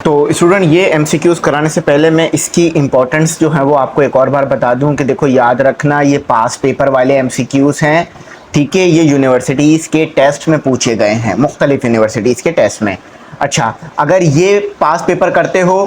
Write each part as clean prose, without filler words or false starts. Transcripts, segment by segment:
तो स्टूडेंट ये एमसीक्यूज कराने से पहले मैं इसकी इंपॉर्टेंस जो है वो आपको एक और बार बता दूं कि देखो याद रखना ये पास पेपर वाले एमसीक्यूज हैं, ठीक है। ये यूनिवर्सिटीज़ के टेस्ट में पूछे गए हैं, मुख्तलिफ यूनिवर्सिटीज़ के टेस्ट में। अच्छा, अगर ये पास पेपर करते हो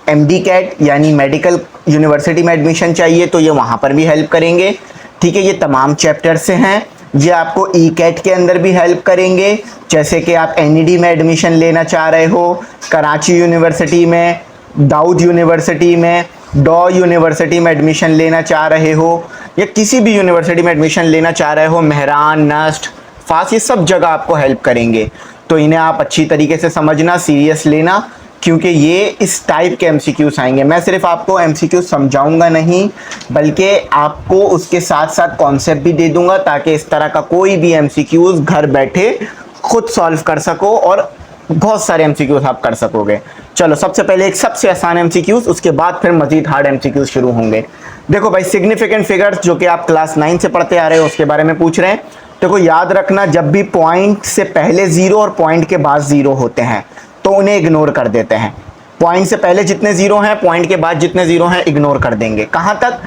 एमडी कैट यानी मेडिकल यूनिवर्सिटी में एडमिशन चाहिए तो ये वहाँ पर भी हेल्प करेंगे, ठीक है। ये तमाम चैप्टर से हैं, ये आपको ई कैट के अंदर भी हेल्प करेंगे। जैसे कि आप एनईडी में एडमिशन लेना चाह रहे हो, कराची यूनिवर्सिटी में, दाऊद यूनिवर्सिटी में, डॉ यूनिवर्सिटी में एडमिशन लेना चाह रहे हो, या किसी भी यूनिवर्सिटी में एडमिशन लेना चाह रहे हो, मेहरान, नस्ट, फास, ये सब जगह आपको हेल्प करेंगे। तो इन्हें आप अच्छी तरीके से समझना, सीरियस लेना, क्योंकि ये इस टाइप के एमसीक्यूज आएंगे। मैं सिर्फ आपको एमसीक्यूज समझाऊंगा नहीं, बल्कि आपको उसके साथ साथ कॉन्सेप्ट भी दे दूंगा, ताकि इस तरह का कोई भी एमसीक्यूज घर बैठे खुद सॉल्व कर सको और बहुत सारे एमसीक्यूज आप कर सकोगे। चलो सबसे पहले एक सबसे आसान एमसीक्यूज, उसके बाद फिर मजीद हार्ड एमसीक्यूज शुरू होंगे। देखो भाई, सिग्निफिकेंट फिगर्स जो कि आप क्लास 9 से पढ़ते आ रहे हो उसके बारे में पूछ रहे हैं। देखो याद रखना, जब भी पॉइंट से पहले जीरो और पॉइंट के बाद जीरो होते हैं तो उन्हें इग्नोर कर देते हैं। पॉइंट से पहले जितने जीरो हैं, पॉइंट के बाद जितने जीरो हैं, इग्नोर कर देंगे। कहां तक?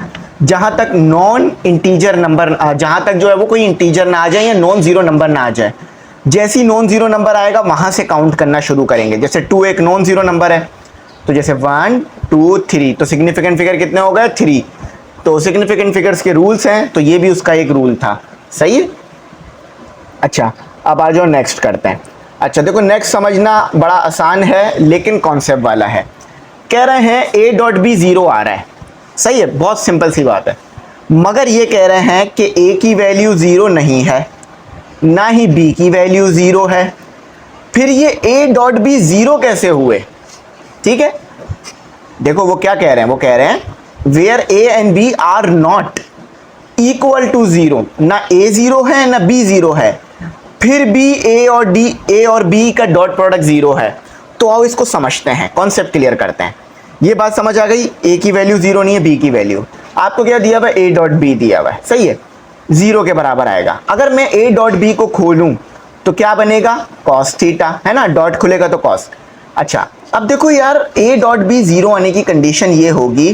जहां तक नॉन इंटीजर नंबर, जहां तक जो है वो कोई इंटीजर ना आ जाए या नॉन जीरो नंबर ना आ जाए। जैसी नॉन जीरो नंबर आएगा वहां से काउंट करना शुरू करेंगे। जैसे 2 एक नॉन जीरो नंबर है, तो जैसे 1 2 3, तो सिग्निफिकेंट फिगर कितने हो गए? 3। तो सिग्निफिकेंट फिगर्स के रूल्स हैं, तो ये भी उसका एक रूल था, सही है। अच्छा, अब आ जाओ नेक्स्ट करते हैं। अच्छा देखो, नेक्स्ट समझना बड़ा आसान है लेकिन कॉन्सेप्ट वाला है। कह रहे हैं a डॉट बी जीरो आ रहा है, सही है, बहुत सिंपल सी बात है। मगर ये कह रहे हैं कि a की वैल्यू जीरो नहीं है, ना ही b की वैल्यू जीरो है। फिर ये a डॉट बी जीरो कैसे हुए? ठीक है, देखो वो क्या कह रहे हैं, वो कह रहे हैं where a and b are not equal to zero, ना a जीरो है ना b जीरो है, फिर भी a और b का डॉट प्रोडक्ट जीरो है। तो आओ इसको समझते हैं, कॉन्सेप्ट क्लियर करते हैं। ये बात समझ आ गई, a की वैल्यू जीरो नहीं है, b की वैल्यू आपको क्या दिया हुआ है? a डॉट b दिया हुआ है, सही है, जीरो के बराबर आएगा। अगर मैं a डॉट b को खोलूं तो क्या बनेगा? कॉस थीटा, है ना, डॉट खुलेगा तो कॉस। अच्छा, अब देखो यार, a डॉट b जीरो आने की कंडीशन ये होगी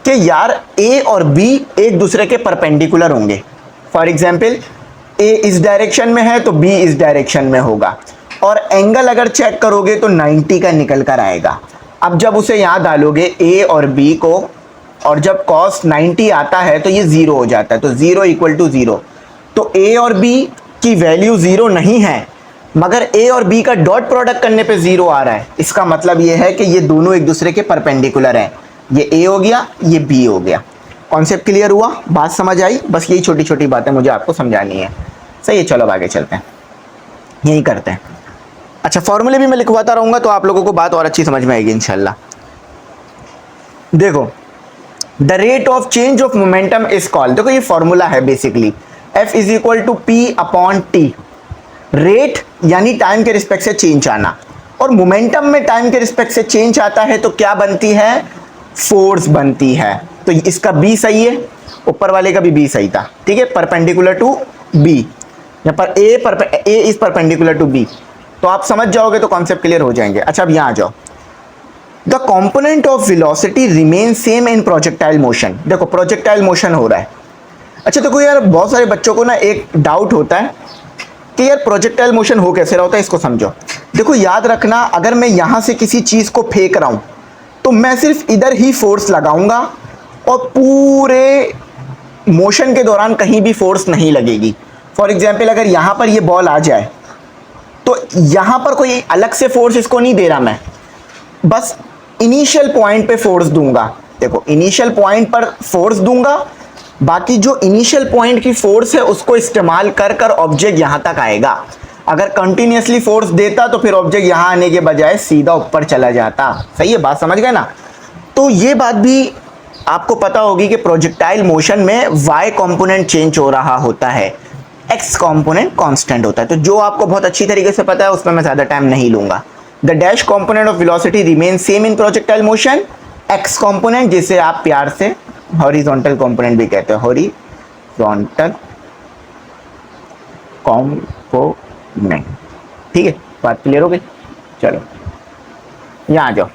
कि यार a और b एक दूसरे के परपेंडिकुलर होंगे। फॉर एग्जाम्पल, a इस डायरेक्शन में है तो b इस डायरेक्शन में होगा, और एंगल अगर चेक करोगे तो 90 का निकल कर आएगा। अब जब उसे यहां डालोगे a और b को, और जब cos 90 आता है तो ये जीरो हो जाता है, तो जीरो इक्वल टू जीरो। तो a और b की वैल्यू जीरो नहीं है, मगर a और b का डॉट प्रोडक्ट करने पे जीरो आ रहा है। इसका मतलब ये है कि ये दोनों एक दूसरे के परपेंडिकुलर हैं। ये a हो गया, ये b हो गया। कॉन्सेप्ट क्लियर हुआ? बात समझ आई? बस यही छोटी छोटी बातें मुझे आपको समझानी है, सही है। चलो अब आगे चलते हैं, यही करते हैं। अच्छा, फॉर्मूले भी मैं लिखवाता रहूंगा तो आप लोगों को बात और अच्छी समझ में आएगी इंशाल्लाह। देखो, the rate of change of momentum is called, देखो ये फॉर्मूला है basically, F is equal to P upon T। Rate यानी टाइम के रिस्पेक्ट से चेंज आना, और मोमेंटम में टाइम के रिस्पेक्ट से चेंज आता है तो क्या बनती है? फोर्स बनती है। तो इसका B सही है, ऊपर वाले का भी B सही था, ठीक है, परपेंडिकुलर टू B। यहाँ पर A is perpendicular to B, तो आप समझ जाओगे तो कॉन्सेप्ट क्लियर हो जाएंगे। अच्छा, अब यहाँ आ जाओ। The component of velocity remain same in projectile motion. देखो प्रोजेक्टाइल मोशन हो रहा है। अच्छा देखो यार, बहुत सारे बच्चों को ना एक डाउट होता है कि यार प्रोजेक्टाइल मोशन हो कैसे रहा होता है, इसको समझो। देखो याद रखना, अगर मैं यहाँ से किसी चीज़ को फेंक रहा हूँ तो मैं सिर्फ इधर ही फोर्स लगाऊंगा और पूरे मोशन के दौरान कहीं भी फोर्स नहीं लगेगी। फॉर एग्जाम्पल, अगर यहाँ पर ये बॉल आ जाए तो यहाँ पर कोई अलग से फोर्स इसको नहीं दे रहा, मैं बस इनिशियल पॉइंट पे फोर्स दूंगा। देखो इनिशियल पॉइंट पर फोर्स दूंगा, बाकी जो इनिशियल पॉइंट की फोर्स है उसको इस्तेमाल कर कर ऑब्जेक्ट यहां तक आएगा। अगर कंटिन्यूसली फोर्स देता तो फिर ऑब्जेक्ट यहां आने के बजाय सीधा ऊपर चला जाता। सही है, बात समझ गए ना। तो ये बात भी आपको पता होगी कि प्रोजेक्टाइल मोशन में y कंपोनेंट चेंज हो रहा होता है, x कंपोनेंट कांस्टेंट होता है। तो जो आपको बहुत अच्छी तरीके से पता है उसमें मैं ज्यादा टाइम नहीं लूंगा। The dash component of velocity remain same in projectile motion, x component जिसे आप प्यार से हॉरिजॉन्टल कंपोनेंट भी कहते हैं, हॉरिजॉन्टल कंपोनेंट। ठीक है, बात क्लियर हो गई। चलो यहाँ आ जाओ।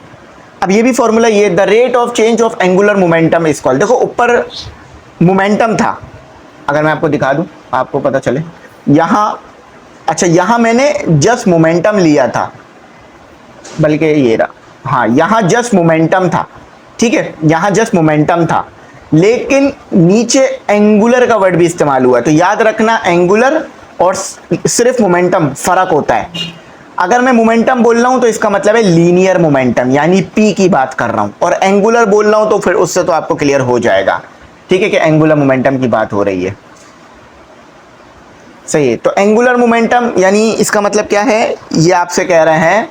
अब ये भी फॉर्मूला, ये the rate of change of angular momentum is called. देखो ऊपर मोमेंटम था, अगर मैं आपको दिखा दूं आपको पता चले यहां, अच्छा यहां मैंने जस्ट मोमेंटम लिया था, बल्कि ये रहा, हाँ यहां जस्ट मोमेंटम था, ठीक है यहां जस्ट मोमेंटम था, लेकिन नीचे एंगुलर का वर्ड भी इस्तेमाल हुआ है। तो याद रखना एंगुलर और सिर्फ मोमेंटम फर्क होता है। अगर मैं मोमेंटम बोल रहा हूं तो इसका मतलब है लीनियर मोमेंटम, यानी पी की बात कर रहा हूं, और एंगुलर बोल रहा हूं तो फिर उससे तो आपको क्लियर हो जाएगा, ठीक है कि एंगुलर मोमेंटम की बात हो रही है। सही है, तो एंगुलर मोमेंटम यानी इसका मतलब क्या है, ये आपसे कह रहे हैं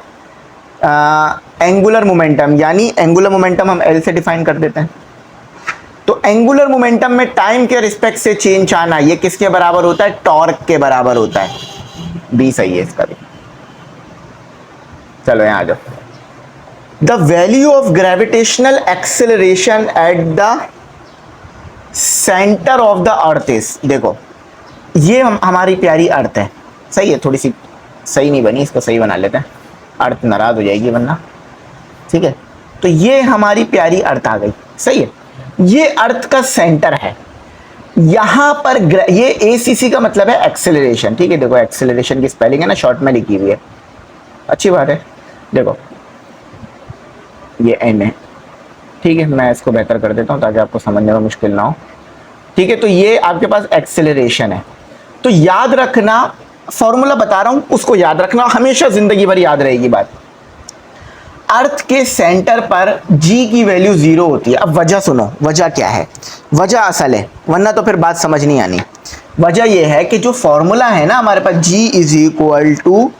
एंगुलर मोमेंटम, यानी एंगुलर मोमेंटम हम एल से डिफाइन कर देते हैं। तो एंगुलर मोमेंटम में टाइम के रिस्पेक्ट से चेंज आना, ये किसके बराबर होता है, टॉर्क के बराबर होता है। बी सही है इसका भी। चलो यहां आ जाओ, the value of gravitational acceleration at the centre of the earth is, देखो ये हमारी प्यारी अर्थ है, सही है, थोड़ी सी सही नहीं बनी, इसको सही बना लेते हैं, अर्थ नाराज हो जाएगी वरना, ठीक है। तो ये हमारी प्यारी अर्थ आ गई, सही है, ये अर्थ का सेंटर है, यहां पर ये ACC का मतलब है एक्सेलरेशन, ठीक है। देखो एक्सेलरेशन की स्पेलिंग है ना शॉर्ट में लिखी हुई है, अच्छी बात है। देखो ये N है, ठीक है, मैं इसको बेहतर कर देता हूं ताकि आपको समझने में मुश्किल ना हो, ठीक है। तो ये आपके पास एक्सेलरेशन है, तो याद रखना, फॉर्मूला बता रहा हूं उसको याद रखना, हमेशा जिंदगी भर याद रहेगी बात। अर्थ के सेंटर पर G की वैल्यू 0 होती है। अब वजह सुनो, वजह क्या है, वजह असल है, वरना तो फिर बात समझ नहीं आनी। वजह यह है कि जो फॉर्मूला है ना हमारे पास, G is equal to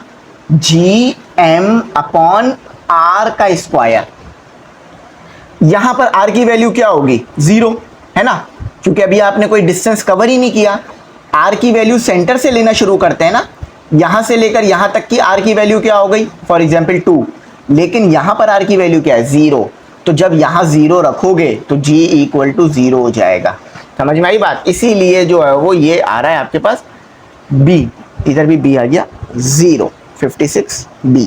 GM upon R का स्क्वायर, यहां पर R की वैल्यू क्या होगी, 0 है ना, क्योंकि अभी आपने कोई डिस्टेंस कवर ही नहीं किया। R की वैल्यू सेंटर से लेना शुरू करते हैं ना, यहां से लेकर यहां तक की R की वैल्यू क्या हो गई, फॉर एग्जाम्पल 2, लेकिन यहां पर R की वैल्यू क्या है, 0। तो जब यहां 0 रखोगे तो G इक्वल टू 0 हो जाएगा। समझ में आई बात, इसीलिए जो है वो ये आ रहा है आपके पास B, इधर भी B आ गया 0, 56 B।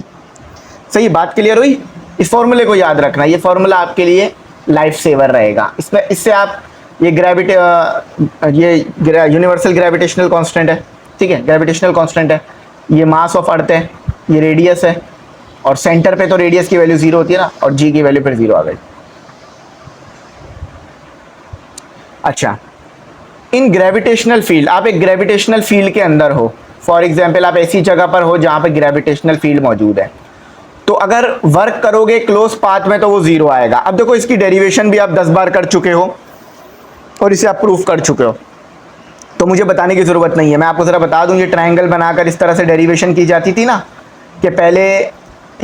सही, बात क्लियर हुई। इस फॉर्मूले को याद रखना, ये फॉर्मूला आपके लिए लाइफ सेवर रहेगा। इसमें इससे आप ये ये यूनिवर्सल ग्रेविटेशनल कांस्टेंट है, ठीक है, ग्रेविटेशनल कांस्टेंट है, ये मास ऑफ अर्थ है, ये रेडियस है, और सेंटर पे तो रेडियस की वैल्यू 0 होती है ना, और G की वैल्यू फिर 0 आ गई। अच्छा, इन ग्रेविटेशनल फील्ड, आप एक ग्रेविटेशनल फील्ड के अंदर हो, फॉर एग्जाम्पल आप ऐसी जगह पर हो जहां पर ग्रेविटेशनल फील्ड मौजूद है, तो अगर वर्क करोगे क्लोज पाथ में तो वो 0 आएगा। अब देखो इसकी डेरिवेशन भी आप 10 बार कर चुके हो और इसे आप प्रूफ कर चुके हो, तो मुझे बताने की जरूरत नहीं है। मैं आपको जरा बता दूं, ये ट्रायंगल बनाकर इस तरह से डेरिवेशन की जाती थी ना, कि पहले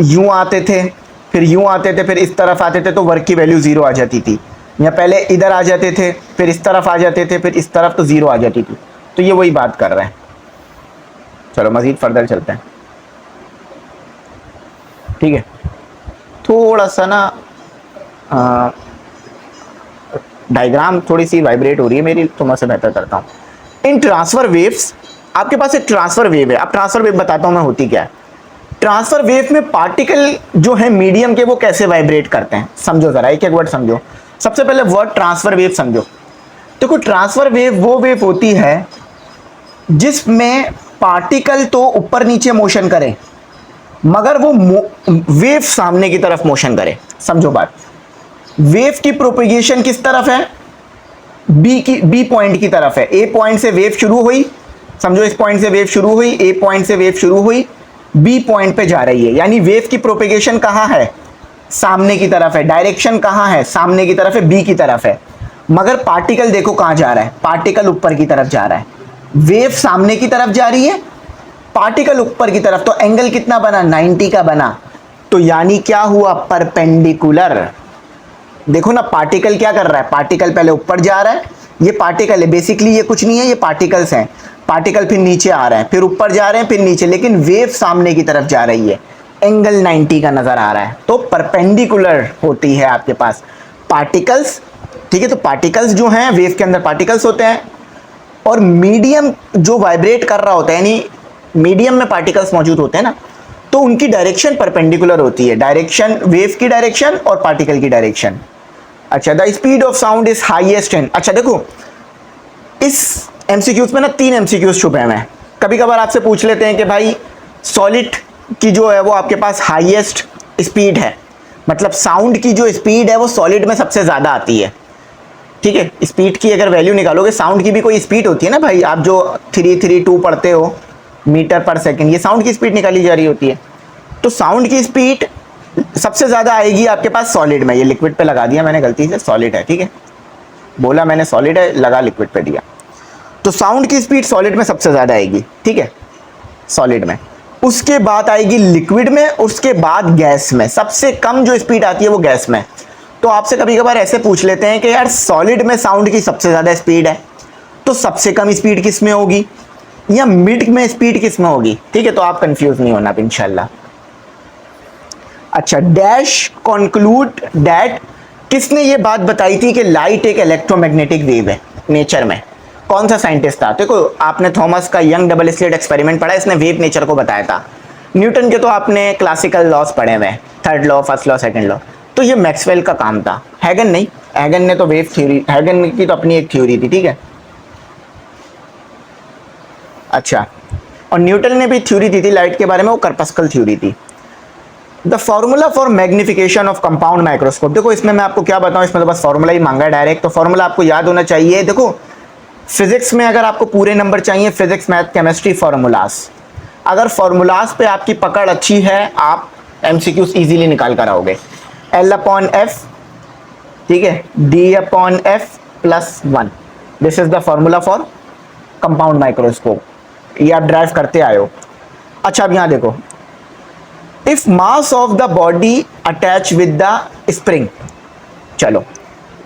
यूं आते थे, फिर यूं आते थे, फिर इस तरफ आते थे, तो वर्क की वैल्यू 0 आ जाती थी, या पहले इधर आ जाते थे, फिर इस तरफ आ जाते थे, फिर इस तरफ, तो 0 आ जाती थी। तो ये वही बात कर रहे हैं। चलो मजीद फर्दर चलते हैं, ठीक है। थोड़ा सा ना डायग्राम थोड़ी सी वाइब्रेट हो रही है मेरी, तो मैं से बेहतर करता हूं। इन ट्रांसफर वेव्स, आपके पास एक ट्रांसफर वेव है। अब ट्रांसफर वेव बताता हूं मैं होती क्या है। ट्रांसफर वेव में पार्टिकल जो है मीडियम के, वो कैसे वाइब्रेट करते हैं, समझो जरा, एक एक वर्ड समझो। सबसे पहले वर्ड ट्रांसफर वेव समझो। देखो ट्रांसफर वेव वो वेव होती है जिसमें पार्टिकल तो ऊपर नीचे मोशन करे, मगर वो वेव सामने की तरफ मोशन करे। समझो बात, वेव की प्रोपेगेशन किस तरफ है, बी पॉइंट की तरफ है। ए पॉइंट से वेव शुरू हुई, समझो इस पॉइंट से वेव शुरू हुई, ए पॉइंट से वेव शुरू हुई, बी पॉइंट पे जा रही है, यानी वेव की प्रोपेगेशन कहां है, सामने की तरफ है। डायरेक्शन कहां है, सामने की तरफ है, बी की तरफ है। मगर पार्टिकल देखो कहां जा रहा है, पार्टिकल ऊपर की तरफ जा रहा है। वेव सामने की तरफ जा रही है, पार्टिकल ऊपर की तरफ, तो एंगल कितना बना, 90 का बना। तो यानी क्या हुआ, परपेंडिकुलर। देखो ना पार्टिकल क्या कर रहा है, पार्टिकल पहले ऊपर जा रहा है, ये पार्टिकल है बेसिकली, ये कुछ नहीं है, ये पार्टिकल्स हैं। पार्टिकल फिर नीचे आ रहे हैं, फिर ऊपर जा रहे हैं, फिर नीचे, लेकिन वेव सामने की तरफ जा रही है, एंगल 90 का नजर आ रहा है। तो परपेंडिकुलर होती है आपके पास पार्टिकल्स, ठीक है। तो पार्टिकल्स जो हैं, वेव के अंदर पार्टिकल्स होते हैं, और मीडियम जो वाइब्रेट कर रहा होता है, यानी मीडियम में पार्टिकल्स मौजूद होते हैं ना, तो उनकी डायरेक्शन परपेंडिकुलर होती है, डायरेक्शन वेव की डायरेक्शन और पार्टिकल की डायरेक्शन। अच्छा, the speed of sound is highest in, अच्छा देखो इस एमसीक्यूज में ना 3 एमसीक्यूज छुपे हुए हैं। कभी कभार आपसे पूछ लेते हैं कि भाई सॉलिड की जो है वो आपके पास हाईएस्ट स्पीड है, मतलब साउंड की जो स्पीड है वो सॉलिड में सबसे ज्यादा आती है। ठीक है, स्पीड की अगर वैल्यू निकालोगे, साउंड की भी कोई स्पीड होती है ना भाई, आप जो 332 पढ़ते हो मीटर पर सेकंड, ये साउंड की स्पीड निकाली जा रही होती है। तो साउंड की स्पीड सबसे ज्यादा आएगी आपके पास सॉलिड में। ये लिक्विड पे लगा दिया मैंने गलती से, सॉलिड है, ठीक है, बोला मैंने सॉलिड है, लगा लिक्विड पे दिया। तो साउंड की स्पीड सॉलिड में सबसे ज्यादा आएगी, ठीक है, सॉलिड में। उसके बाद आएगी लिक्विड में, उसके बाद गैस में। सबसे कम जो स्पीड आती है वो गैस में। तो आपसे कभी कभार ऐसे पूछ लेते हैं कि यार सॉलिड में साउंड की सबसे ज्यादा स्पीड है, तो सबसे कम स्पीड किस में होगी या मिड में स्पीड किस में होगी, ठीक है, तो आप कंफ्यूज नहीं होना इंशाल्लाह। अच्छा, डैश कंक्लूड दैट, किसने ये बात बताई थी कि लाइट एक इलेक्ट्रोमैग्नेटिक वेव है नेचर में? कौन सा साइंटिस्ट था? देखो आपने थॉमस का यंग डबल स्लिट एक्सपेरिमेंट पढ़ा, इसने वेव नेचर को बताया था। न्यूटन के तो आपने क्लासिकल लॉस पढ़े हुए, third law, first law, second law. तो ये मैक्सवेल का काम था, हैगन नहीं। हैगन ने तो वेव थ्योरी, हैगन की तो अपनी एक थ्योरी थी, ठीक है। अच्छा, और न्यूटन ने भी थ्योरी दी थी लाइट के बारे में, वो करपस्कल थ्योरी थी। The formula for magnification of compound microscope, देखो इसमें मैं आपको क्या बताऊं, इसमें तो बस फॉर्मूला ही मांगा है डायरेक्ट, तो फॉर्मूला आपको याद होना चाहिए। देखो फिजिक्स में अगर आपको पूरे नंबर चाहिए, फिजिक्स मैथ केमिस्ट्री फॉर्मूलाज, अगर फॉर्मूलाज पे आपकी पकड़ अच्छी है, आप एमसीक्यूज इजीली निकाल कर आओगे। L/F, ठीक है, D/F +1, this is the formula for compound microscope, ये आप ड्राइव करते आए हो। अच्छा, अब यहां देखो, if mass of the body attach with the spring, चलो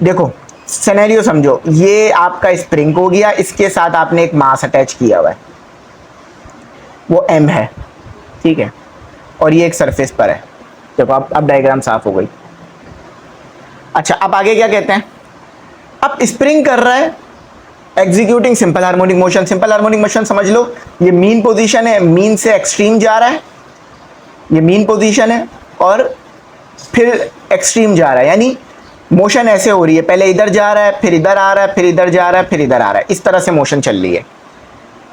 देखो सिनेरियो समझो, ये आपका स्प्रिंग हो गया, इसके साथ आपने एक मास अटैच किया हुआ है, वो m है, ठीक है, और ये एक सरफेस पर है। देखो अब डायग्राम साफ हो गई। अच्छा, अब आगे क्या कहते हैं, अब स्प्रिंग कर रहा है executing simple harmonic motion. Simple harmonic motion समझ लो, ये मीन पोजीशन है, मीन से एक्सट्रीम जा रहा है, ये मीन पोजीशन है, और फिर एक्सट्रीम जा रहा है, यानी मोशन ऐसे हो रही है, पहले इधर जा रहा है, फिर इधर आ रहा है, फिर इधर जा रहा है, फिर इधर आ रहा है, इस तरह से मोशन चल रही है।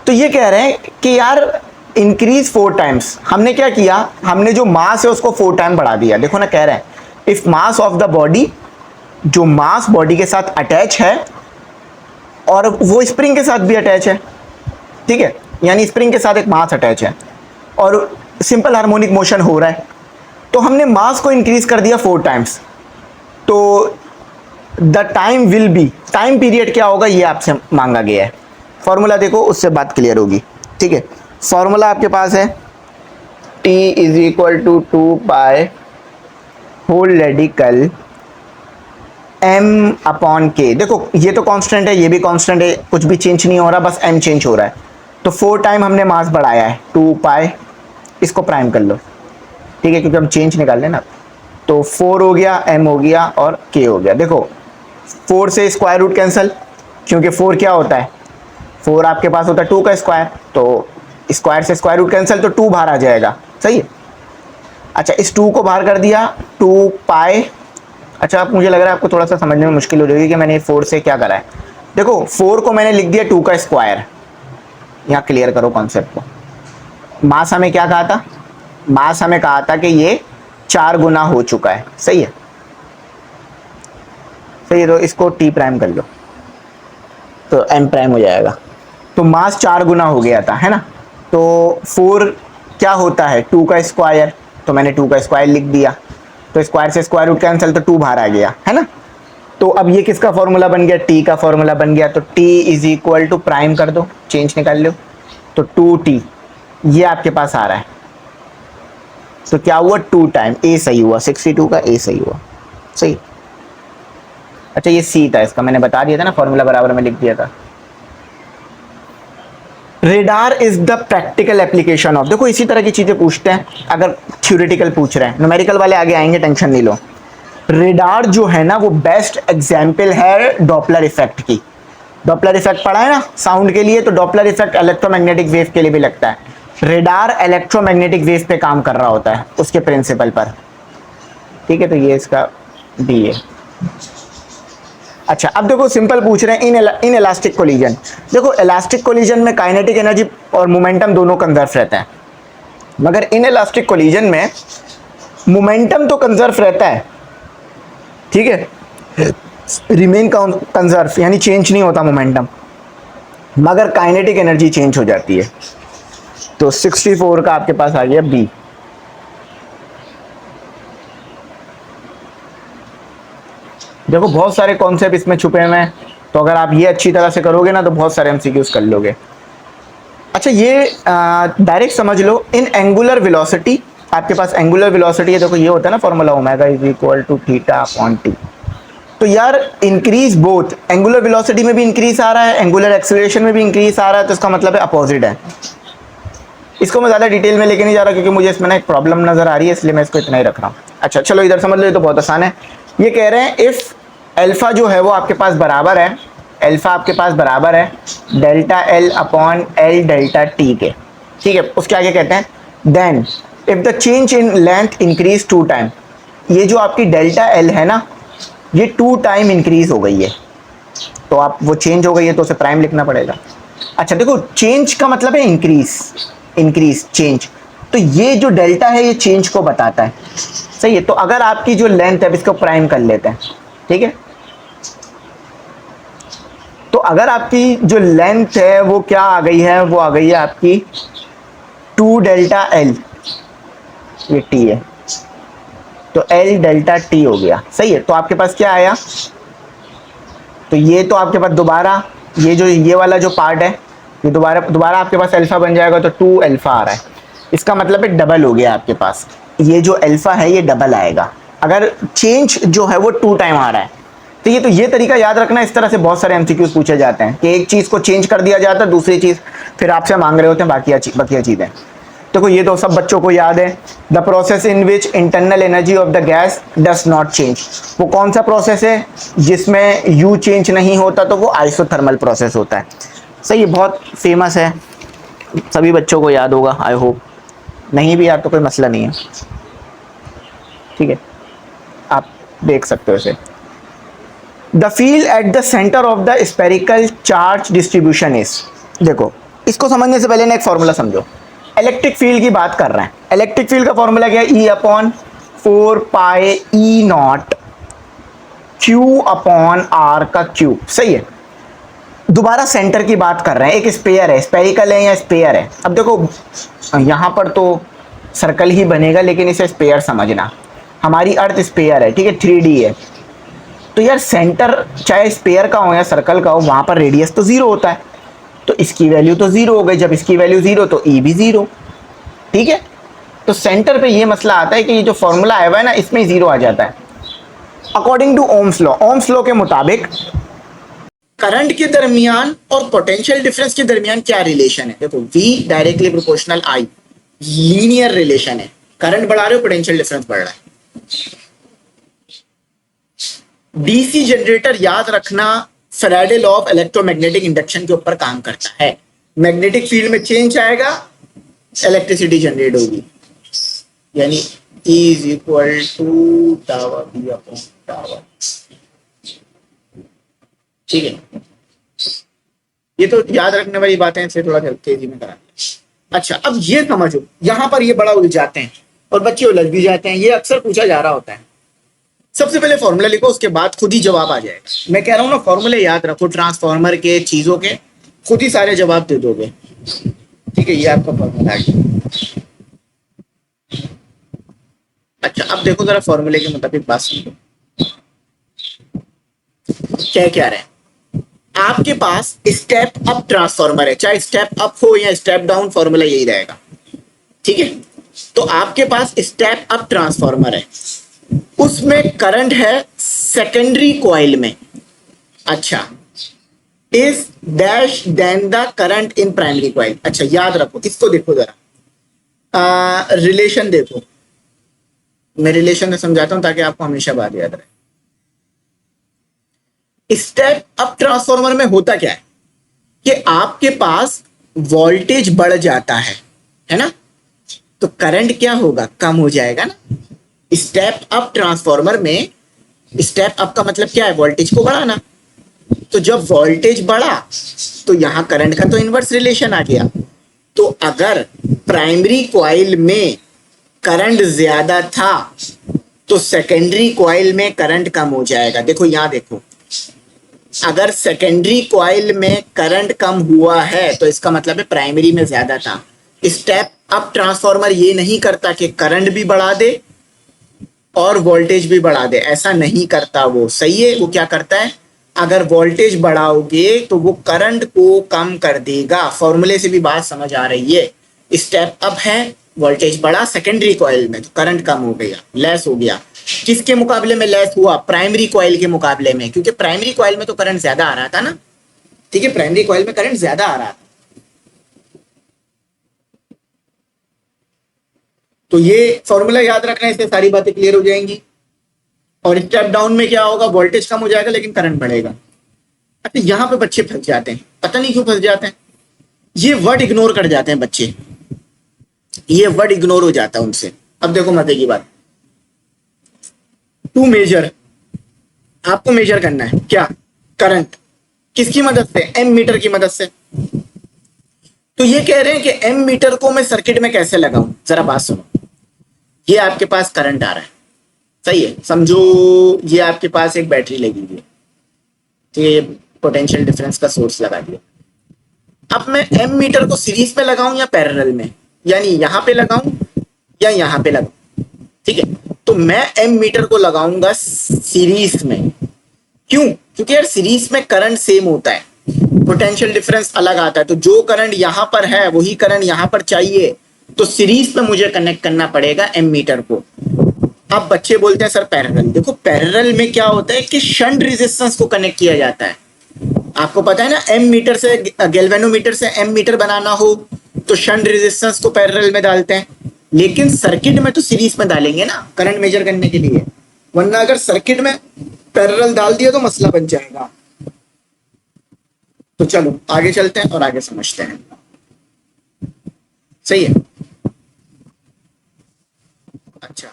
तो ये कह रहे हैं कि यार इंक्रीज 4 टाइम्स। हमने क्या किया, हमने जो मास है उसको 4 टाइम बढ़ा दिया। देखो ना, कह रहे हैं if mass of the body, जो मास बॉडी के साथ अटैच है और वो स्प्रिंग के साथ भी अटैच है, ठीक है, यानी स्प्रिंग के साथ एक मास अटैच है और सिंपल हार्मोनिक मोशन हो रहा है, तो हमने मास को इंक्रीज कर दिया 4 टाइम्स। तो the time will be, time period क्या होगा ये आपसे मांगा गया है। फॉर्मूला देखो, उससे बात क्लियर होगी, ठीक है। फॉर्मूला आपके पास है T = 2 होल रेडिकल m/k। देखो ये तो कांस्टेंट है, ये भी कांस्टेंट है, कुछ भी चेंज नहीं हो रहा, बस m चेंज हो रहा है। तो 4 टाइम हमने मास बढ़ाया है, 2 इसको प्राइम कर लो, ठीक है, क्योंकि हम चेंज निकाल लेना। तो 4 हो गया, m हो गया और k हो गया। देखो 4 से स्क्वायर रूट कैंसिल, क्योंकि 4 क्या होता है, 4 आपके पास होता है 2 का स्क्वायर, तो स्क्वायर से स्क्वायर रूट कैंसिल, तो 2 बाहर आ जाएगा, सही है। अच्छा, इस 2 को बाहर कर दिया, 2 अच्छा, अब मुझे लग रहा है आपको थोड़ा सा समझने में मुश्किल हो जाएगी कि मैंने 4 से क्या करा है। देखो 4 को मैंने लिख दिया 2 का स्क्वायर, यहाँ क्लियर करो कॉन्सेप्ट को। मास हमें क्या कहा था, मास हमें कहा था कि ये 4 गुना हो चुका है, सही है, सही है। तो इसको T प्राइम कर लो, तो M प्राइम हो जाएगा। तो मास 4 गुना हो गया था, है ना। तो 4 क्या होता है, 2 का स्क्वायर, तो मैंने 2 का स्क्वायर लिख दिया, तो स्क्वायर से स्क्वायर रूट कैंसिल, तो 2 बाहर आ गया, है ना। तो अब ये किसका फॉर्मूला बन गया, T का फॉर्मूला बन गया। तो T = प्राइम कर दो, चेंज निकाल लो, तो 2T ये आपके पास आ रहा है। तो क्या हुआ, 2 टाइम, A सही हुआ, 62 का A सही हुआ, सही। अच्छा, ये C था इसका, मैंने बता दिया था ना, फॉर्मूला बराबर में लिख दिया था। Radar is the practical application of, देखो इसी तरह की चीजें पूछते हैं अगर थ्योरेटिकल पूछ रहे हैं, न्यूमेरिकल वाले आगे आएंगे, टेंशन नहीं लो। रेडार जो है ना वो बेस्ट एग्जाम्पल है डॉपलर इफेक्ट की। डॉपलर इफेक्ट पढ़ा है ना साउंड के लिए, तो डॉपलर इफेक्ट इलेक्ट्रोमैग्नेटिक वेव के लिए भी लगता है। रेडार इलेक्ट्रोमैग्नेटिक वेव पे काम कर रहा होता है उसके प्रिंसिपल पर। ठीक है, तो ये इसका डी है। अच्छा, अब देखो सिंपल पूछ रहे हैं इन इलास्टिक कोलिजन। देखो इलास्टिक कोलिजन में काइनेटिक एनर्जी और मोमेंटम दोनों कंजर्व रहता है, मगर इन इलास्टिक कोलिजन में मोमेंटम तो कंजर्व रहता है, ठीक है, रिमेन कंजर्व यानी चेंज नहीं होता मोमेंटम, मगर काइनेटिक एनर्जी चेंज हो जाती है। तो 64 का आपके पास आ गया बी। देखो बहुत सारे कॉन्सेप्ट इसमें छुपे हुए हैं, तो अगर आप ये अच्छी तरह से करोगे ना तो बहुत सारे एमसीक्यूज कर लोगे। अच्छा, ये डायरेक्ट समझ लो, इन एंगुलर वेलोसिटी, आपके पास एंगुलर वेलोसिटी है, देखो ये होता है ना formula omega is equal to theta upon T. तो यार इंक्रीज बोथ, एंगुलर वेलोसिटी में भी इंक्रीज आ रहा है, एंगुलर एक्सीलरेशन में भी इंक्रीज आ रहा है, तो इसका मतलब है अपोजिट है। इसको मैं ज़्यादा डिटेल में लेके नहीं जा रहा क्योंकि मुझे इसमें ना एक प्रॉब्लम नजर आ रही है, इसलिए मैं इसको इतना ही रख रहा हूँ। अच्छा चलो इधर समझ लो, ये तो बहुत आसान है। ये कह रहे हैं इफ अल्फा जो है वो आपके पास बराबर है, अल्फा आपके पास बराबर है delta L upon L delta T के, ठीक है, उसके आगे कहते हैं then if the change in length increase 2 time. ये जो आपकी डेल्टा एल है ना, ये 2 टाइम इंक्रीज हो गई है, तो आप वो चेंज हो गई है तो उसे प्राइम लिखना पड़ेगा। अच्छा देखो, चेंज का मतलब है इंक्रीज, इंक्रीज चेंज, तो ये जो डेल्टा है ये चेंज को बताता है, सही है। तो अगर आपकी जो लेंथ है, इसको प्राइम कर लेते हैं, ठीक है, तो अगर आपकी जो लेंथ है वो क्या आ गई है, वो आ गई है आपकी 2 डेल्टा एल, ये टी है, तो एल डेल्टा टी हो गया, सही है। तो आपके पास क्या आया, तो ये तो आपके पास दोबारा ये जो ये वाला जो पार्ट है, ये दोबारा दोबारा आपके पास अल्फा बन जाएगा, तो 2 अल्फा आ रहा है, इसका मतलब है डबल हो गया आपके पास, ये जो अल्फा है ये डबल आएगा अगर चेंज जो है वो 2 टाइम आ रहा है। तो ये तरीका याद रखना, इस तरह से बहुत सारे एमसीक्यूज पूछे जाते हैं कि एक चीज को चेंज कर दिया जाता है, दूसरी चीज फिर आपसे मांग रहे होते हैं बाकी चीजें। देखो ये तो सब बच्चों को याद है, the process in which internal energy of the gas does not change. वो कौन सा प्रोसेस है जिसमें यू चेंज नहीं होता, तो वो आइसोथर्मल प्रोसेस होता है, सही है, बहुत फेमस है, सभी बच्चों को याद होगा आई होप। नहीं भी याद तो कोई मसला नहीं है, ठीक है, आप देख सकते हो इसे। The field at the centre of the spherical charge distribution is, देखो इसको समझने से पहले ना एक फॉर्मूला समझो। इलेक्ट्रिक फील्ड की बात कर रहे हैं, इलेक्ट्रिक फील्ड का फॉर्मूला क्या है, E upon 4 pi E naught Q upon R का क्यूब, सही है। दोबारा सेंटर की बात कर रहे हैं, एक स्पेयर है, स्पेरिकल है या स्पेयर है। अब देखो यहां पर तो सर्कल ही बनेगा, लेकिन इसे स्पेयर समझना, हमारी अर्थ स्पेयर है, ठीक है, 3D है, तो यार सेंटर चाहे स्पेयर का हो या सर्कल का हो, वहां पर रेडियस तो 0 होता है, तो इसकी वैल्यू तो 0 हो गई, जब इसकी वैल्यू 0 तो ई भी 0, ठीक है। तो सेंटर पे ये मसला आता है कि ये जो फॉर्मूला आया हुआ है ना, इसमें 0 आ जाता है। According to Ohm's law, Ohm's law के मुताबिक करंट के दरमियान और पोटेंशियल डिफरेंस के दरमियान क्या रिलेशन है, देखो V directly proportional I, linear relation है, करंट बढ़ा रहे हो पोटेंशियल डिफरेंस बढ़ रहा है। डीसी जनरेटर याद रखना Faraday law of electromagnetic induction के ऊपर काम करता है, मैग्नेटिक फील्ड में चेंज आएगा, इलेक्ट्रिसिटी जनरेट होगी, यानी E is equal to tower B upon tower, ठीक है। ये तो याद रखने वाली बातें, इसे थोड़ा तेजी में करा। अच्छा अब ये समझो, यहां पर ये बड़ा उलझाते हैं और बच्चे उलझ भी जाते हैं, ये अक्सर पूछा जा रहा होता है। सबसे पहले फॉर्मूला लिखो, उसके बाद खुद ही जवाब आ जाएगा। मैं कह रहा हूं ना, फॉर्मूले याद रखो, ट्रांसफॉर्मर के, चीजों के, खुद ही सारे जवाब दे दोगे, ठीक है। ये आपका फॉर्मूला है। अच्छा अब देखो जरा फॉर्मूले के मुताबिक बात सुनो, क्या रहे हैं। आपके पास स्टेप अप ट्रांसफॉर्मर है, चाहे स्टेप अप हो या स्टेप डाउन, फॉर्मूला यही रहेगा, ठीक है। तो आपके पास स्टेप अप ट्रांसफॉर्मर है, उसमें करंट है सेकेंडरी कॉइल में, अच्छा, is dash then the current in primary coil. अच्छा याद रखो, इसको देखो जरा, रिलेशन देखो, मैं रिलेशन में समझाता हूं ताकि आपको हमेशा बात याद रहे। स्टेप अप ट्रांसफॉर्मर में होता क्या है कि आपके पास वोल्टेज बढ़ जाता है, है ना। तो करंट क्या होगा, कम हो जाएगा ना। स्टेप अप ट्रांसफार्मर में स्टेप अप का मतलब क्या है, वोल्टेज को बढ़ाना। तो जब वोल्टेज बढ़ा तो यहां करंट का तो इनवर्स रिलेशन आ गया। तो अगर प्राइमरी कॉइल में करंट ज्यादा था तो सेकेंडरी कॉइल में करंट कम हो जाएगा। देखो यहां देखो, अगर सेकेंडरी कॉइल में करंट कम हुआ है तो इसका मतलब है प्राइमरी में ज्यादा था। स्टेप अप ट्रांसफार्मर ये नहीं करता कि करंट भी बढ़ा दे और वोल्टेज भी बढ़ा दे, ऐसा नहीं करता वो। सही है, वो क्या करता है, अगर वोल्टेज बढ़ाओगे तो वो करंट को कम कर देगा। फॉर्मूले से भी बात समझ आ रही है। स्टेप अप है, वोल्टेज बढ़ा सेकेंडरी कॉइल में तो करंट कम हो गया, लेस हो गया। किसके मुकाबले में लेस हुआ, प्राइमरी कॉइल के मुकाबले में, क्योंकि प्राइमरी कॉइल में तो करंट ज्यादा आ रहा था ना। ठीक है, प्राइमरी कॉइल में करंट ज्यादा आ रहा था। तो ये फॉर्मूला याद रखना, इससे सारी बातें क्लियर हो जाएंगी। और स्टेप डाउन में क्या होगा, वोल्टेज कम हो जाएगा लेकिन करंट बढ़ेगा। अच्छा, यहां पे बच्चे फंस जाते हैं, पता नहीं क्यों फंस जाते हैं। ये वर्ड इग्नोर कर जाते हैं बच्चे, ये वर्ड इग्नोर हो जाता है उनसे। अब देखो मजे की बात, टू मेजर, आपको मेजर करना है क्या, करंट, किसकी मदद से, एम मीटर की मदद से। तो ये कह रहे हैं कि एम मीटर को मैं सर्किट में कैसे लगाऊं, जरा बात सुनो। ये आपके पास करंट आ रहा है, सही है, समझो ये आपके पास एक बैटरी लगी हुई है, ठीक है, ये पोटेंशियल डिफरेंस का सोर्स लगा दिया। अब मैं एम मीटर को सीरीज पे लगाऊं या पैरेलल में, यानी यहां पे लगाऊं या यहां पे लगाऊं। ठीक है, तो मैं एम मीटर को लगाऊंगा सीरीज में। क्यों, क्योंकि यार सीरीज में करंट सेम होता है, पोटेंशियल डिफरेंस अलग आता है। तो जो करंट यहां पर है वही करंट यहां पर चाहिए, तो सीरीज पे मुझे कनेक्ट करना पड़ेगा एम मीटर को। अब बच्चे बोलते हैं सर पैरेलल, देखो पैरेलल में क्या होता है कि शंट रेजिस्टेंस को कनेक्ट किया जाता है। आपको पता है ना, एम मीटर से गैल्वेनोमीटर से एम मीटर बनाना हो तो शंट रेजिस्टेंस को पैरेलल में डालते हैं, लेकिन सर्किट में तो सीरीज में डालेंगे ना करंट मेजर करने के लिए, वरना अगर सर्किट में पैरेलल डाल दिया तो मसला बन जाएगा। तो चलो आगे चलते हैं और आगे समझते हैं। सही है, अच्छा।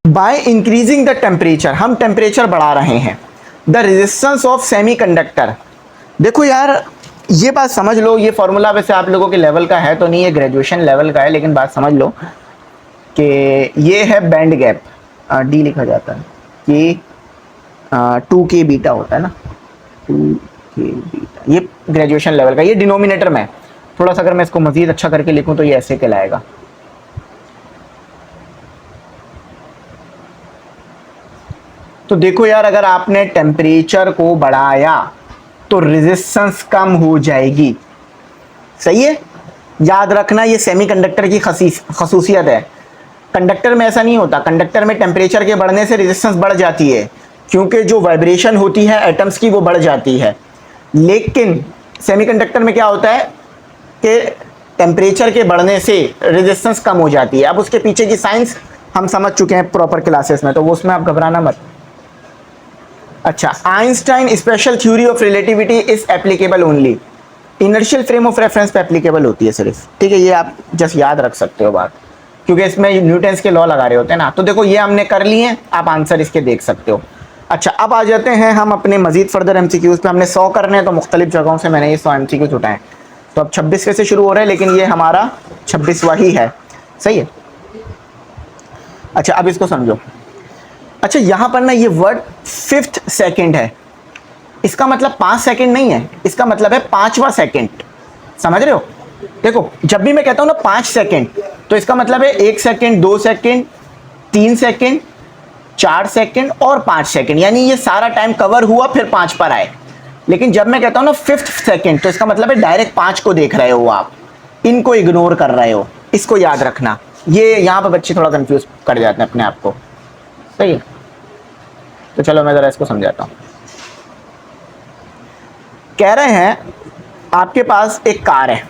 बाय इंक्रीजिंग द टेम्परेचर, हम टेम्परेचर बढ़ा रहे हैं, द रेजिस्टेंस ऑफ सेमीकंडक्टर। देखो यार ये बात समझ लो, ये फॉर्मूला वैसे आप लोगों के लेवल का है तो नहीं, है ग्रेजुएशन लेवल का है, लेकिन बात समझ लो कि ये है बैंड गैप, डी लिखा जाता है कि 2K बीटा होता है ना, 2K बीटा, ये ग्रेजुएशन लेवल का, ये डिनोमिनेटर में। थोड़ा सा अगर मैं इसको मजीद अच्छा करके लिखूं तो ये ऐसे कहलाएगा। तो देखो यार, अगर आपने टेम्परेचर को बढ़ाया तो रेजिस्टेंस कम हो जाएगी। सही है, याद रखना ये सेमीकंडक्टर की खसूसियत है। कंडक्टर में ऐसा नहीं होता, कंडक्टर में टेम्परेचर के बढ़ने से रेजिस्टेंस बढ़ जाती है, क्योंकि जो वाइब्रेशन होती है एटम्स की वो बढ़ जाती है। लेकिन सेमीकंडक्टर में क्या होता है कि टेम्परेचर के बढ़ने से रेजिस्टेंस कम हो जाती है। अब उसके पीछे की साइंस हम समझ चुके हैं प्रॉपर क्लासेस में, तो वो उसमें आप घबराना मत। अच्छा, Einstein special theory of relativity is applicable only, inertial frame of reference पे एप्लीकेबल होती है सिर्फ। ठीक है, ये आप जस्ट याद रख सकते हो बात, क्योंकि इसमें न्यूटन्स के लॉ लगा रहे होते हैं ना। तो देखो ये हमने कर लिए हैं, आप आंसर इसके देख सकते हो। अच्छा, अब आ जाते हैं हम अपने मजीद फर्दर एमसीक्यूज पे। हमने 100 करने हैं तो मुख्तलिफ जगहों से मैंने ये 100 एमसीक्यूज उठाए। तो अब 26वें से शुरू हो रहे हैं, लेकिन ये हमारा 26वां ही है। सही है, अच्छा अब इसको समझो। अच्छा, यहां पर ना ये वर्ड 5th सेकेंड है, इसका मतलब 5 सेकेंड नहीं है, इसका मतलब है 5वां सेकेंड। समझ रहे हो, देखो जब भी मैं कहता हूं ना 5 सेकेंड, तो इसका मतलब है 1 सेकेंड, 2 सेकेंड, 3 सेकेंड, 4 सेकेंड और 5 सेकेंड, यानी ये सारा टाइम कवर हुआ फिर 5 पर आए। लेकिन जब मैं कहता हूं ना 5th सेकेंड, तो इसका मतलब है डायरेक्ट 5 को देख रहे हो आप, इनको इग्नोर कर रहे हो। इसको याद रखना, ये यहां पर बच्चे थोड़ा कंफ्यूज कर जाते हैं अपने आप को। सही है, तो चलो मैं जरा इसको समझाता हूं। कह रहे हैं आपके पास एक कार है,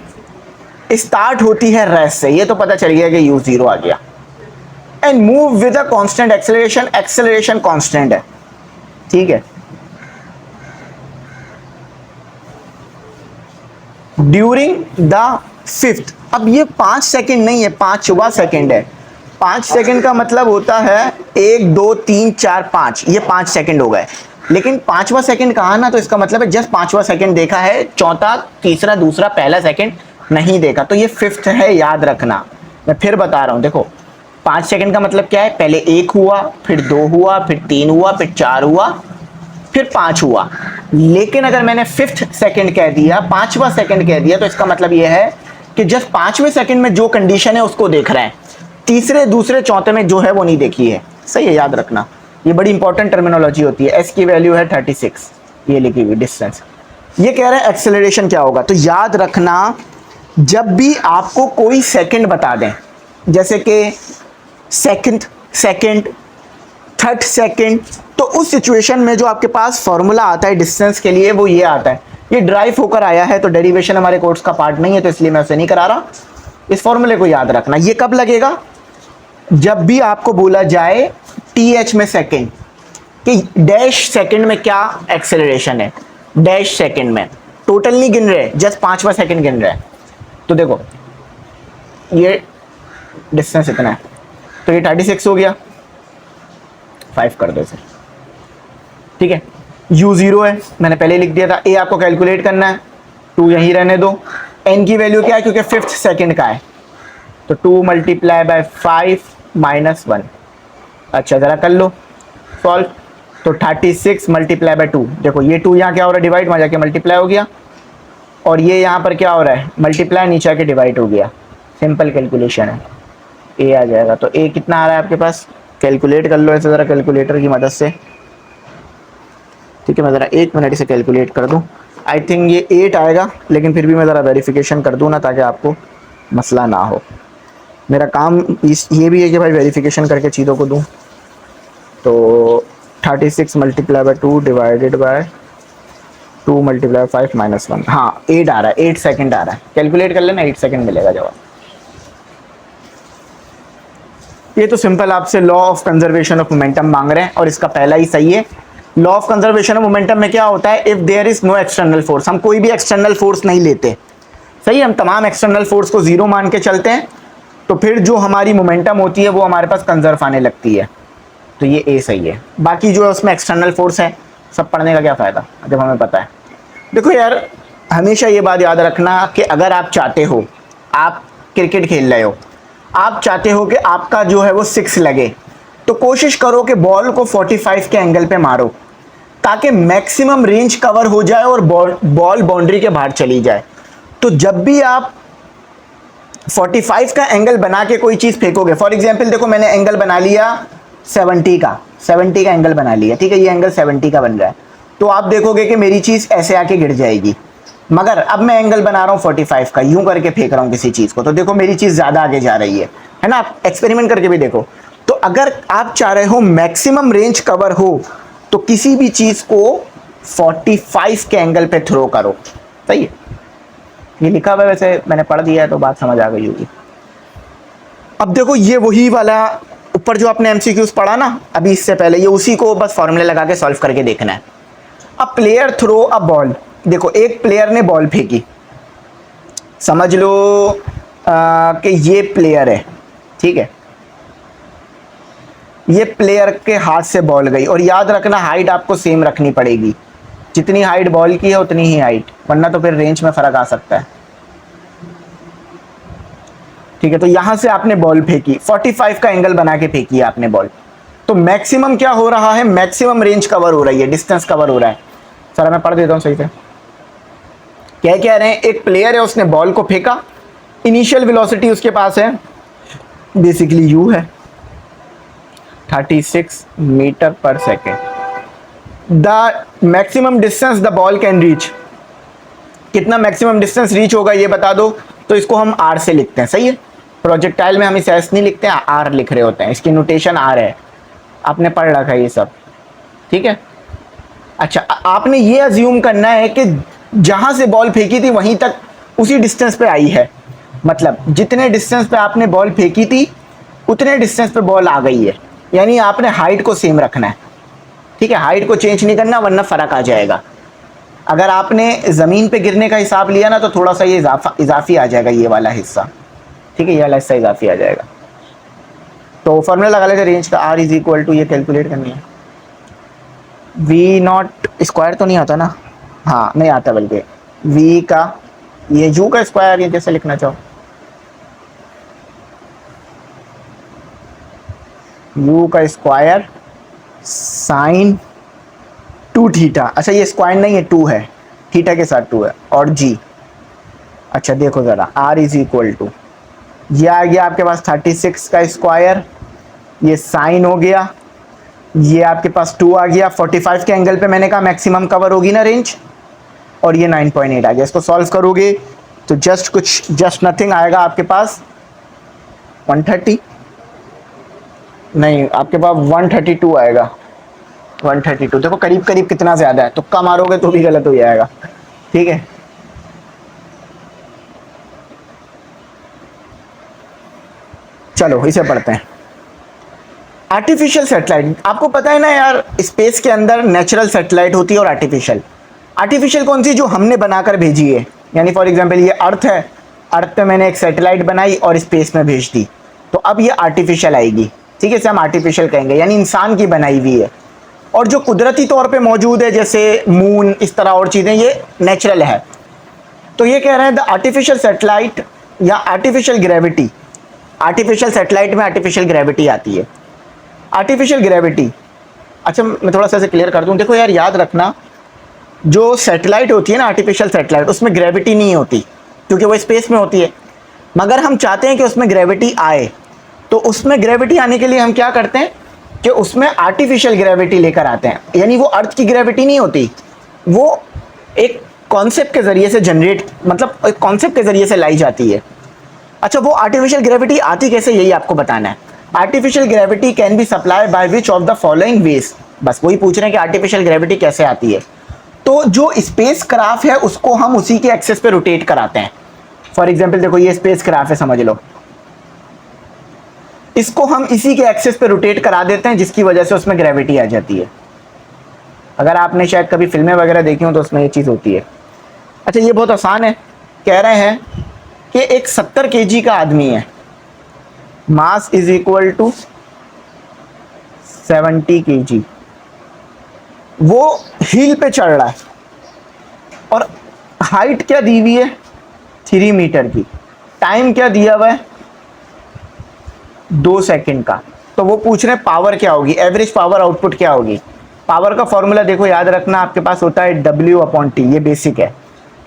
स्टार्ट होती है रेस्ट से, ये तो पता चल गया कि u0 आ गया, and move with a constant acceleration, acceleration constant है। ठीक है, ड्यूरिंग द फिफ्थ। अब ये 5 सेकेंड नहीं है, 5वां सेकेंड है। 5 सेकेंड का मतलब होता है 1 2 3 4 5, ये 5 सेकेंड हो गए। लेकिन 5वां सेकेंड कहा ना, तो इसका मतलब है जस्ट 5वां सेकेंड देखा है, चौथा तीसरा दूसरा पहला सेकेंड नहीं देखा, तो ये फिफ्थ है, याद रखना। मैं फिर बता रहा हूं, देखो 5 सेकेंड का मतलब क्या है, पहले 1 हुआ, फिर 2 हुआ, फिर 3 हुआ, फिर 4 हुआ, फिर 5 हुआ। लेकिन अगर मैंने फिफ्थ सेकेंड कह दिया, 5वां सेकेंड कह दिया, तो इसका मतलब यह है कि जस्ट 5वें सेकेंड में जो कंडीशन है उसको देख रहे हैं, तीसरे दूसरे चौथे में जो है वो नहीं देखी है। सही है, याद रखना, ये बड़ी इंपॉर्टेंट टर्मिनोलॉजी होती है। एस की वैल्यू है 36, ये लिखी हुई डिस्टेंस। ये कह रहे हैं एक्सेलरेशन क्या होगा, तो याद रखना जब भी आपको कोई सेकंड बता दें, जैसे कि सेकंड, थर्ड सेकंड, तो उस सिचुएशन में जो आपके पास फॉर्मूला आता है डिस्टेंस के लिए वो ये आता है। ये ड्राइव होकर आया है, तो डेरिवेशन हमारे कोर्स का पार्ट नहीं है, तो इसलिए मैं उसे नहीं करा रहा। इस फॉर्मूले को याद रखना। ये कब लगेगा, जब भी आपको बोला जाए टीएच में सेकंड कि डैश सेकंड में क्या एक्सेलरेशन है, डैश सेकंड में, टोटल नहीं गिन रहे, जस्ट 5वां सेकंड गिन रहे हैं। तो देखो ये डिस्टेंस इतना है, तो ये 36 हो गया, 5 कर दो इसे, ठीक है। u0 है, मैंने पहले लिख दिया था। a आपको कैलकुलेट करना है, 2 यहीं रहने दो। n की वैल्यू क्या है, क्योंकि फिफ्थ सेकंड का है, तो 2 मल्टीप्लाई बाय 5 माइनस 1। अच्छा जरा कर लो सॉल्व, तो 36 मल्टीप्लाई बाय 2, देखो ये 2 यहाँ क्या हो रहा है, डिवाइड, वहाँ जाके मल्टीप्लाई हो गया, और ये यहाँ पर क्या हो रहा है, मल्टीप्लाई, नीचे आके डिवाइड हो गया। सिंपल कैलकुलेशन है, a आ जाएगा। तो a कितना आ रहा है आपके पास, कैलकुलेट कर लो ऐसे ज़रा कैलकुलेटर की मदद से, ठीक है। मैं ज़रा 1 मिनट इसे कैलकुलेट कर दूं। आई थिंक ये 8 आएगा, लेकिन फिर भी मैं ज़रा वेरिफिकेशन कर दूं ना, ताकि आपको मसला ना हो। मेरा काम ये भी है कि भाई वेरिफिकेशन करके चीज़ों को दूं। तो 36 multiply by 2 divided by 2 multiply 5 minus 1, हाँ 8 आ रहा है, 8 सेकेंड आ रहा है। कैलकुलेट कर लेना, 8 सेकेंड मिलेगा जवाब। ये तो सिंपल आपसे law of conservation of momentum मांग रहे हैं, और इसका पहला ही सही है। Law of conservation of momentum में क्या होता है, if there is no external force, हम कोई भी एक्सटर्नल फोर्स नहीं लेते, सही है, हम तमाम एक्सटर्नल फोर्स को जीरो मान के चलते हैं, तो फिर जो हमारी मोमेंटम होती है वो हमारे पास कंजर्व आने लगती है। तो ये ए सही है। बाकी जो है उसमें एक्सटर्नल फोर्स है, सब पढ़ने का क्या फ़ायदा जब हमें पता है। देखो यार, हमेशा ये बात याद रखना कि अगर आप चाहते हो, आप क्रिकेट खेल रहे हो, आप चाहते हो कि आपका जो है वो 6 लगे, तो कोशिश करो कि बॉल को 45 के एंगल पे मारो, ताकि मैक्सिमम रेंज कवर हो जाए और बॉल बाउंड्री के बाहर चली जाए। तो जब भी आप 45 का एंगल बना के कोई चीज़ फेंकोगे, फॉर एग्जांपल देखो मैंने एंगल बना लिया 70 का एंगल बना लिया, ठीक है, ये एंगल 70 का बन रहा है, तो आप देखोगे कि मेरी चीज़ ऐसे आके गिर जाएगी। मगर अब मैं एंगल बना रहा हूँ 45 का, यूं करके फेंक रहा हूँ किसी चीज़ को, तो देखो मेरी चीज़ ज़्यादा आगे जा रही है ना। आप एक्सपेरिमेंट करके भी देखो। तो अगर आप चाह रहे हो मैक्सिमम रेंज कवर हो, तो किसी भी चीज़ को 45 के एंगल पे थ्रो करो, सही है। ये लिखा हुआ है, वैसे मैंने पढ़ दिया है तो बात समझ आ गई होगी। अब देखो ये वही वाला ऊपर जो आपने एमसीक्यूज पढ़ा ना अभी इससे पहले, ये उसी को बस फॉर्मूले लगा के सॉल्व करके देखना है। अब प्लेयर थ्रो अ बॉल, देखो एक प्लेयर ने बॉल फेंकी, समझ लो कि ये प्लेयर है, ठीक है, ये प्लेयर के हाथ से बॉल गई, और याद रखना हाइट आपको सेम रखनी पड़ेगी, जितनी हाइट बॉल की है उतनी ही हाइट, वरना तो फिर रेंज में फर्क आ सकता है, ठीक है। तो यहां से आपने बॉल फेंकी, 45 का एंगल बना के फेंकी है आपने बॉल, तो मैक्सिमम क्या हो रहा है, मैक्सिमम रेंज कवर हो रही है, डिस्टेंस कवर हो रहा है। सर मैं पढ़ देता हूं सही से, क्या कह रहे हैं, एक प्लेयर है, उसने बॉल को फेंका, इनिशियल वेलोसिटी उसके पास है बेसिकली यू है 36 मीटर पर second. The maximum distance the ball can reach, कितना मैक्सिमम डिस्टेंस रीच होगा ये बता दो, तो इसको हम आर से लिखते हैं, सही है। प्रोजेक्टाइल में हम इसे एस नहीं लिखते हैं, आर लिख रहे होते हैं, इसकी नोटेशन आर है, आपने पढ़ रखा है ये सब, ठीक है। अच्छा, आपने ये अज्यूम करना है कि जहां से बॉल फेंकी थी वहीं तक उसी डिस्टेंस पे आई है, मतलब जितने डिस्टेंस पे आपने बॉल फेंकी थी उतने डिस्टेंस पे बॉल आ गई है, यानी आपने हाइट को सेम रखना है, ठीक है, हाइट को चेंज नहीं करना वरना फर्क आ जाएगा। अगर आपने ज़मीन पे गिरने का हिसाब लिया ना तो थोड़ा सा ये इजाफी आ जाएगा, ये वाला हिस्सा, ठीक है, ये वाला हिस्सा इजाफी आ जाएगा। तो फॉर्मूला लगा लेते रेंज का, आर इज इक्वल टू, ये कैलकुलेट करनी है, वी नॉट स्क्वायर तो नहीं आता ना, हाँ नहीं आता, बल्कि वी का ये यू का स्क्वायर, ये जैसे लिखना चाहो, यू का स्क्वायर साइन 2 थीटा, अच्छा ये स्क्वायर नहीं है, 2 है, थीटा के साथ 2 है, और जी, अच्छा देखो ज़रा, आर इज इक्वल टू, ये आ गया आपके पास 36 का स्क्वायर, ये साइन हो गया, ये आपके पास 2 आ गया, 45 के एंगल पे मैंने कहा मैक्सिमम कवर होगी ना रेंज, और ये 9.8 आ गया। इसको सॉल्व करोगे तो जस्ट नथिंग आएगा आपके पास 130, नहीं आपके पास 132 आएगा, 132। देखो करीब करीब कितना ज़्यादा है, तुक्का मारोगे तो भी गलत हो जाएगा, ठीक है। चलो इसे पढ़ते हैं। आर्टिफिशियल सैटेलाइट, आपको पता है ना यार, स्पेस के अंदर नेचुरल सैटेलाइट होती है और आर्टिफिशियल। आर्टिफिशियल कौन सी, जो हमने बनाकर भेजी है, यानी फॉर एग्जांपल ये अर्थ है, अर्थ पे मैंने एक सैटेलाइट बनाई और स्पेस में भेज दी, तो अब ये आर्टिफिशियल आएगी, ठीक है, इसे हम आर्टिफिशियल कहेंगे, यानी इंसान की बनाई हुई है। और जो कुदरती तौर पे मौजूद है जैसे मून, इस तरह और चीज़ें, ये नेचुरल है। तो ये कह रहे हैं द आर्टिफिशियल सैटेलाइट या आर्टिफिशियल ग्रेविटी, आर्टिफिशियल सैटेलाइट में आर्टिफिशियल ग्रेविटी आती है। आर्टिफिशियल ग्रेविटी, अच्छा मैं थोड़ा सा इसे क्लियर कर दूं, देखो यार याद रखना, जो सैटेलाइट होती है ना आर्टिफिशियल सैटेलाइट, उसमें ग्रेविटी नहीं होती क्योंकि वो स्पेस में होती है, मगर हम चाहते हैं कि उसमें ग्रेविटी आए, तो उसमें ग्रेविटी आने के लिए हम क्या करते हैं कि उसमें आर्टिफिशियल ग्रेविटी लेकर आते हैं, यानी वो अर्थ की ग्रेविटी नहीं होती, वो एक कॉन्सेप्ट के ज़रिए से जनरेट, मतलब एक कॉन्सेप्ट के ज़रिए से लाई जाती है। अच्छा वो आर्टिफिशियल ग्रेविटी आती कैसे, यही आपको बताना है। Artificial gravity can be supply by which of the following veg, बस वही पूछ रहे हैं कि आर्टिफिशियल ग्रेविटी कैसे आती है। तो जो स्पेस क्राफ्ट है उसको हम उसी के एक्सेस पे रोटेट कराते हैं। फॉर एग्जांपल देखो ये स्पेस क्राफ्ट है, समझ लो, इसको हम इसी के एक्सेस पे रोटेट करा देते हैं, जिसकी वजह से उसमें ग्रेविटी आ जाती है। अगर आपने शायद कभी फिल्में वगैरह देखी हो तो उसमें ये चीज़ होती है। अच्छा ये बहुत आसान है, कह रहे हैं कि एक 70 kg का आदमी है, mass is equal to 70 kg, वो हिल पे चढ़ रहा है और हाइट क्या दी हुई है 3 मीटर की, टाइम क्या दिया हुआ है 2 सेकंड का। तो वो पूछ रहे हैं पावर क्या होगी, एवरेज पावर आउटपुट क्या होगी। पावर का फॉर्मूला देखो याद रखना, आपके पास होता है W/T, ये बेसिक है।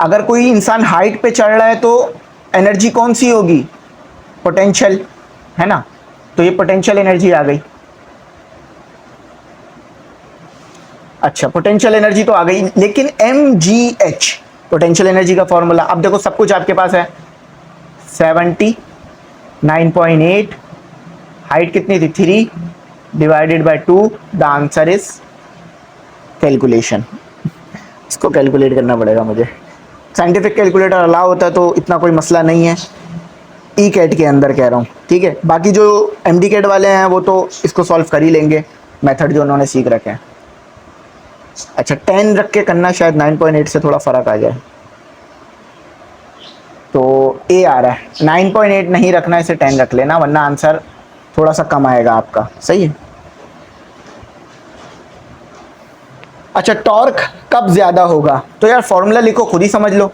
अगर कोई इंसान हाइट पे चढ़ रहा है तो एनर्जी कौन सी होगी, पोटेंशियल, है ना, तो ये पोटेंशियल एनर्जी आ गई। अच्छा पोटेंशियल एनर्जी तो आ गई, लेकिन mgh पोटेंशियल एनर्जी का फॉर्मूला, अब देखो सब कुछ आपके पास है, 70, 9.8, हाइट कितनी थी 3 divided by 2, the answer is calculation. इसको कैलकुलेट करना पड़ेगा मुझे, साइंटिफिक कैलकुलेटर अलाउ होता है तो इतना कोई मसला नहीं है, ई कैट के अंदर कह रहा हूँ, ठीक है। बाकी जो एमडी कैट वाले हैं वो तो इसको सॉल्व कर ही लेंगे, मेथड जो उन्होंने सीख रखे हैं। अच्छा 10 रख के करना, शायद 9.8 से थोड़ा फ़र्क आ जाए, तो ए आ रहा है, 9.8 नहीं रखना, इसे 10 रख लेना, वरना आंसर थोड़ा सा कम आएगा आपका, सही है। अच्छा टॉर्क कब ज़्यादा होगा, तो यार फॉर्मूला लिखो, खुद ही समझ लो,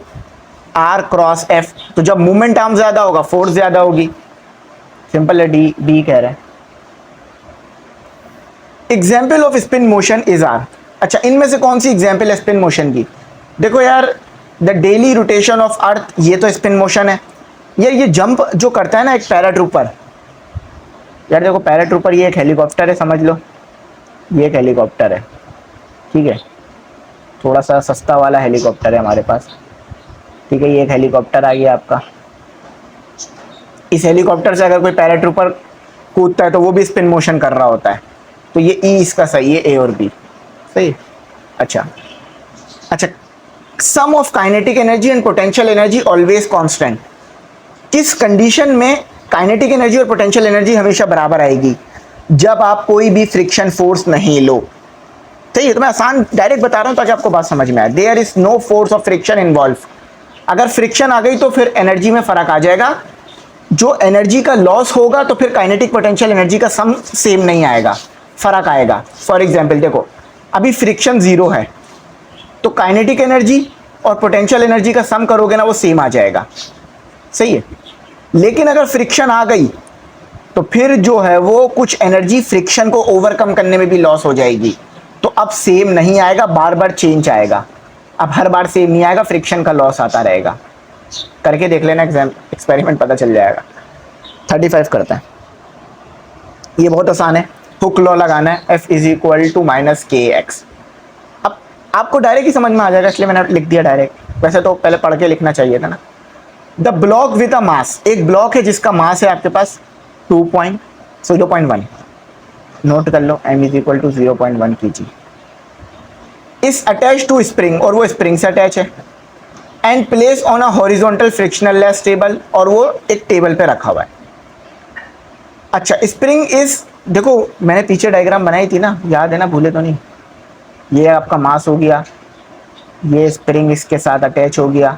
R×F, तो जब मूवमेंट आर्म ज़्यादा होगा फोर्स ज़्यादा होगी, सिंपल है, डी कह रहे हैं। Example of spin motion is are, अच्छा इनमें से कौन सी एग्जाम्पल है स्पिन मोशन की, देखो यार the daily rotation of earth, ये तो स्पिन मोशन है। यार ये जंप जो करता है ना एक पैराट्रूपर, यार देखो पैराट्रूपर ये एक हेलीकॉप्टर है, समझ लो ये एक हेलीकॉप्टर है, ठीक है, थोड़ा सा सस्ता वाला हेलीकॉप्टर है हमारे पास, ठीक है, ये एक हेलीकॉप्टर आ गया आपका। इस हेलीकॉप्टर से अगर कोई पैराट्रूपर कूदता है तो वो भी स्पिन मोशन कर रहा होता है, तो ये ई इसका सही है, ए और बी सही। अच्छा sum of kinetic energy and potential energy always constant, किस कंडीशन में काइनेटिक एनर्जी और पोटेंशियल एनर्जी हमेशा बराबर आएगी, जब आप कोई भी फ्रिक्शन फोर्स नहीं लो, सही है, तो मैं आसान डायरेक्ट बता रहा हूं ताकि आपको बात समझ में आए। There is no force of friction involve. अगर फ्रिक्शन आ गई तो फिर एनर्जी में फर्क आ जाएगा, जो एनर्जी का लॉस होगा तो फिर काइनेटिक पोटेंशियल एनर्जी का सम सेम नहीं आएगा, फर्क आएगा। फॉर एग्जाम्पल देखो, अभी फ्रिक्शन 0 है तो काइनेटिक एनर्जी और पोटेंशियल एनर्जी का सम करोगे ना वो सेम आ जाएगा, सही है। लेकिन अगर फ्रिक्शन आ गई तो फिर जो है वो कुछ एनर्जी फ्रिक्शन को ओवरकम करने में भी लॉस हो जाएगी, तो अब सेम नहीं आएगा, बार बार चेंज आएगा। अब हर बार सेम नहीं आएगा, फ्रिक्शन का लॉस आता रहेगा। करके देख लेना, एक्सपेरिमेंट पता चल जाएगा। 35 करते हैं, ये बहुत आसान है। हुक लॉ लगाना है, F is equal to minus K x. अब आपको डायरेक्ट ही समझ में आ जाएगा, इसलिए मैंने लिख दिया डायरेक्ट। वैसे तो पहले पढ़ के लिखना चाहिए था ना। द ब्लॉक विद अ मास, एक ब्लॉक है जिसका मास है आपके पास 0.1, नोट कर लो, m is equal to 0.1 kg। Is attach to spring, और वो स्प्रिंग से अटैच है, and place on a horizontal frictionless table, और वो एक टेबल पे रखा हुआ है। अच्छा, स्प्रिंग इज, देखो मैंने पीछे डायग्राम बनाई थी ना, याद है ना, भूले तो नहीं। ये आपका मास हो गया, ये स्प्रिंग इसके साथ अटैच हो गया,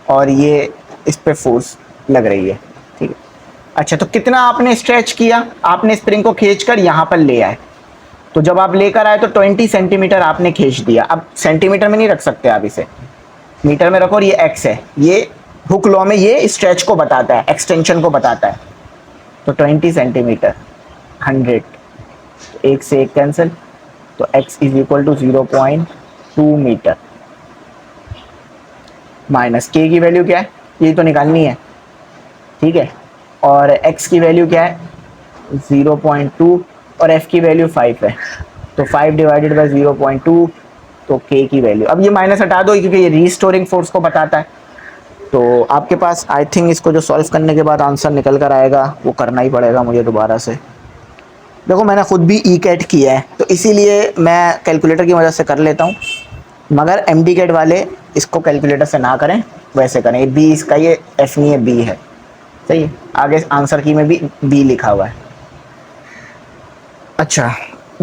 और ये इस पे फोर्स लग रही है, ठीक है। अच्छा, तो कितना आपने स्ट्रेच किया, आपने स्प्रिंग को खींचकर यहाँ पर ले आए, तो जब आप लेकर आए तो 20 सेंटीमीटर आपने खींच दिया। अब सेंटीमीटर में नहीं रख सकते आप, इसे मीटर में रखो, और ये x है, ये हुक लॉ में ये स्ट्रेच को बताता है, एक्सटेंशन को बताता है। तो 20 सेंटीमीटर 100, एक से एक कैंसिल, तो x is equal to 0.2 metre. Minus k की वैल्यू क्या है, ये तो निकालनी है, ठीक है। और x की वैल्यू क्या है 0.2, और f की वैल्यू 5 है, तो 5 डिवाइडेड बाई 0.2, तो k की वैल्यू, अब ये माइनस हटा दो क्योंकि ये रीस्टोरिंग फोर्स को बताता है। तो आपके पास आई थिंक इसको जो सॉल्व करने के बाद आंसर निकल कर आएगा वो करना ही पड़ेगा मुझे दोबारा से। देखो मैंने खुद भी ई कैट किया है तो इसीलिए मैं कैलकुलेटर की मदद से कर लेता हूँ, मगर एम डी कैट वाले इसको कैलकुलेटर से ना करें, वैसे करें। ये बी इसका, ये एफ नहीं है, बी है, सही है। आगे आंसर की में भी बी लिखा हुआ है। अच्छा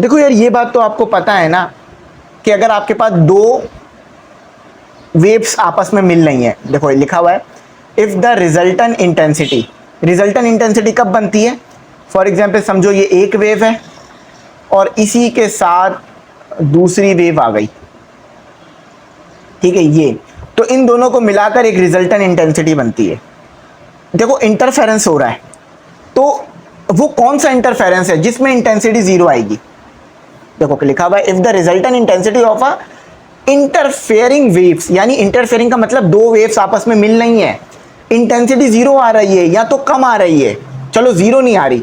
देखो यार, ये बात तो आपको पता है ना कि अगर आपके पास दो वेव्स आपस में मिल रही हैं, देखो ये लिखा हुआ है, if the resultant intensity, resultant intensity कब बनती है, फॉर एग्जांपल समझो ये एक वेव है और इसी के साथ दूसरी वेव आ गई, ठीक है, ये तो इन दोनों को मिलाकर एक रिजल्टेंट इंटेंसिटी बनती है। देखो इंटरफेरेंस हो रहा है, तो वो कौन सा इंटरफेरेंस है जिसमें इंटेंसिटी 0 आएगी। देखो लिखा हुआ है, if the resultant intensity of a interfering waves, यानी इंटरफेयरिंग का मतलब दो वेव्स आपस में मिल रही हैं, इंटेंसिटी 0 आ रही है या तो कम आ रही है, चलो 0 नहीं आ रही,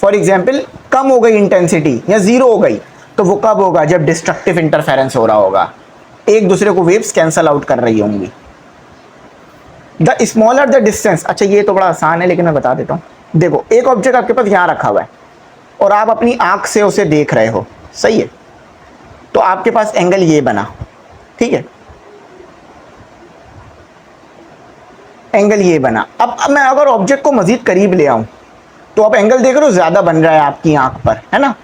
फॉर एग्जाम्पल कम हो गई इंटेंसिटी या 0 हो गई, तो वो कब होगा, जब डिस्ट्रक्टिव इंटरफेरेंस हो रहा होगा, एक दूसरे को वेव्स कैंसल आउट कर रही होंगी। द स्मॉलर द डिस्टेंस, अच्छा ये तो बड़ा आसान है लेकिन मैं बता देता हूँ। देखो एक ऑब्जेक्ट आपके पास यहाँ रखा हुआ है और आप अपनी आंख से उसे देख रहे हो, सही है, तो आपके पास एंगल ये बना, ठीक है, एंगल ये बना। अब मैं अगर ऑब्जेक्ट को मजीद करीब ले आऊं तो आप एंगल देख रहे हो ज्यादा बन रहा है आपकी आंख पर, है ना,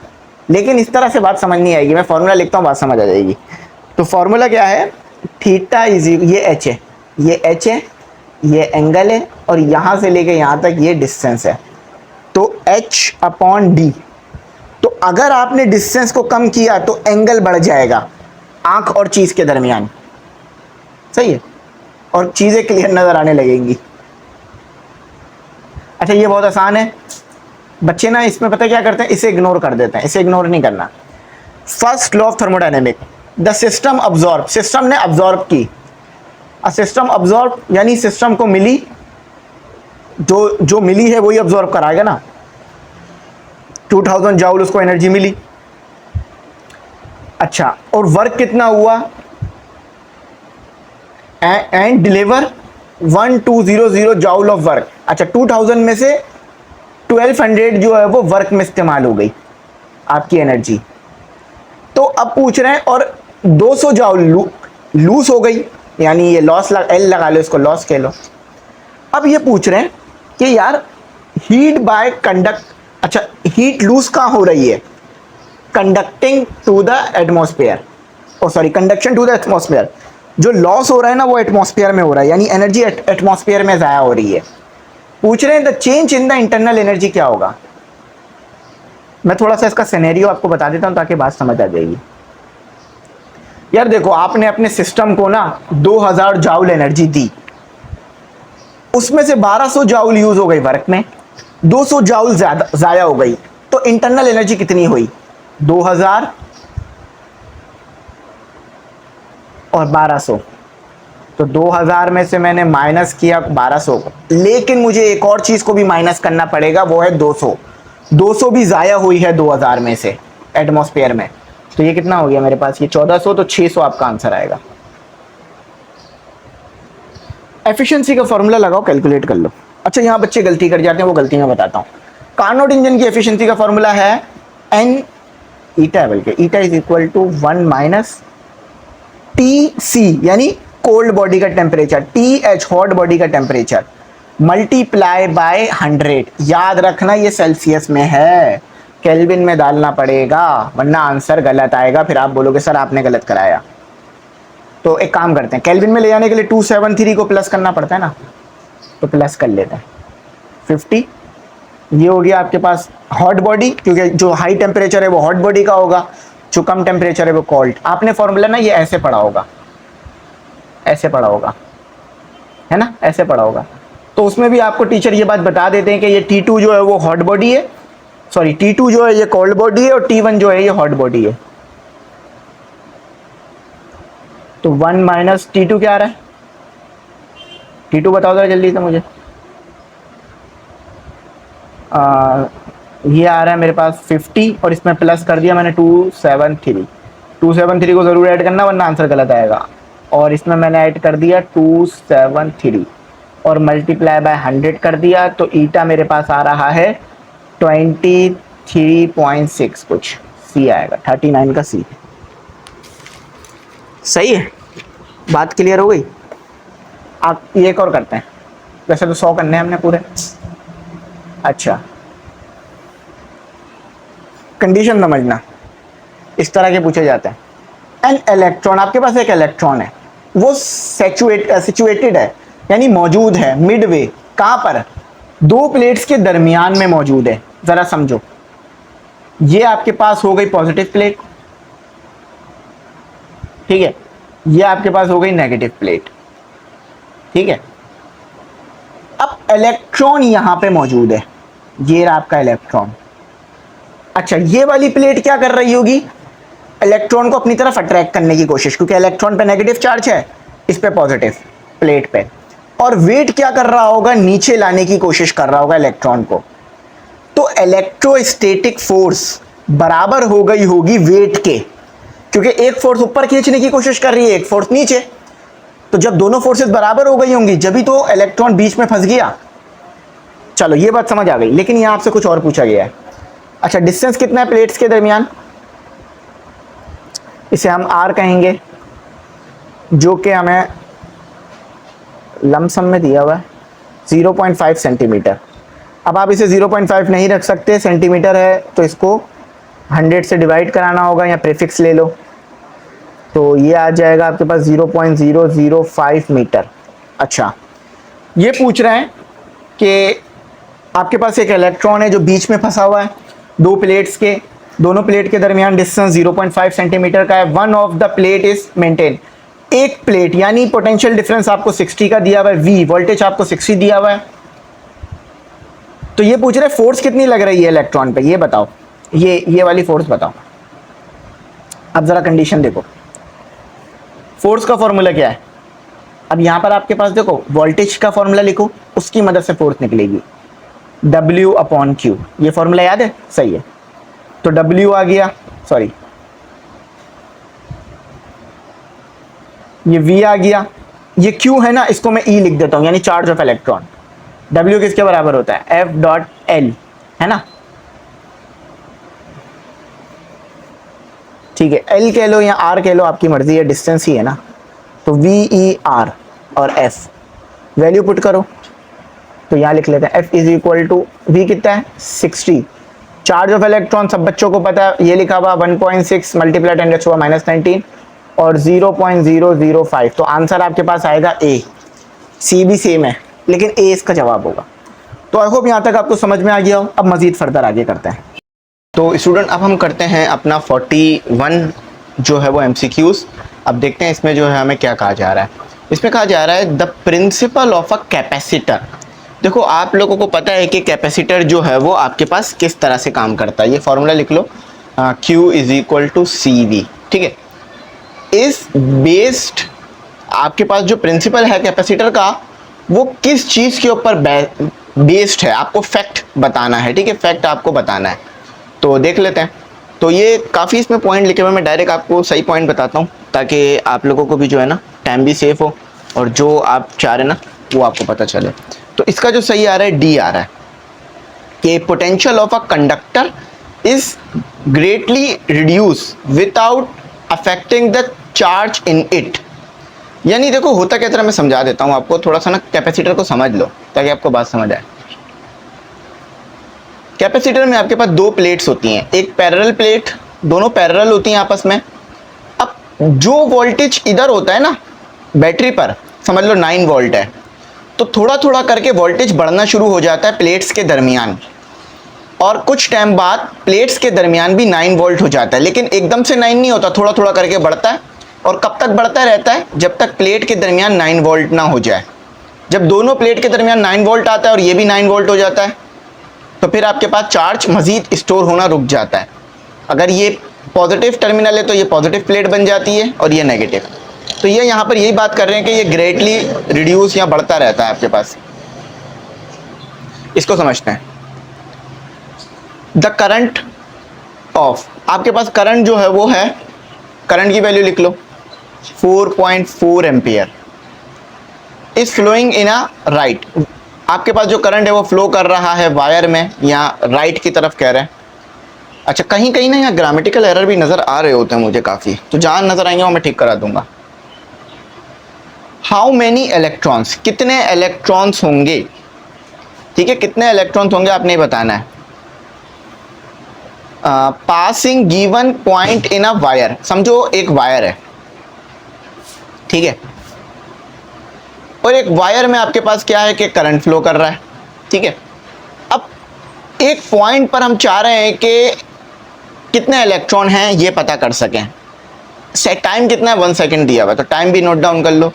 लेकिन इस तरह से बात समझ नहीं आएगी, मैं फॉर्मूला लिखता हूं, बात समझ आ जाएगी। तो फॉर्मूला क्या है, थीटा इज, ये एच है, ये एच है, ये एंगल है, और यहां से लेके यहां तक ये डिस्टेंस है, तो एच अपॉन डी। तो अगर आपने डिस्टेंस को कम किया तो एंगल बढ़ जाएगा आंख और चीज के दरमियान, सही है, और चीजें क्लियर नजर आने लगेंगी। अच्छा ये बहुत आसान है, बच्चे ना इसमें पता क्या करते हैं, इसे इग्नोर कर देते हैं, इसे इग्नोर नहीं करना। First law of thermodynamic, the system absorb, system ने अब्जॉर्ब की, सिस्टम अब्जॉर्ब यानी सिस्टम को मिली, जो मिली है वही अब्जॉर्ब कराएगा ना, 2000 जाउल उसको एनर्जी मिली। अच्छा और वर्क कितना हुआ, and deliver 1200 joule of work. अच्छा 2000 में से 1200 जो है वो वर्क में इस्तेमाल हो गई आपकी एनर्जी। तो अब पूछ रहे हैं और 200 जाउल लूज हो गई, यानी ये लॉस, एल लगा लो, इसको लॉस कह लो। अब ये पूछ रहे हैं कि यार हीट बाय कंडक्ट, अच्छा हीट लूज कहाँ हो रही है, conducting to the atmosphere, oh sorry conduction to the atmosphere. जो लॉस हो रहा है ना वो एटमॉस्फेयर में हो रहा है, यानी एनर्जी एटमॉस्फेयर में ज़ाया हो रही है। पूछ रहे हैं the change in the internal energy क्या होगा। मैं थोड़ा सा इसका सिनेरियो आपको बता देता हूं ताकि बात समझ आ जाएगी। यार देखो, आपने अपने सिस्टम को ना 2000 जाउल एनर्जी दी, उसमें से 1200 जाउल यूज हो गई वर्क में, 200 जाउल ज्यादा जाया हो गई, तो इंटरनल एनर्जी कितनी हुई? 2000 और 1200। तो 2000 में से मैंने माइनस किया 1200 को, लेकिन मुझे एक और चीज को भी माइनस करना पड़ेगा, वो है 200। 200 भी जाया हुई है 2000 में से एटमॉस्फेयर में। तो ये कितना हो गया मेरे पास? ये 1400, तो 600 आपका आंसर आएगा। एफिशिएंसी का फॉर्मूला लगाओ, कैलकुलेट कर लो। अच्छा, यहां बच्चे गलती कर जाते हैं, वो गलती मैं बताता हूं। कार्नोट इंजन की एफिशिएंसी का फॉर्मूला है एन ईटा, बल्कि eta is equal to 1 minus T C, यानी कोल्ड बॉडी का temperature, T H hot body का टेम्परेचर, मल्टीप्लाई बाय 100। याद रखना ये सेल्सियस में है, केल्विन में डालना पड़ेगा, वरना आंसर गलत आएगा, फिर आप बोलोगे सर आपने गलत कराया। तो एक काम करते हैं, केल्विन में ले जाने के लिए 273 को प्लस करना पड़ता है ना, तो प्लस कर लेते हैं 50। ये हो गया आपके पास हॉट बॉडी, क्योंकि जो हाई टेम्परेचर है वो हॉट बॉडी का होगा, जो कम टेम्परेचर है वो कोल्ड। आपने फॉर्मूला ना ये ऐसे पढ़ा होगा, ऐसे पढ़ा होगा, है ना, ऐसे पढ़ा होगा। तो उसमें भी आपको टीचर ये बात बता देते हैं कि ये T2 जो है वो हॉट बॉडी है, सॉरी T2 जो है ये कोल्ड बॉडी है, और T1 जो है ये हॉट बॉडी है। तो 1 माइनस T2 क्या आ रहा है? T2 बताओ जरा जल्दी से मुझे। ये आ रहा है मेरे पास 50, और इसमें प्लस कर दिया मैंने 273। 273 को ज़रूर ऐड करना, वरना आंसर गलत आएगा। और इसमें मैंने ऐड कर दिया 273 और मल्टीप्लाई बाय 100 कर दिया, तो ईटा मेरे पास आ रहा है 23.6 कुछ, सी आएगा 39 का सी। सही है, बात क्लियर हो गई। आप ये एक और करते हैं, वैसे तो 100 करने हैं हमने पूरे। अच्छा, कंडीशन समझना, इस तरह के पूछे जाते हैं। एन इलेक्ट्रॉन, आपके पास एक इलेक्ट्रॉन है, वो सिचुएटेड है, यानी मौजूद है मिडवे, कहां पर? दो प्लेट्स के दरमियान में मौजूद है। जरा समझो, ये आपके पास हो गई पॉजिटिव प्लेट, ठीक है, ये आपके पास हो गई नेगेटिव प्लेट, ठीक है। अब इलेक्ट्रॉन यहां पे मौजूद है, ये रहा आपका इलेक्ट्रॉन। अच्छा, ये वाली प्लेट क्या कर रही होगी? इलेक्ट्रॉन को अपनी तरफ अट्रैक्ट करने की कोशिश, क्योंकि इलेक्ट्रॉन पे नेगेटिव चार्ज है, इस पे पॉजिटिव प्लेट पे, और वेट क्या कर रहा होगा? नीचे लाने की कोशिश कर रहा होगा इलेक्ट्रॉन को। तो इलेक्ट्रोस्टैटिक फोर्स बराबर हो गई होगी वेट के, क्योंकि एक फोर्स ऊपर खींचने की कोशिश कर रही है, एक फोर्स नीचे। तो जब दोनों फोर्सेस बराबर हो गई होंगी, जब भी तो इलेक्ट्रॉन बीच में फंस गया। चलो ये बात समझ आ गई, लेकिन यहां आपसे कुछ और पूछा गया है। अच्छा, डिस्टेंस कितना है प्लेट्स के दरमियान? इसे हम आर कहेंगे, जो कि हमें लमसम में दिया हुआ है 0.5 सेंटीमीटर। अब आप इसे 0.5 नहीं रख सकते, सेंटीमीटर है तो इसको 100 से डिवाइड कराना होगा, या प्रीफिक्स ले लो, तो ये आ जाएगा आपके पास 0.005 मीटर। अच्छा, ये पूछ रहे हैं कि आपके पास एक इलेक्ट्रॉन है जो बीच में फंसा हुआ है दो प्लेट्स के, दोनों प्लेट के दरमियान डिस्टेंस 0.5 सेंटीमीटर का है। One of the plate is maintain, एक प्लेट, यानी पोटेंशियल डिफरेंस आपको 60 का दिया हुआ है, वी वोल्टेज आपको 60 दिया हुआ है। तो ये पूछ रहे हैं फोर्स कितनी लग रही है इलेक्ट्रॉन पे, ये बताओ, ये वाली फोर्स बताओ। अब जरा कंडीशन देखो, फोर्स का फॉर्मूला क्या है? अब यहां पर आपके पास देखो, वोल्टेज का फॉर्मूला लिखो, उसकी मदद से फोर्स निकलेगी, W/Q। ये फॉर्मूला याद है? सही है। तो W आ गया, सॉरी ये V आ गया, ये Q है ना, इसको मैं E लिख देता हूं, यानी चार्ज ऑफ इलेक्ट्रॉन। W किसके बराबर होता है? F.L, है ना, ठीक है। L कह लो या R कह लो, आपकी मर्जी है, डिस्टेंस ही है ना। तो VER और F वैल्यू पुट करो, तो यहां लिख लेते हैं F is equal to, V कितना है? 60, चार्ज ऑफ इलेक्ट्रॉन सब बच्चों को पता है, ये लिखा हुआ 1.6 मल्टीप्लाई 10⁻⁻19 और 0.005, तो आंसर आपके पास आएगा ए। सी भी सेम है लेकिन ए इसका जवाब होगा। तो आई होप यहाँ तक आपको समझ में आ गया हो। अब मजीद फर्दर आगे करते हैं। तो स्टूडेंट अब हम करते हैं अपना 41 जो है वो MCQs। अब देखते हैं इसमें जो है हमें क्या कहा जा रहा है। इसमें कहा जा रहा है the principle of a capacitor. देखो आप लोगों को पता है कि कैपेसिटर जो है वो आपके पास किस तरह से काम करता है। ये फॉर्मूला लिख लो, Q = CV, ठीक है। इस बेस्ड आपके पास जो प्रिंसिपल है कैपेसिटर का वो किस चीज़ के ऊपर बेस्ड है, आपको फैक्ट बताना है, ठीक है। फैक्ट आपको बताना है, तो देख लेते हैं। तो ये काफ़ी इसमें पॉइंट लिखे हुए, मैं डायरेक्ट आपको सही पॉइंट बताता हूँ ताकि आप लोगों को भी जो है ना टाइम भी सेफ हो और जो आप चाह रहे हैं ना वो आपको पता चले। तो इसका जो सही आ रहा है डी आ रहा है कि potential of a conductor is greatly reduce without affecting the charge in it. यानी देखो होता क्या तरह मैं समझा देता हूँ आपको, थोड़ा सा ना कैपेसिटर को समझ लो ताकि आपको बात समझ आए। कैपेसिटर में आपके पास दो प्लेट्स होती हैं, एक पैरेलल प्लेट, दोनों पैरेलल होती हैं आपस में। अब जो वोल्टेज इधर होता है ना बैटरी पर, समझ लो 9 वोल्ट है, तो थोड़ा थोड़ा करके वोल्टेज बढ़ना शुरू हो जाता है प्लेट्स के दरमियान, और कुछ टाइम बाद प्लेट्स के दरमियान भी 9 वोल्ट हो जाता है। लेकिन एकदम से 9 नहीं होता, थोड़ा थोड़ा करके बढ़ता है। और कब तक बढ़ता रहता है? जब तक प्लेट के दरमियान 9 वोल्ट ना हो जाए। जब दोनों प्लेट के दरमियान 9 वोल्ट आता है और ये भी 9 वोल्ट हो जाता है, तो फिर आपके पास चार्ज मजीद स्टोर होना रुक जाता है। अगर ये पॉजिटिव टर्मिनल है तो ये पॉजिटिव प्लेट बन जाती है और ये नेगेटिव। तो ये यहाँ पर यही बात कर रहे हैं कि ये ग्रेटली रिड्यूस या बढ़ता रहता है आपके पास। इसको समझते हैं। द करंट ऑफ, आपके पास करंट जो है वो है, करंट की वैल्यू लिख लो 4.4 ampere is flowing in a right. आपके पास जो करंट है वो फ्लो कर रहा है वायर में, यहाँ राइट की तरफ कह रहे हैं। अच्छा कहीं कहीं ना यहाँ ग्रामेटिकल एरर भी नज़र आ रहे होते हैं मुझे काफ़ी, तो जहाँ नज़र आएंगे वो मैं ठीक करा दूंगा। हाउ मैनी इलेक्ट्रॉन्स, कितने इलेक्ट्रॉन्स होंगे, ठीक है, कितने इलेक्ट्रॉन्स होंगे आपने बताना है। Passing given point in a wire, समझो एक वायर है, ठीक है, और एक वायर में आपके पास क्या है कि करंट फ्लो कर रहा है, ठीक है। अब एक पॉइंट पर हम चाह रहे हैं कि कितने इलेक्ट्रॉन हैं ये पता कर सकें। टाइम कितना है? 1 सेकेंड दिया हुआ है, तो टाइम भी नोट डाउन कर लो,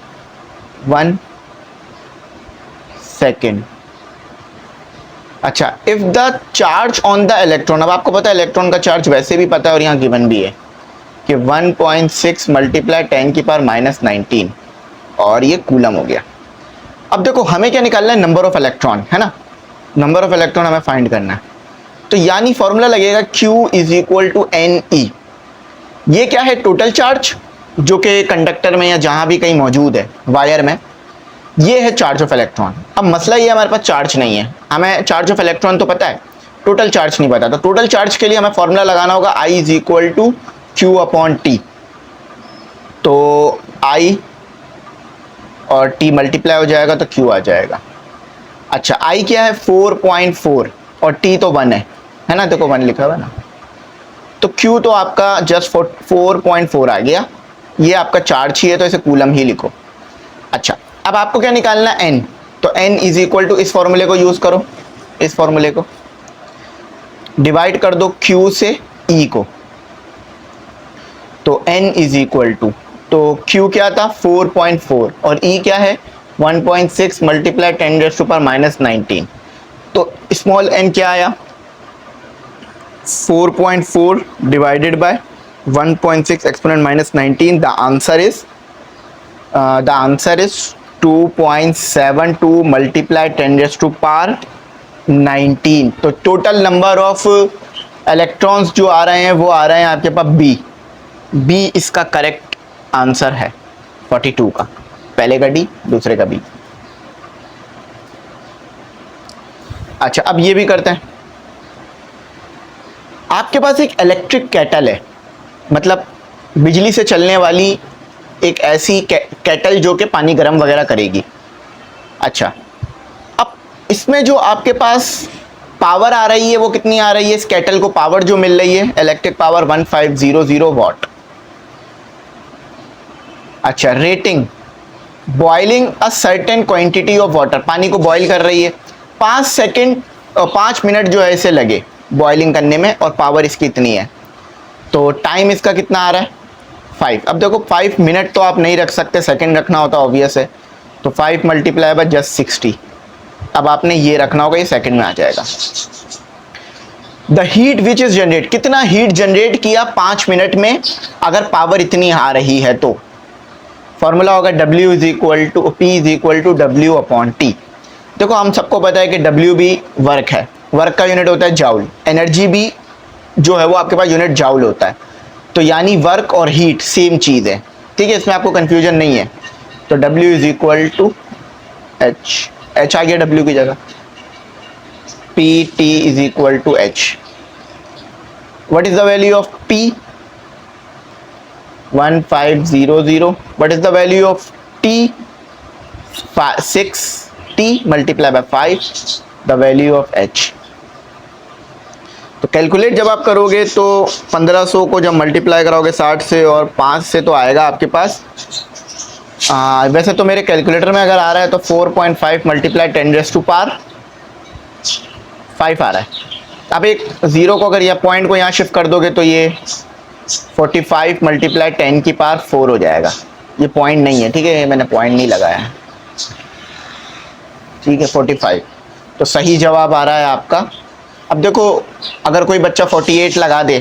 1 सेकेंड। अच्छा, if the charge on the electron, अब आपको पता है इलेक्ट्रॉन का चार्ज वैसे भी पता है और यहाँ गिवन भी है कि 1.6 मल्टीप्लाई 10⁻⁻19 और ये कूलम हो गया। अब देखो हमें क्या निकालना है? नंबर ऑफ इलेक्ट्रॉन, है ना, नंबर ऑफ इलेक्ट्रॉन हमें फाइंड करना है। तो यानी फॉर्मूला लगेगा Q = Ne। ये क्या है? टोटल चार्ज जो कि कंडक्टर में या जहां भी कहीं मौजूद है वायर में, ये है चार्ज ऑफ इलेक्ट्रॉन। अब मसला ये हमारे पास चार्ज नहीं है, हमें चार्ज ऑफ इलेक्ट्रॉन तो पता है, टोटल चार्ज नहीं पता। तो टोटल चार्ज के लिए हमें फॉर्मूला लगाना होगा I = Q/T। तो I और T मल्टीप्लाई हो जाएगा तो Q आ जाएगा। अच्छा I क्या है? 4.4 और T तो 1 है ना, देखो 1 लिखा हुआ है ना, तो Q तो आपका जस्ट 4.4 आ गया। ये आपका चार्ज ही है तो इसे कूलम ही लिखो। अच्छा अब आपको क्या निकालना है? N। तो N = इस फॉर्मूले को यूज करो, इस फॉर्मूले को डिवाइड कर दो Q से E को, तो N = तो Q क्या था? 4.4 और E क्या है? 1.6 मल्टीप्लाई 10⁻⁻19। तो स्मॉल n क्या आया? 4.4 divided by 1.6 exponent -19। The answer is 2.72 multiply 10⁻19। तो टोटल नंबर ऑफ इलेक्ट्रॉन्स जो आ रहे हैं वो आ रहे हैं आपके पास बी इसका करेक्ट आंसर है 42 का, पहले का डी दूसरे का बी। अच्छा अब ये भी करते हैं। आपके पास एक इलेक्ट्रिक केटल है, मतलब बिजली से चलने वाली एक ऐसी केटल जो कि पानी गर्म वगैरह करेगी। अच्छा अब इसमें जो आपके पास पावर आ रही है वो कितनी आ रही है, इस केटल को पावर जो मिल रही है इलेक्ट्रिक पावर 1500 वॉट। अच्छा, rating boiling a certain quantity of water, पानी को बॉईल कर रही है, 5 मिनट जो है इसे लगे बॉइलिंग करने में और पावर इसकी इतनी है, तो टाइम इसका कितना आ रहा है 5। अब देखो 5 मिनट तो आप नहीं रख सकते, सेकंड रखना होता ऑब्वियस है, तो 5 मल्टीप्लाई बाय जस्ट 60। अब आपने ये रखना होगा, ये सेकंड में आ जाएगा। The heat which is generate, कितना हीट जनरेट किया 5 मिनट में अगर पावर इतनी आ रही है तो फॉर्मूला होगा W is equal to P is equal to W upon T। देखो हम सबको पता है कि W भी वर्क है, वर्क का यूनिट होता है जाउल, एनर्जी भी जो है वो आपके पास यूनिट जाउल होता है, तो यानी वर्क और हीट सेम चीज़ है, ठीक है, इसमें आपको कंफ्यूजन नहीं है। तो W is equal to H आ गया W की जगह, PT is equal to H। What is the value of P 1500, what is the value of T 6T multiply by 5 the value of H। तो calculate जब आप करोगे तो 1500 को जब मल्टीप्लाई कराओगे 60 से और 5 से तो आएगा आपके पास, वैसे तो मेरे कैलकुलेटर में अगर आ रहा है तो 4.5 मल्टीप्लाई 10⁵ आ रहा है। अब एक ज़ीरो को अगर या पॉइंट को यहाँ शिफ्ट कर दोगे तो ये 45 मल्टीप्लाई 10⁴ हो जाएगा, ये पॉइंट नहीं है, ठीक है, मैंने पॉइंट नहीं लगाया है, ठीक है 45। तो सही जवाब आ रहा है आपका। अब देखो अगर कोई बच्चा 48 लगा दे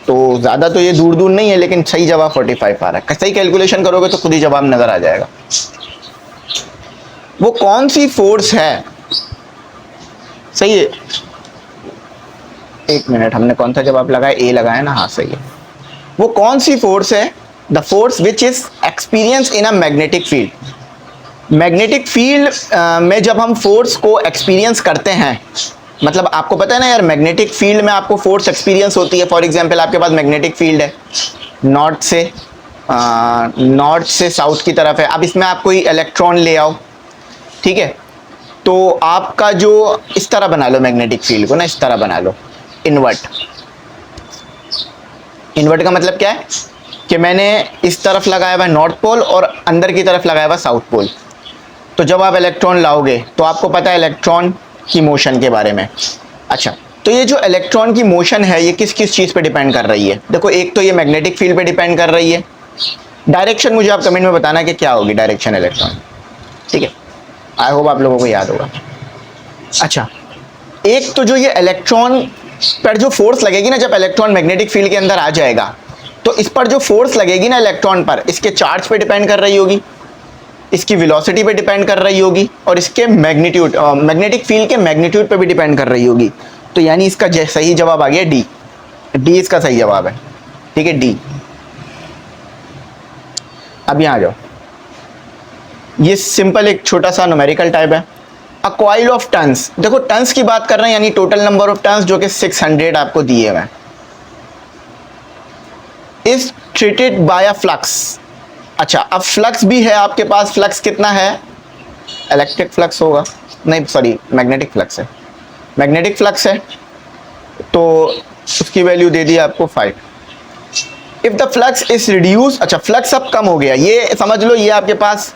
तो ज़्यादा तो ये दूर दूर नहीं है, लेकिन सही जवाब 45 आ रहा है। सही कैलकुलेशन करोगे तो खुद ही जवाब नज़र आ जाएगा। वो कौन सी फोर्स है, सही है, एक मिनट, हमने कौन सा जवाब लगाया, ए लगाया ना, हाँ सही है। वो कौन सी फोर्स है, the force which is experience in a magnetic field. Magnetic field में जब हम फोर्स को एक्सपीरियंस करते हैं, मतलब आपको पता है ना यार, मैग्नेटिक फील्ड में आपको फोर्स एक्सपीरियंस होती है। फॉर एग्जांपल आपके पास मैग्नेटिक फील्ड है, नॉर्थ से साउथ की तरफ है, अब इसमें आप कोई इलेक्ट्रॉन ले आओ, ठीक है, तो आपका जो इस तरह बना लो मैग्नेटिक फील्ड को ना, इस तरह बना लो, इन्वर्ट का मतलब क्या है कि मैंने इस तरफ लगाया हुआ नॉर्थ पोल और अंदर की तरफ लगाया हुआ साउथ पोल। तो जब आप इलेक्ट्रॉन लाओगे तो आपको पता है इलेक्ट्रॉन की मोशन के बारे में। अच्छा, तो ये जो इलेक्ट्रॉन की मोशन है ये किस किस चीज़ पे डिपेंड कर रही है, देखो एक तो ये मैग्नेटिक फील्ड पे डिपेंड कर रही है। डायरेक्शन मुझे आप कमेंट में बताना कि क्या होगी डायरेक्शन इलेक्ट्रॉन, ठीक है, आई होप आप लोगों को याद होगा। अच्छा, एक तो जो ये इलेक्ट्रॉन पर जो फोर्स लगेगी ना, जब इलेक्ट्रॉन मैग्नेटिक फील्ड के अंदर आ जाएगा तो इस पर जो फोर्स लगेगी ना इलेक्ट्रॉन पर, इसके चार्ज पे डिपेंड कर रही होगी, इसकी वेलोसिटी पे डिपेंड कर रही होगी और इसके मैग्नीट्यूड, मैग्नेटिक फील्ड के मैग्नीट्यूड पे भी डिपेंड कर रही होगी। तो यानी इसका सही जवाब आ गया डी, डी इसका सही जवाब है, ठीक है, डी। अब यहाँ आ जाओ, ये सिंपल एक छोटा सा न्यूमेरिकल टाइप है। अ कॉइल ऑफ टन्स, देखो टन्स की बात कर रहे हैं, यानी टोटल नंबर ऑफ टन्स जो कि 600 आपको दिए हुए हैं, is treated by a flux. अच्छा, अब फ्लक्स भी है आपके पास, फ्लक्स कितना है, इलेक्ट्रिक फ्लक्स होगा, नहीं सॉरी मैग्नेटिक फ्लक्स है, मैग्नेटिक फ्लक्स है, तो उसकी वैल्यू दे दी आपको 5। If the flux is reduce, अच्छा फ्लक्स अब कम हो गया, ये समझ लो, ये आपके पास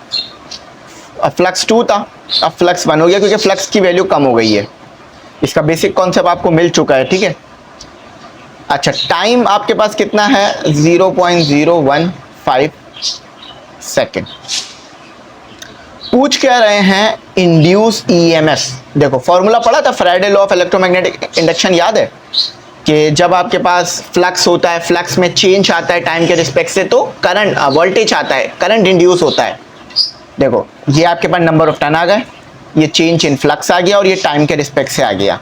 फ्लक्स 2 था, अब फ्लक्स 1 हो गया क्योंकि फ्लक्स की वैल्यू कम हो गई है। इसका बेसिक कॉन्सेप्ट आपको मिल चुका है, ठीक है। अच्छा, टाइम आपके पास कितना है, 0.015 सेकेंड। पूछ क्या रहे हैं, इंड्यूस ईएमएफ। देखो फॉर्मूला पढ़ा था, Faraday law of electromagnetic induction, याद है कि जब आपके पास फ्लक्स होता है, फ्लक्स में चेंज आता है टाइम के रिस्पेक्ट से, तो करंट वोल्टेज आता है, करंट इंड्यूस होता है। देखो ये आपके पास नंबर ऑफ टर्न आ गए, ये चेंज इन फ्लक्स आ गया और ये टाइम के रिस्पेक्ट से आ गया।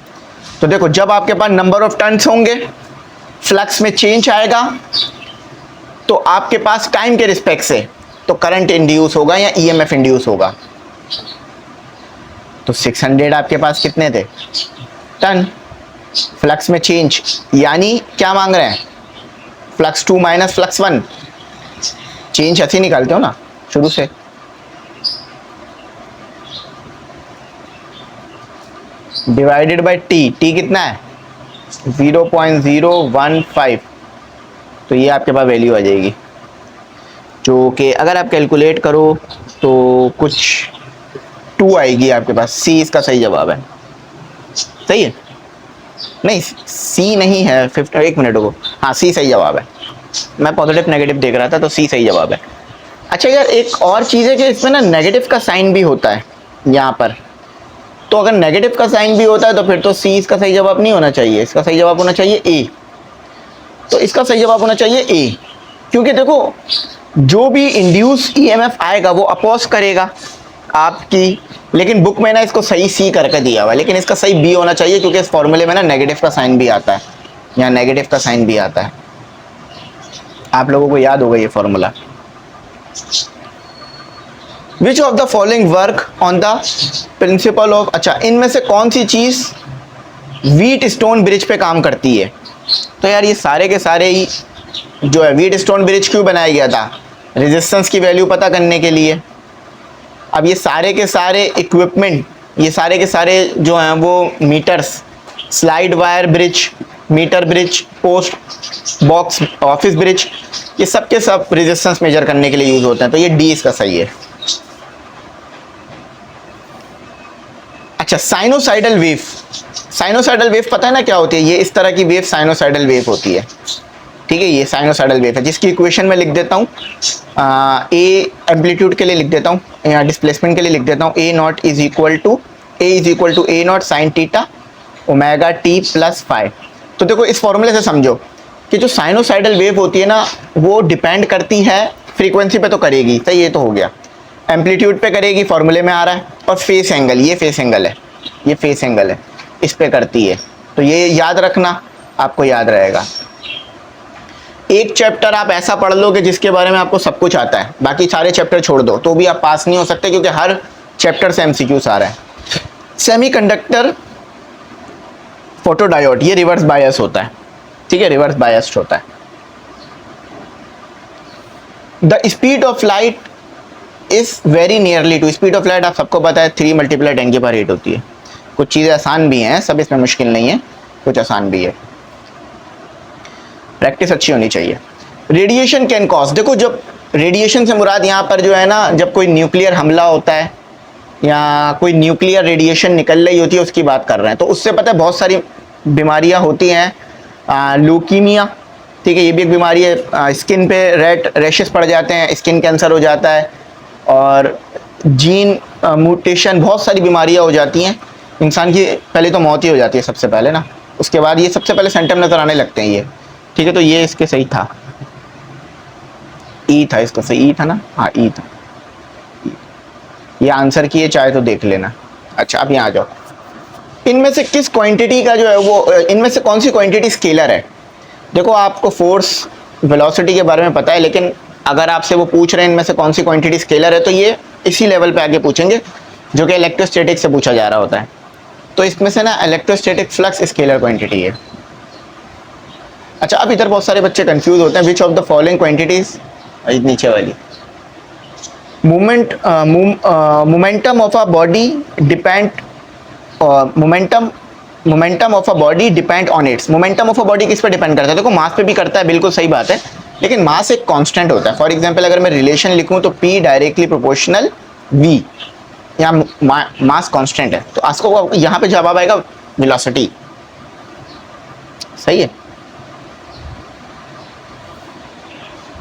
तो देखो जब आपके पास नंबर ऑफ टर्न्स होंगे, फ्लक्स में चेंज आएगा, तो आपके पास टाइम के रिस्पेक्ट से तो करंट इंड्यूस होगा या ईएमएफ इंड्यूस होगा। तो 600 आपके पास कितने थे, टर्न, फ्लक्स में चेंज, यानी क्या मांग रहे हैं, फ्लक्स 2 माइनस फ्लक्स 1, चेंज ऐसे निकालते हो ना शुरू से। डिवाइडेड बाई टी, टी कितना है 0.015, तो ये आपके पास वैल्यू आ जाएगी, जो कि अगर आप कैलकुलेट करो तो कुछ 2 आएगी आपके पास। सी इसका सही जवाब है। सही है, नहीं सी नहीं है, 50, एक मिनट को, हाँ सी सही जवाब है। मैं पॉजिटिव नेगेटिव देख रहा था तो सी सही जवाब है। अच्छा यार एक और चीज़ है कि इसमें ना नेगेटिव का साइन भी होता है यहाँ पर, तो अगर नेगेटिव का साइन भी होता है तो फिर तो सी इसका सही जवाब नहीं होना चाहिए, इसका सही जवाब होना चाहिए ए। तो इसका सही जवाब होना चाहिए ए, क्योंकि देखो जो भी इंड्यूस ईएमएफ आएगा वो अपोज करेगा आपकी, लेकिन बुक में ना इसको सही सी करके दिया हुआ है, लेकिन इसका सही बी होना चाहिए क्योंकि इस फॉर्मूले में ना नेगेटिव का साइन भी आता है, यहाँ नेगेटिव का साइन भी आता है। आप लोगों को याद होगा ये formula. Which of the following work on the principle of, अच्छा इनमें से कौन सी चीज व्हीट स्टोन ब्रिज पे काम करती है? तो यार ये सारे के सारे ही जो है, व्हीट स्टोन ब्रिज क्यों बनाया गया था? रेजिस्टेंस की वैल्यू पता करने के लिए। अब ये सारे के सारे इक्विपमेंट, ये सारे के सारे जो हैं वो meters, slide wire bridge, meter bridge, post box office bridge, ये सब के सब रेजिस्टेंस मेजर करने के लिए यूज होते हैं, तो ये डी इसका सही है। अच्छा साइनोसाइडल वेव, साइनोसाइडल वेव पता है ना क्या होती है? ये इस तरह की वेव साइनोसाइडल वेव होती है, ठीक है, ये साइनोसाइडल वेव है, जिसकी इक्वेशन में लिख देता हूँ, ए एम्पलीट्यूड के लिए लिख देता हूँ, या डिस्प्लेसमेंट के लिए लिख देता हूँ, A naught is equal to A naught sine theta omega t plus five. तो देखो इस फॉर्मूले से समझो कि जो साइनोसाइडल वेव होती है ना वो डिपेंड करती है फ्रीक्वेंसी पे, तो करेगी, तो ये तो हो गया, एम्पलीट्यूड पे करेगी, फॉर्मूले में आ रहा है, और फेस एंगल, ये फेस एंगल है, ये फेस एंगल है, इस पे करती है, तो ये याद रखना, आपको याद रहेगा। एक चैप्टर आप ऐसा पढ़ लो कि जिसके बारे में आपको सब कुछ आता है, बाकी सारे चैप्टर छोड़ दो तो भी आप पास नहीं हो सकते, क्योंकि हर चैप्टर से एमसीक्यूज आ रहा है। सेमीकंडक्टर फोटोडायोड, ये रिवर्स बायस होता है, ठीक है, रिवर्स बायस्ड होता है। The speed of light is very nearly to, speed of light आप सबको पता है 3 × 10⁸ होती है। कुछ चीज़ें आसान भी हैं, सब इसमें मुश्किल नहीं है, कुछ आसान भी है, प्रैक्टिस अच्छी होनी चाहिए। रेडिएशन कैन कॉज, देखो जब रेडिएशन से मुराद यहाँ पर जो है ना, जब कोई न्यूक्लियर हमला होता है या कोई न्यूक्लियर रेडिएशन निकल रही होती है उसकी बात कर रहे हैं, तो उससे पता है बहुत सारी बीमारियाँ होती हैं। ल्यूकीमिया, ठीक है, ये भी एक बीमारी है, स्किन पे रेड रैशेस पड़ जाते हैं, स्किन कैंसर हो जाता है, और जीन म्यूटेशन, बहुत सारी बीमारियाँ हो जाती हैं, इंसान की पहले तो मौत ही हो जाती है सबसे पहले ना, उसके बाद ये सबसे पहले सिम्टम नज़र आने लगते हैं ये, ठीक है, तो ये इसके सही था, ई था इसका सही, ई था ना, हाँ ई था, ये आंसर किए चाहे तो देख लेना। अच्छा अब यहाँ आ जाओ, इनमें से किस क्वांटिटी का जो है वो, इनमें से कौन सी क्वांटिटी स्केलर है? देखो आपको फोर्स वेलोसिटी के बारे में पता है, लेकिन अगर आपसे वो पूछ रहे हैं इनमें से कौन सी क्वांटिटी स्केलर है, तो ये इसी लेवल पे आगे पूछेंगे जो कि इलेक्ट्रोस्टैटिक से पूछा जा रहा होता है। तो इसमें से ना इलेक्ट्रोस्टैटिक फ्लक्स स्केलर क्वांटिटी है। अच्छा अब इधर बहुत सारे बच्चे कंफ्यूज होते हैं, विच ऑफ द फॉलोइंग क्वांटिटीज, नीचे वाली, momentum of a body depend, momentum of a body depend on it's, momentum of a body किस पे डिपेंड करता है? देखो मास पे भी करता है, बिल्कुल सही बात है, लेकिन मास एक कांस्टेंट होता है। फॉर एग्जांपल अगर मैं रिलेशन लिखूं तो P डायरेक्टली प्रोपोर्शनल V, यहाँ मास कांस्टेंट है, तो आपको यहाँ पे जवाब आएगा वेलोसिटी, सही है।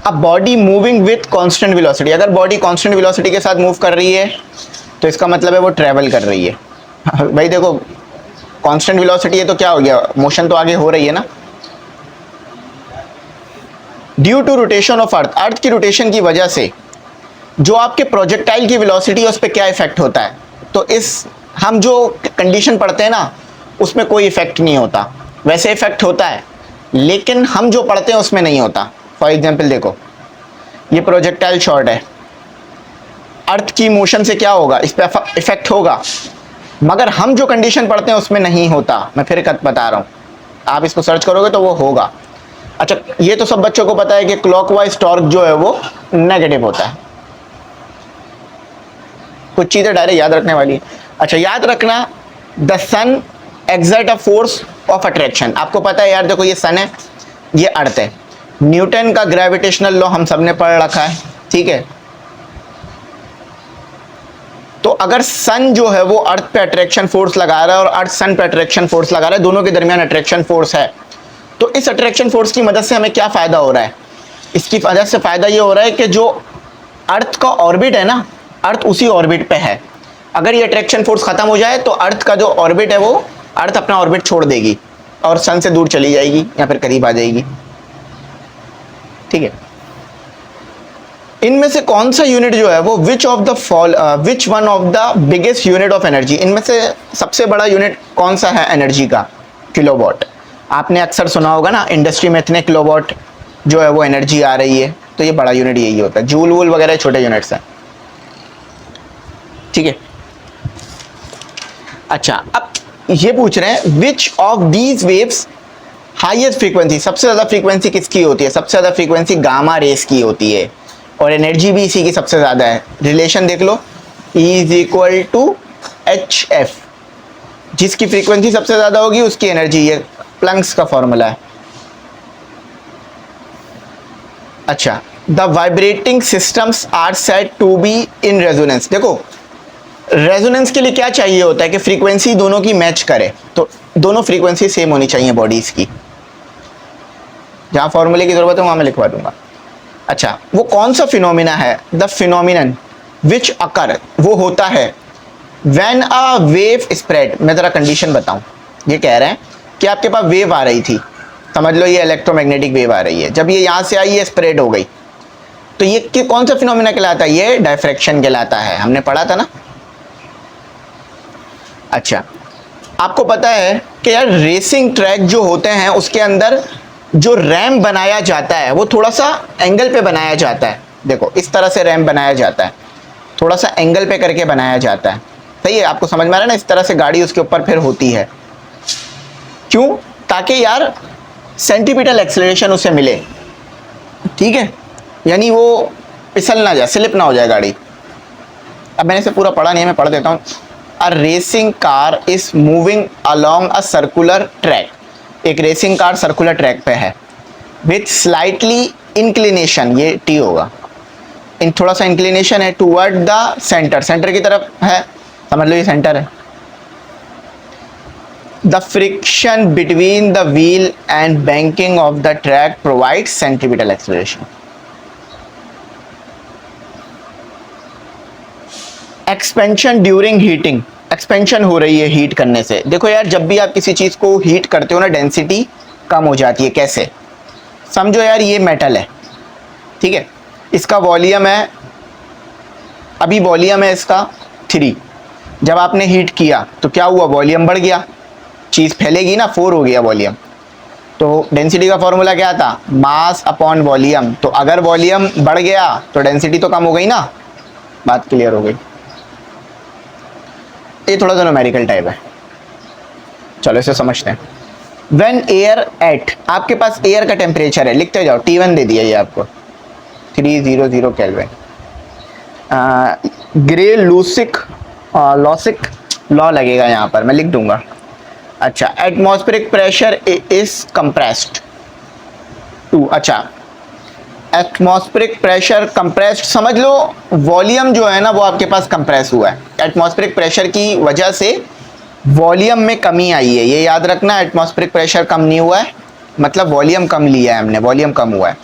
अब body moving with constant velocity, अगर बॉडी कांस्टेंट वेलोसिटी के साथ मूव कर रही है तो इसका मतलब है वो ट्रेवल कर रही है। भाई देखो कांस्टेंट वेलोसिटी है तो क्या हो गया, मोशन तो आगे हो रही है ना। Due to rotation of earth, earth की रोटेशन की वजह से जो आपके प्रोजेक्टाइल की वेलोसिटी है उस पर क्या इफेक्ट होता है? तो इस हम जो कंडीशन पढ़ते हैं ना उसमें कोई इफेक्ट नहीं होता, वैसे इफेक्ट होता है लेकिन हम जो पढ़ते हैं उसमें नहीं होता। फॉर एग्जाम्पल देखो ये प्रोजेक्टाइल शॉट है, अर्थ की मोशन से क्या होगा, इस पर इफेक्ट होगा, मगर हम जो कंडीशन पढ़ते हैं उसमें नहीं होता। मैं फिर बता रहा हूँ, आप इसको सर्च करोगे तो वो होगा। अच्छा ये तो सब बच्चों को पता है कि क्लॉकवाइज टॉर्क जो है वो नेगेटिव होता है, कुछ चीज़ें डायरेक्ट याद रखने वाली है। अच्छा याद रखना the sun exert a force of attraction। आपको पता है यार, देखो ये सन है, ये अर्थ है, न्यूटन का ग्रेविटेशनल लॉ हम सबने पढ़ रखा है, ठीक है। तो अगर सन जो है वो अर्थ पे अट्रैक्शन फोर्स लगा रहा है और अर्थ सन पे अट्रैक्शन फोर्स लगा रहा है, दोनों के दरमियान अट्रैक्शन फोर्स है, तो इस अट्रैक्शन फोर्स की मदद से हमें क्या फायदा हो रहा है? इसकी वजह से फायदा ये हो रहा है कि जो अर्थ का ऑर्बिट है ना, अर्थ उसी ऑर्बिट पे है। अगर ये अट्रैक्शन फोर्स खत्म हो जाए तो अर्थ का जो ऑर्बिट है वो, अर्थ अपना ऑर्बिट छोड़ देगी और सन से दूर चली जाएगी या फिर करीब आ जाएगी, ठीक है। इनमें से कौन सा यूनिट जो है वो which one of the biggest unit of energy, इनमें से सबसे बड़ा यूनिट कौन सा है एनर्जी का? किलोवाट। आपने अक्सर सुना होगा ना, इंडस्ट्री में इतने किलोवाट जो है वो एनर्जी आ रही है, तो ये बड़ा यूनिट यही होता है। जूल वूल वगैरह छोटे यूनिट्स हैं, ठीक है। अच्छा, अब ये पूछ रहे हैं which of these waves highest frequency, सबसे ज्यादा फ्रीक्वेंसी किसकी होती है? सबसे ज्यादा फ्रीक्वेंसी गामा रेस की होती है और एनर्जी भी इसी की सबसे ज्यादा है। रिलेशन देख लो, E is equal to HF, जिसकी फ्रीक्वेंसी सबसे ज्यादा होगी उसकी एनर्जी, ये प्लैंक्स का फॉर्मूला है। अच्छा, the vibrating systems are said to be in resonance. देखो रेजोनेंस के लिए क्या चाहिए होता है कि फ्रीक्वेंसी दोनों की मैच करे, तो दोनों फ्रीक्वेंसी सेम होनी चाहिए बॉडीज की। जहां फॉर्मूले की जरूरत है वहां मैं लिखवा दूंगा। अच्छा, वो कौन सा फिनोमिना है? द फिनोमिनन विच अकर, वो होता है व्हेन अ वेव स्प्रेड। मैं जरा कंडीशन बताऊं, ये कह रहे हैं कि आपके पास वेव आ रही थी, समझ लो ये इलेक्ट्रोमैग्नेटिक वेव आ रही है, जब ये यहां से आई ये स्प्रेड हो गई, तो ये कौन सा फिनोमिना कहलाता है? ये डायफ्रैक्शन कहलाता है, हमने पढ़ा था ना। अच्छा, आपको पता है कि यार रेसिंग ट्रैक जो होते हैं उसके अंदर जो रैम बनाया जाता है वो थोड़ा सा एंगल पे बनाया जाता है। देखो इस तरह से रैम बनाया जाता है, थोड़ा सा एंगल पे करके बनाया जाता है, सही है। आपको समझ में आ रहा है ना, इस तरह से गाड़ी उसके ऊपर फिर होती है, क्यों? ताकि यार सेंटीपिटल एक्सेलरेशन उसे मिले, ठीक है, यानी वो फिसल ना जाए, स्लिप ना हो जाए गाड़ी। अब मैंने इसे पूरा पढ़ा नहीं है, मैं पढ़ देता हूँ। अ racing car is moving along a circular track, एक रेसिंग कार सर्कुलर ट्रैक पे है, विथ स्लाइटली इंक्लिनेशन, ये टी होगा, इन थोड़ा सा इंक्लिनेशन है, टूवर्ड द सेंटर, सेंटर की तरफ है, समझ लो ये सेंटर है। The friction between the wheel and banking of the track provides centripetal acceleration. Expansion during heating, expansion हो रही है हीट करने से। देखो यार, जब भी आप किसी चीज को हीट करते हो ना, डेंसिटी कम हो जाती है। कैसे? समझो यार ये मेटल है, ठीक है, इसका वॉल्यूम है, अभी वॉल्यूम है इसका 3, जब आपने हीट किया तो क्या हुआ? वॉल्यूम बढ़ गया, चीज फैलेगी ना, 4 हो गया वॉल्यूम। तो डेंसिटी का फॉर्मूला क्या था? Mass upon volume. तो अगर वॉल्यूम बढ़ गया तो डेंसिटी तो कम हो गई ना, बात क्लियर हो गई। ये थोड़ा सा न्यूमेरिकल टाइप है, चलो इसे समझते हैं। व्हेन एयर एट, आपके पास एयर का टेम्परेचर है, लिखते जाओ, T1 दे दिया ये आपको, 300 kelvin. Gay Lussac Lussac law लगेगा यहाँ पर, मैं लिख दूंगा। अच्छा, atmospheric pressure is compressed to, अच्छा एटमॉस्फेरिक प्रेशर कंप्रेस्ड, समझ लो वॉल्यूम जो है ना वो आपके पास कंप्रेस हुआ है, एटमॉस्फेरिक प्रेशर की वजह से वॉल्यूम में कमी आई है, ये याद रखना। एटमॉस्फेरिक प्रेशर कम नहीं हुआ है, मतलब वॉल्यूम कम लिया है हमने, वॉल्यूम कम हुआ है।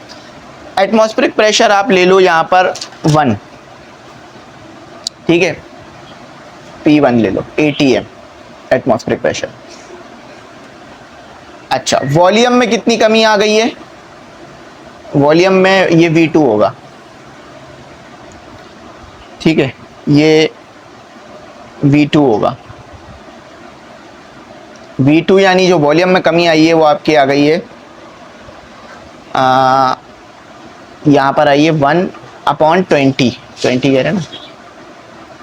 एटमॉस्फेरिक प्रेशर आप ले लो यहाँ पर 1, ठीक है, P1 ले लो, ATM एटमॉस्फेरिक प्रेशर। अच्छा, वॉल्यूम में कितनी कमी आ गई है? वॉल्यूम में ये V2 होगा, ठीक है, ये V2 होगा। V2 यानी जो वॉल्यूम में कमी आई है वो आपकी आ गई है, यहाँ पर आई है 1/20, 20 कह रहे हैं ना,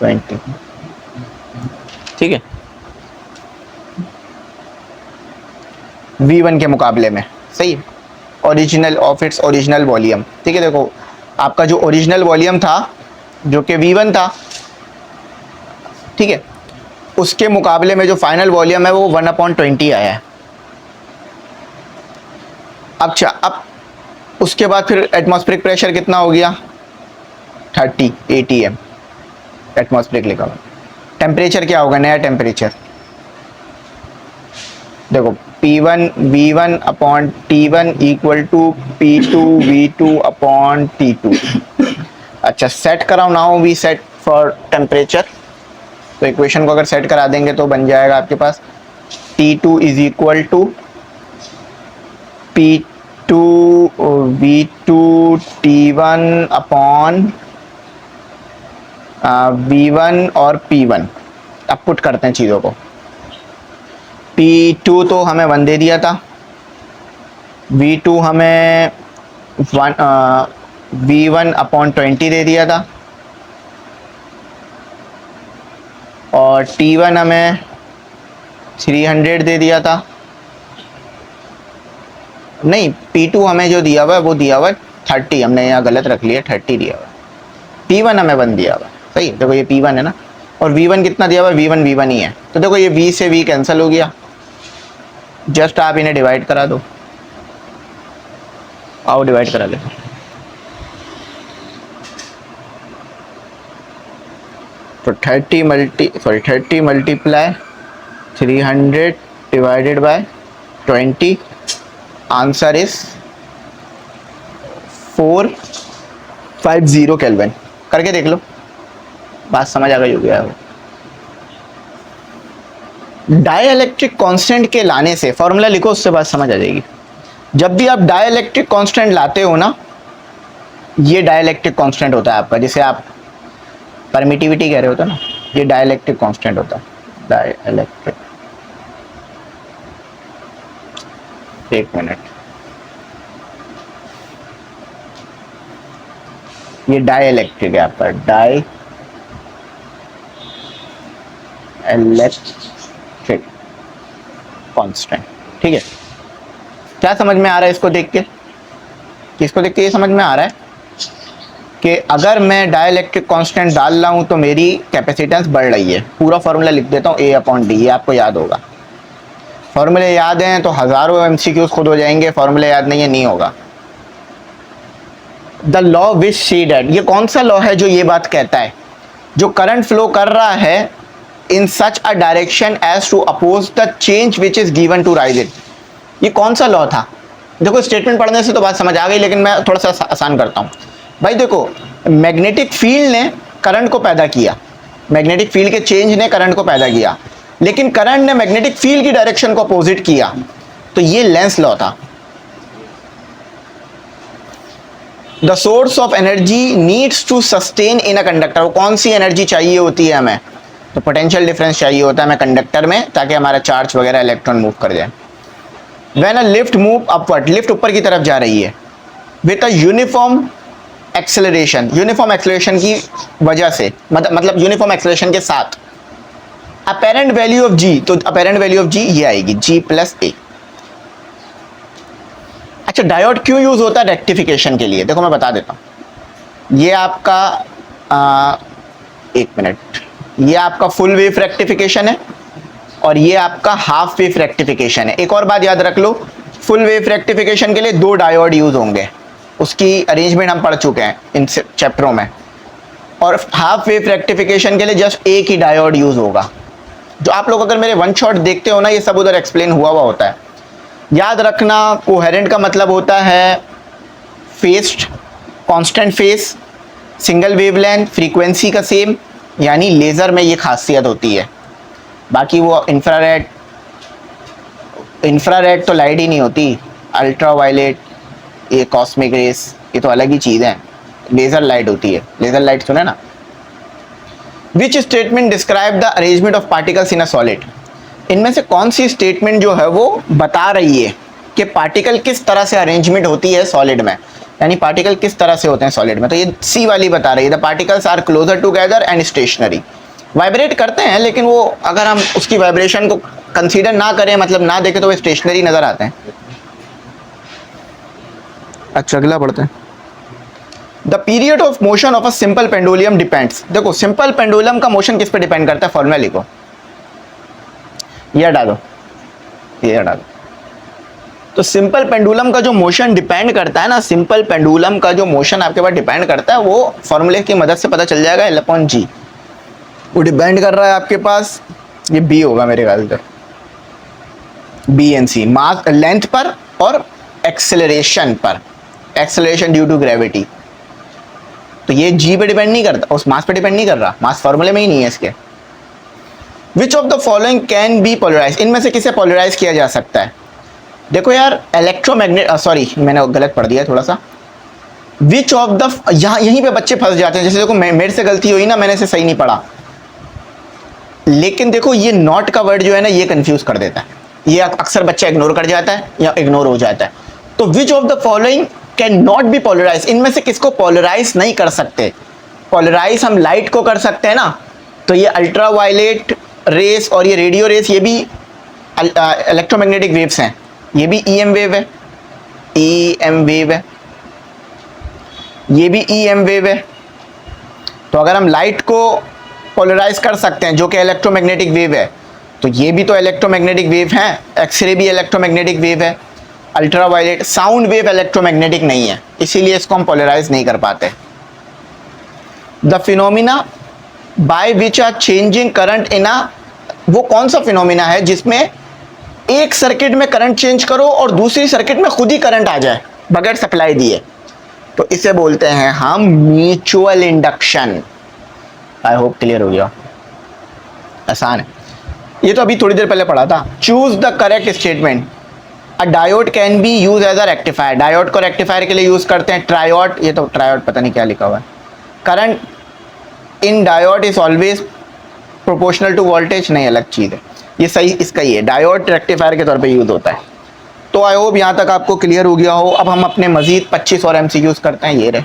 20, ठीक है, V1 के मुकाबले में, सही है, original of its original volume, ठीक है। देखो आपका जो ओरिजिनल वॉल्यूम था जो कि V1 था, ठीक है, उसके मुकाबले में जो फाइनल वॉल्यूम है वो 1/20 आया है। अच्छा, अब उसके बाद फिर एटमॉस्फेरिक प्रेशर कितना हो गया, 30 atm एटमॉस्फेरिक लिखा हुआ। टेम्परेचर क्या होगा, नया टेम्परेचर देखो P1 V1 upon T1 equal to P2 V2 upon T2। अच्छा, सेट कराओ, now we set for temperature. तो इक्वेशन को अगर सेट करा देंगे तो बन जाएगा आपके पास T2 is equal to P2 V2 T1 upon V1 और P1। अब पुट करते हैं चीज़ों को। P2 तो हमें 1 दे दिया था, V2 हमें V1 अपॉन 20 दे दिया था, और T1 हमें 300 दे दिया था। नहीं, P2 हमें जो दिया हुआ है वो दिया हुआ है 30, हमने यहाँ गलत रख लिया, 30 दिया हुआ है। P1 हमें 1 दिया हुआ है, सही। देखो ये P1 है ना, और V1 कितना दिया हुआ है, V1 ही है। तो देखो ये V से V कैंसिल हो गया, जस्ट आप इन्हें डिवाइड करा दो। आओ डिवाइड करा ले। तो 30 multiply 300 divided by 20, answer is 450 kelvin. करके देख लो, बात समझ आ गई होगी आपको। डाइलेक्ट्रिक कांस्टेंट के लाने से, फॉर्मूला लिखो, उससे बात समझ आ जाएगी। जब भी आप डाइलेक्ट्रिक कांस्टेंट लाते हो ना, ये डाइलेक्ट्रिक कांस्टेंट होता है आपका, जिसे आप परमिटिविटी कह रहे होते ना, ये डाइलेक्ट्रिक कांस्टेंट होता है। डाइलेक्ट्रिक, एक मिनट, ये डाइलेक्ट्रिक है आपका, डाइलेक्ट्रिक कांस्टेंट। ठीक है, क्या समझ में आ रहा है इसको देख के? किसको देख के ये समझ में आ रहा है कि अगर मैं डाइलेक्ट्रिक कांस्टेंट डाल रहा हूं तो मेरी कैपेसिटेंस बढ़ रही है। पूरा फॉर्मूला लिख देता हूं, A/D, ये आपको याद होगा। फॉर्मूले याद हैं तो हजारों MCQs खुद हो जाएंगे, फॉर्मूले याद नहीं है, नहीं होगा। The law which see date, ये कौन सा लॉ है जो ये बात कहता है, जो करंट फ्लो कर रहा है in such a direction as to oppose the change which is given to rise it. ये कौन सा लॉ था? देखो स्टेटमेंट पढ़ने से तो बात समझ आ गई, लेकिन मैं थोड़ा सा आसान करता हूँ। भाई देखो, मैग्नेटिक फील्ड ने करंट को पैदा किया, मैग्नेटिक फील्ड के चेंज ने करंट को पैदा किया, लेकिन करंट ने मैग्नेटिक फील्ड की डायरेक्शन को अपोजिट किया, तो ये लेंस लॉ था। The source of energy needs to sustain in a conductor, कौन सी एनर्जी चाहिए होती है हमें? तो पोटेंशियल डिफरेंस चाहिए होता है हमें कंडक्टर में, ताकि हमारा चार्ज वगैरह इलेक्ट्रॉन मूव कर जाए। When a lift move upward, lift ऊपर की तरफ जा रही है, with a uniform acceleration, uniform acceleration की वजह से, मतलब यूनिफॉर्म एक्सेलरेशन के साथ, अपेरेंट वैल्यू ऑफ जी, तो अपेरेंट वैल्यू ऑफ जी ये आएगी G+A। अच्छा, डायोड क्यों यूज होता है? रेक्टिफिकेशन के लिए। देखो मैं बता देता हूं, ये आपका एक मिनट, ये आपका फुल वेव रेक्टिफिकेशन है और ये आपका हाफ वेव रेक्टिफिकेशन है। एक और बात याद रख लो, फुल वेव रेक्टिफिकेशन के लिए 2 डायोड यूज होंगे, उसकी अरेंजमेंट हम पढ़ चुके हैं इन चैप्टरों में, और हाफ वेव रेक्टिफिकेशन के लिए जस्ट एक ही डायोड यूज होगा। जो आप लोग अगर मेरे वन शॉट देखते हो ना, ये सब उधर एक्सप्लेन हुआ होता है। याद रखना, कोहेरेंट का मतलब होता है faced, constant face, single wavelength, frequency का सेम, यानी लेज़र में ये खासियत होती है। बाकी वो इंफ्रारेड तो लाइट ही नहीं होती, अल्ट्रा वायलेट, ये कॉस्मिक रेस, ये तो अलग ही चीज़ है। लेज़र लाइट होती है, लेज़र लाइट सुने ना। Which statement describe the arrangement of particles in a solid, इनमें से कौन सी स्टेटमेंट जो है वो बता रही है कि पार्टिकल किस तरह से अरेंजमेंट होती है सॉलिड में, यानी पार्टिकल किस तरह से होते हैं सॉलिड में? तो ये सी वाली बता रही है, the particles are closer together and stationary. Vibrate करते हैं, लेकिन वो अगर हम उसकी वाइब्रेशन को कंसीडर ना करें, मतलब ना देखें, तो वो स्टेशनरी नजर आते हैं। अच्छा, अगला पढ़ते हैं। The period of motion of a simple pendulum depends, देखो सिंपल पेंडुलम का मोशन किस पे डिपेंड करता है? फॉर्मूला लिखो, ये हटा दो, ये हटा दो। तो सिंपल पेंडुलम का जो मोशन डिपेंड करता है ना, सिंपल पेंडुलम का जो मोशन आपके पास डिपेंड करता है, वो फॉर्मूले की मदद से पता चल जाएगा, L/G। वो डिपेंड कर रहा है आपके पास, ये B होगा मेरे ख्याल से, BNC, मास लेंथ पर और एक्सेलरेशन पर, एक्सेलरेशन ड्यू टू ग्रेविटी। तो ये G पे डिपेंड नहीं करता, उस मास पे डिपेंड नहीं कर रहा, मास फॉर्मूले में ही नहीं है इसके। Which of the following can be polarise, इनमें से किसे पोलराइज किया जा सकता है? देखो यार, इलेक्ट्रोमैग्नेट, सॉरी मैंने गलत पढ़ दिया थोड़ा सा। विच ऑफ द, यहाँ यहीं पे बच्चे फंस जाते हैं, जैसे देखो मेरे से गलती हुई ना, मैंने इसे सही नहीं पढ़ा, लेकिन देखो ये नॉट का वर्ड जो है ना, ये कंफ्यूज कर देता है, ये अक्सर बच्चा इग्नोर कर जाता है या इग्नोर हो जाता है। तो which of the following can not be polarise, इनमें से किसको पोलराइज नहीं कर सकते? पोलराइज हम लाइट को कर सकते हैं ना, तो ये अल्ट्रा वायलेट रेस और ये रेडियो रेस, ये भी इलेक्ट्रोमैग्नेटिक वेव्स हैं, ये भी EM वेव है, EM वेव है, ये भी EM वेव है। तो अगर हम लाइट को पोलराइज कर सकते हैं जो कि इलेक्ट्रोमैग्नेटिक वेव है, तो ये भी तो इलेक्ट्रोमैग्नेटिक वेव है, एक्सरे भी इलेक्ट्रोमैग्नेटिक वेव है, ultra violet, sound wave electromagnetic नहीं है, इसीलिए इसको हम पोलराइज नहीं कर पाते। The phenomena by which are changing current in a, वो कौन सा फिनोमिना है जिसमें एक सर्किट में करंट चेंज करो और दूसरी सर्किट में खुद ही करंट आ जाए बगैर सप्लाई दिए? तो इसे बोलते हैं हम mutual induction. I hope clear हो गया, आसान है ये, तो अभी थोड़ी देर पहले पढ़ा था। Choose the correct statement. A diode can be use as a rectifier, diode को रेक्टिफायर के लिए यूज करते हैं। ट्रायोड, ये तो ट्रायोड पता नहीं क्या लिखा हुआ है। Current in diode is always proportional to voltage, नहीं अलग चीज है, ये सही इसका ही है, डायोड रेक्टिफायर के तौर पे यूज होता है। तो आई होप यहाँ तक आपको क्लियर हो गया हो। अब हम अपने मजीद 25 और MCQs करते हैं, ये रहे,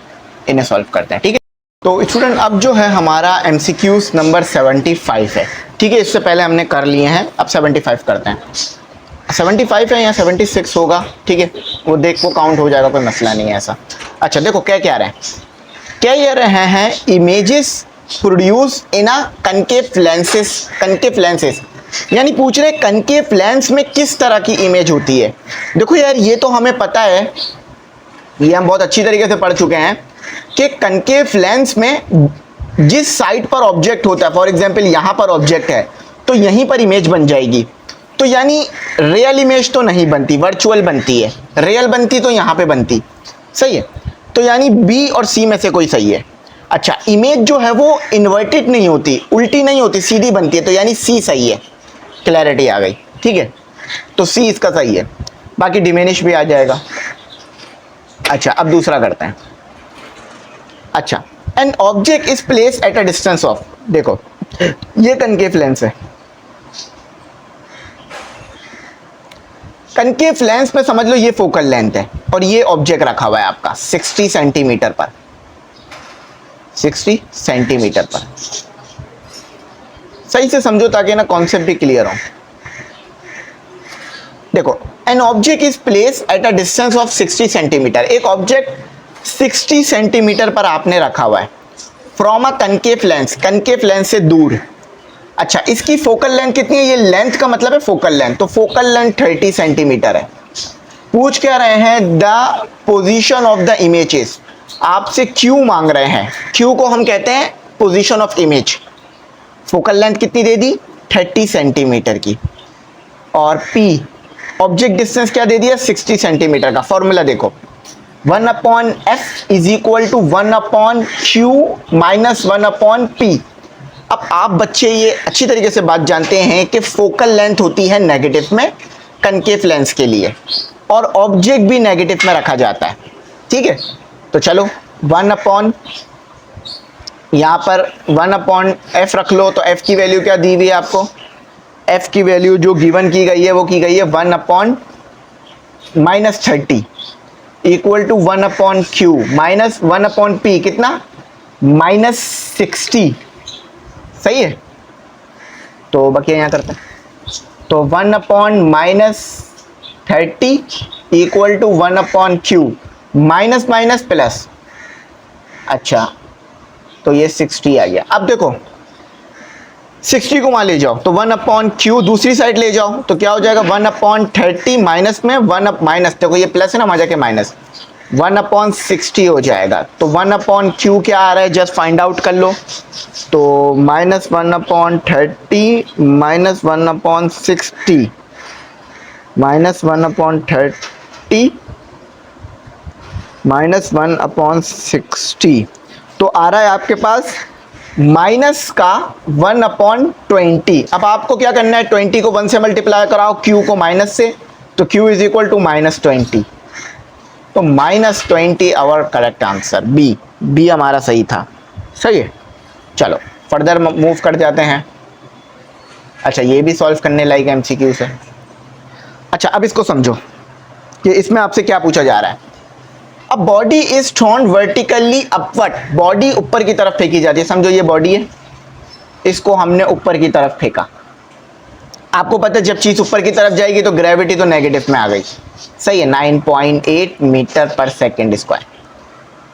इन्हें सॉल्व करते हैं, ठीक है। तो स्टूडेंट अब जो है हमारा MCQs नंबर 75 है, ठीक है, इससे पहले हमने कर लिए हैं, अब 75 करते हैं। 75 है या 76 होगा, ठीक है, वो देख वो काउंट हो जाएगा, कोई मसला नहीं है ऐसा। अच्छा देखो क्या कह रहे हैं, क्या कह रहे हैं, images produce in a concave lenses, concave lenses यानी पूछ रहे कनकेव लेंस में किस तरह की इमेज होती है। देखो यार ये तो हमें पता है, ये हम बहुत अच्छी तरीके से पढ़ चुके हैं कि कनकेव लेंस में जिस साइड पर ऑब्जेक्ट होता है, फॉर एग्जांपल यहाँ पर ऑब्जेक्ट है तो यहीं पर इमेज बन जाएगी, तो यानी रियल इमेज तो नहीं बनती, वर्चुअल बनती है, रियल बनती तो यहाँ पे बनती, सही है। तो यानी B और C में से कोई सही है। अच्छा इमेज जो है वो इन्वर्टेड नहीं होती, उल्टी नहीं होती, सीधी बनती है, तो यानी C सही है, क्लैरिटी आ गई, ठीक है, तो C इसका सही है, बाकी डिमिनिश भी आ जाएगा। अच्छा अब दूसरा करते हैं। अच्छा an object is place at a distance of, देखो ये कनकेव लेंस है, कनकेव लेंस में समझ लो ये फोकल लेंथ है और ये ऑब्जेक्ट रखा हुआ है आपका 60 सेंटीमीटर पर, 60 सेंटीमीटर पर, सही से समझो ताकि ना कॉन्सेप्ट भी क्लियर हो। देखो an object is place at a distance of 60 centimetre, एक ऑब्जेक्ट 60 सेंटीमीटर पर आपने रखा हुआ है from a concave lens, concave lens से दूर। अच्छा इसकी फोकल लेंथ कितनी है, ये लेंथ का मतलब है फोकल लेंथ, तो फोकल लेंथ 30 सेंटीमीटर है। पूछ क्या रहे हैं, the position of the images, आपसे Q मांग रहे हैं, Q को हम कहते हैं position of image. Focal length कितनी दे दी, 30 सेंटीमीटर की, और P ऑब्जेक्ट डिस्टेंस क्या दे दिया, 60 सेंटीमीटर का। फॉर्मूला देखो 1/f is equal to 1/q minus 1/p। अब आप बच्चे ये अच्छी तरीके से बात जानते हैं कि फोकल लेंथ होती है नेगेटिव में कनकेव लेंस के लिए, और ऑब्जेक्ट भी नेगेटिव में रखा जाता है, ठीक है। तो चलो 1/, यहाँ पर 1/f रख लो, तो f की वैल्यू क्या दी हुई है आपको, f की वैल्यू जो गिवन की गई है वो की गई है 1/-30 equal to 1/q minus 1/p, कितना, -60, सही है। तो बाकी यहाँ करते हैं, तो 1/-30 equal to 1/q, minus minus plus, अच्छा तो ये 60 आ गया। अब देखो 60 को वहां ले जाओ तो 1/q, दूसरी साइड ले जाओ तो क्या हो जाएगा 1/30 माइनस में 1 माइनस, देखो ये प्लस है ना, वहां जाके माइनस 1/60 हो जाएगा। तो 1/q क्या आ रहा है, जस्ट फाइंड आउट कर लो। तो -1/30 माइनस 1/60 माइनस 1/30 माइनस 1/60 तो आ रहा है आपके पास माइनस का 1/20। अब आपको क्या करना है, 20 को 1 से मल्टीप्लाई कराओ, q को माइनस से, तो q इज इक्वल टू -20। तो -20 आवर करेक्ट आंसर, बी हमारा सही था। सही है, चलो फर्दर मूव कर जाते हैं। अच्छा ये भी सॉल्व करने लायक एमसीक्यू से। अच्छा अब इसको समझो कि इसमें आपसे क्या पूछा जा रहा है। अब body is thrown vertically upward, body ऊपर की तरफ फेंकी जाती है। समझो ये बॉडी है, इसको हमने ऊपर की तरफ फेंका। आपको पता है जब चीज ऊपर की तरफ जाएगी तो ग्रेविटी तो नेगेटिव में आ गई। सही है, 9.8 मीटर पर सेकेंड स्क्वायर।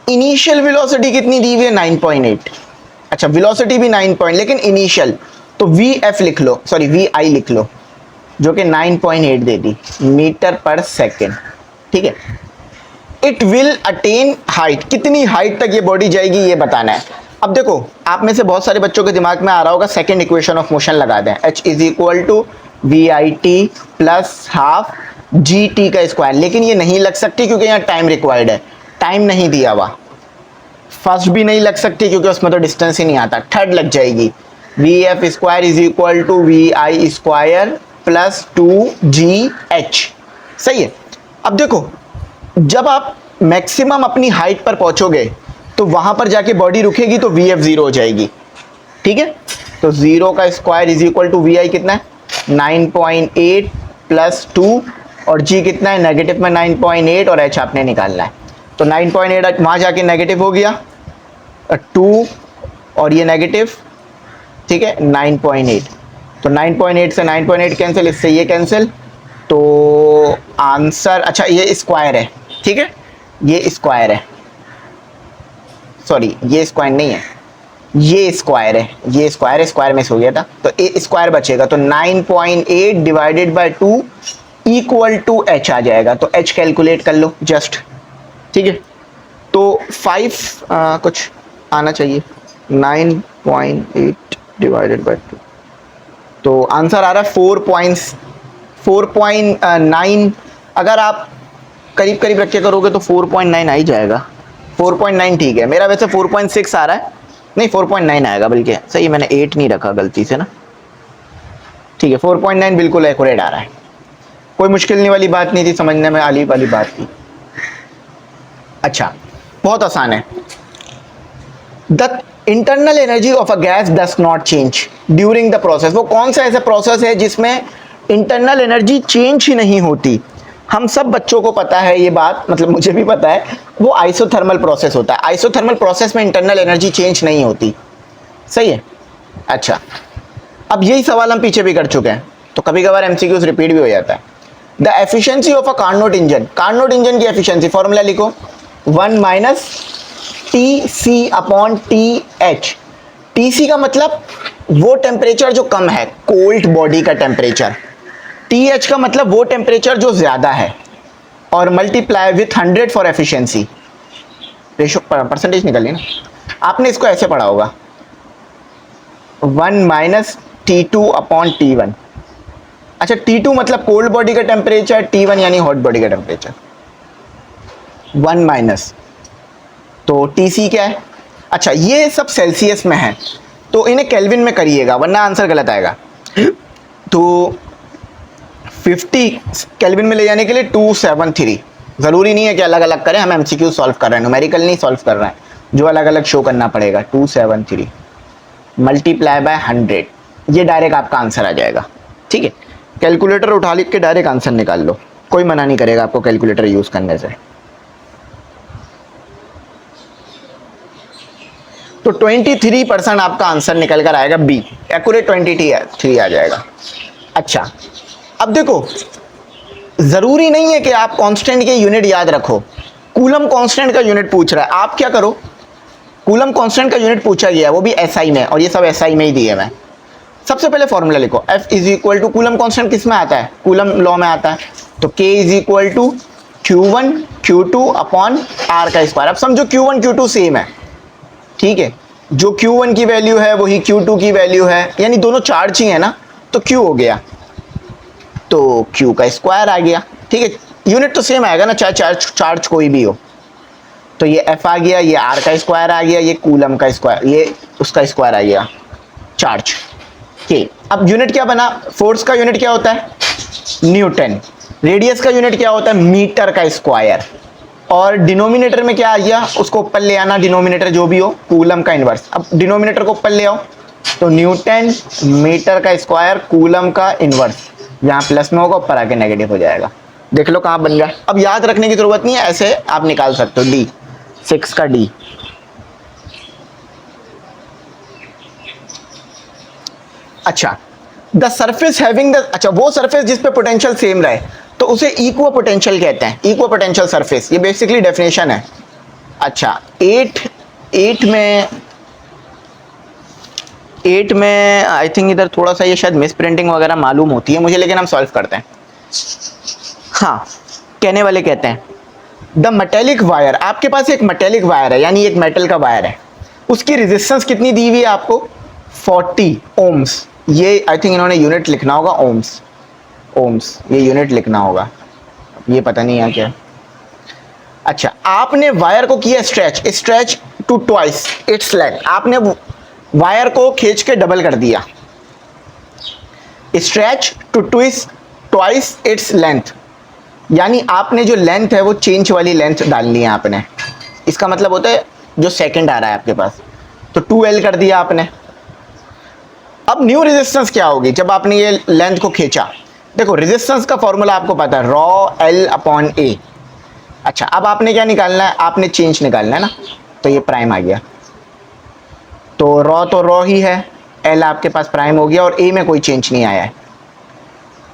इनिशियल वेलोसिटी कितनी दी हुई है, 9.8। अच्छा वेलोसिटी भी 9 पॉइंट, लेकिन इनिशियल तो वी एफ लिख लो, सॉरी वी आई लिख लो, जो कि 9.8 दे दी मीटर पर सेकेंड। ठीक है, इट विल अटेन हाइट, कितनी हाइट तक ये बॉडी जाएगी ये बताना है। अब देखो आप में से बहुत सारे बच्चों के दिमाग में आ रहा होगा सेकेंड इक्वेशन ऑफ मोशन लगा दें, h is equal to v i t plus half g t का स्क्वायर, लेकिन ये नहीं लग सकती क्योंकि यहाँ टाइम रिक्वायर्ड है, टाइम नहीं दिया हुआ। फर्स्ट भी नहीं लग सकती क्योंकि उसमें तो डिस्टेंस ही नहीं आता। थर्ड लग जाएगी, v f square is equal to v i square plus 2gh। सही है, अब देखो जब आप मैक्सिमम अपनी हाइट पर पहुंचोगे तो वहां पर जाके बॉडी रुकेगी तो वी एफ 0 हो जाएगी। ठीक है, तो 0 का square is equal to v i कितना है 9.8 प्लस 2 और जी कितना है नेगेटिव में 9.8 और एच आपने निकालना है। तो 9.8 वहां जाके नेगेटिव हो गया 2 और ये नेगेटिव, ठीक है 9.8, तो 9.8 से 9.8 कैंसिल, इससे ये कैंसिल, तो आंसर, अच्छा ये स्क्वायर है, ठीक है ये स्क्वायर है, सॉरी ये स्क्वायर नहीं है, ये स्क्वायर है, ये स्क्वायर है, स्क्वायर में से हो गया था तो ए स्क्वायर बचेगा। तो 9.8 divided by 2 equal to h आ जाएगा। तो एच कैलकुलेट कर लो जस्ट, ठीक है तो 5 कुछ आना चाहिए, 9.8 डिवाइडेड बाय 2, तो आंसर आ रहा है 4.9। अगर आप करीब करीब रख के करोगे तो 4.9 आ ही जाएगा। 4.9 ठीक है, मेरा वैसे 4.6 आ रहा है, नहीं 4.9 आएगा बल्कि, सही मैंने 8 नहीं रखा गलती से ना, ठीक है 4.9 बिल्कुल एक्यूरेट आ रहा है, कोई मुश्किल नहीं वाली बात नहीं थी, समझने में आली वाली बात थी। अच्छा बहुत आसान है, the internal energy of a gas does not change during the process. वो कौन सा ऐसा प्रोसेस है जिसमें इंटरनल एनर्जी चेंज ही नहीं होती। हम सब बच्चों को पता है ये बात, मतलब मुझे भी पता है, वो आइसोथर्मल प्रोसेस होता है। आइसोथर्मल प्रोसेस में इंटरनल एनर्जी चेंज नहीं होती, सही है। अच्छा अब यही सवाल हम पीछे भी कर चुके हैं, तो कभी कभार एमसीक्यूज रिपीट भी हो जाता है। The efficiency of a Carnot engine, Carnot engine की एफिशिएंसी फॉर्मूला लिखो 1 minus T C upon T H. T C का मतलब वो टेम्परेचर जो कम है, कोल्ड बॉडी का टेम्परेचर। टी एच का मतलब वो टेम्परेचर जो ज्यादा है, और multiply with 100 for efficiency. Ratio percentage निकल ना, आपने इसको ऐसे पढ़ा होगा 1 माइनस T2 अपॉन T1। अच्छा T2 मतलब कोल्ड बॉडी का टेम्परेचर, T1 यानी हॉट बॉडी का टेम्परेचर, 1 माइनस, तो TC क्या है। अच्छा ये सब सेल्सियस में है तो इन्हें केल्विन में करिएगा वरना आंसर गलत आएगा। तो 50 केल्विन में ले जाने के लिए 273, ज़रूरी नहीं है कि अलग अलग करें, हम एमसीक्यू सॉल्व कर रहे हैं, न्यूमेरिकल नहीं सॉल्व कर रहे हैं जो अलग अलग शो करना पड़ेगा। 273 मल्टीप्लाई बाय 100, ये डायरेक्ट आपका आंसर आ जाएगा। ठीक है, कैलकुलेटर उठा लिख के डायरेक्ट आंसर निकाल लो, कोई मना नहीं करेगा आपको कैलकुलेटर यूज़ करने से। तो 23% आपका आंसर निकल कर आएगा बी, एक्यूरेट 23 आ जाएगा। अच्छा अब देखो जरूरी नहीं है कि आप कांस्टेंट के यूनिट याद रखो, कूलम कांस्टेंट का यूनिट पूछ रहा है, आप क्या करो, कूलम कांस्टेंट का यूनिट पूछा गया है वो भी एसआई में, और ये सब एसआई में ही दिए मैं, सबसे पहले फॉर्मूला लिखो, F is equal to, Coulomb constant किस में आता है, कूलम लॉ में आता है, तो K is equal to Q1 Q2 upon R का स्क्वायर। अब समझो Q1 Q2 सेम है, ठीक है, जो Q1 की वैल्यू है वही Q2 की वैल्यू है, यानी दोनों चार्ज ही है ना, तो Q हो गया, तो Q का स्क्वायर आ गया, ठीक है, यूनिट तो सेम आएगा ना, चाहे चार्ज कोई भी हो। तो ये F आ गया, ये R का स्क्वायर आ गया, ये कूलम का स्क्वायर, ये उसका स्क्वायर आ गया, चार्ज के। अब यूनिट क्या बना, फोर्स का यूनिट क्या होता है, न्यूटन, रेडियस का यूनिट क्या होता है, मीटर का स्क्वायर, और डिनोमिनेटर में क्या आ गया, उसको ऊपर ले आना, डिनोमिनेटर जो भी हो, कूलम का इनवर्स। अब डिनोमिनेटर को ऊपर ले आओ, तो न्यूटन मीटर का स्क्वायर कूलम का इनवर्स, यहाँ प्लस में होगा, ऊपर आके नेगेटिव हो जाएगा। देख लो कहाँ बन गया। अब याद रखने की जरूरत नहीं है, ऐसे आप निकाल सकते हो, डी 6 का डी। अच्छा, द सरफेस हैविंग द, अच्छा वो सरफेस जिस पे पोटेंशियल सेम रहे तो उसे इक्वो पोटेंशियल कहते हैं, इक्वो पोटेंशियल सरफेस, ये बेसिकली डेफिनेशन है। अच्छा, 8 में आई थिंक इधर थोड़ा सा ये शायद मिस प्रिंटिंग वगैरह मालूम होती है मुझे, लेकिन हम सॉल्व करते हैं। हाँ, कहने वाले कहते हैं द मेटेलिक वायर, आपके पास एक मेटेलिक वायर है, यानी एक मेटल का वायर है, उसकी रेजिस्टेंस कितनी दी हुई है आपको, 40 ओम्स। ये आई थिंक इन्होंने यूनिट लिखना होगा, ओम्स, ओम्स ये यूनिट लिखना होगा, ये पता नहीं है क्या। अच्छा, आपने वायर को किया stretch to twice its length, आपने वायर को खींच के डबल कर दिया, stretch to twice its length, यानी आपने जो लेंथ है वो चेंज वाली लेंथ डालनी है आपने, इसका मतलब होता है जो सेकंड आ रहा है आपके पास, तो 2L कर दिया आपने। अब न्यू रेजिस्टेंस क्या होगी जब आपने ये लेंथ को खींचा, देखो रेजिस्टेंस का फॉर्मूला आपको पता है, रॉ L अपॉन A। अच्छा, अब आपने क्या निकालना है, आपने चेंज निकालना है ना, तो ये प्राइम आ गया, तो रॉ ही है, L आपके पास प्राइम हो गया, और A में कोई चेंज नहीं आया है,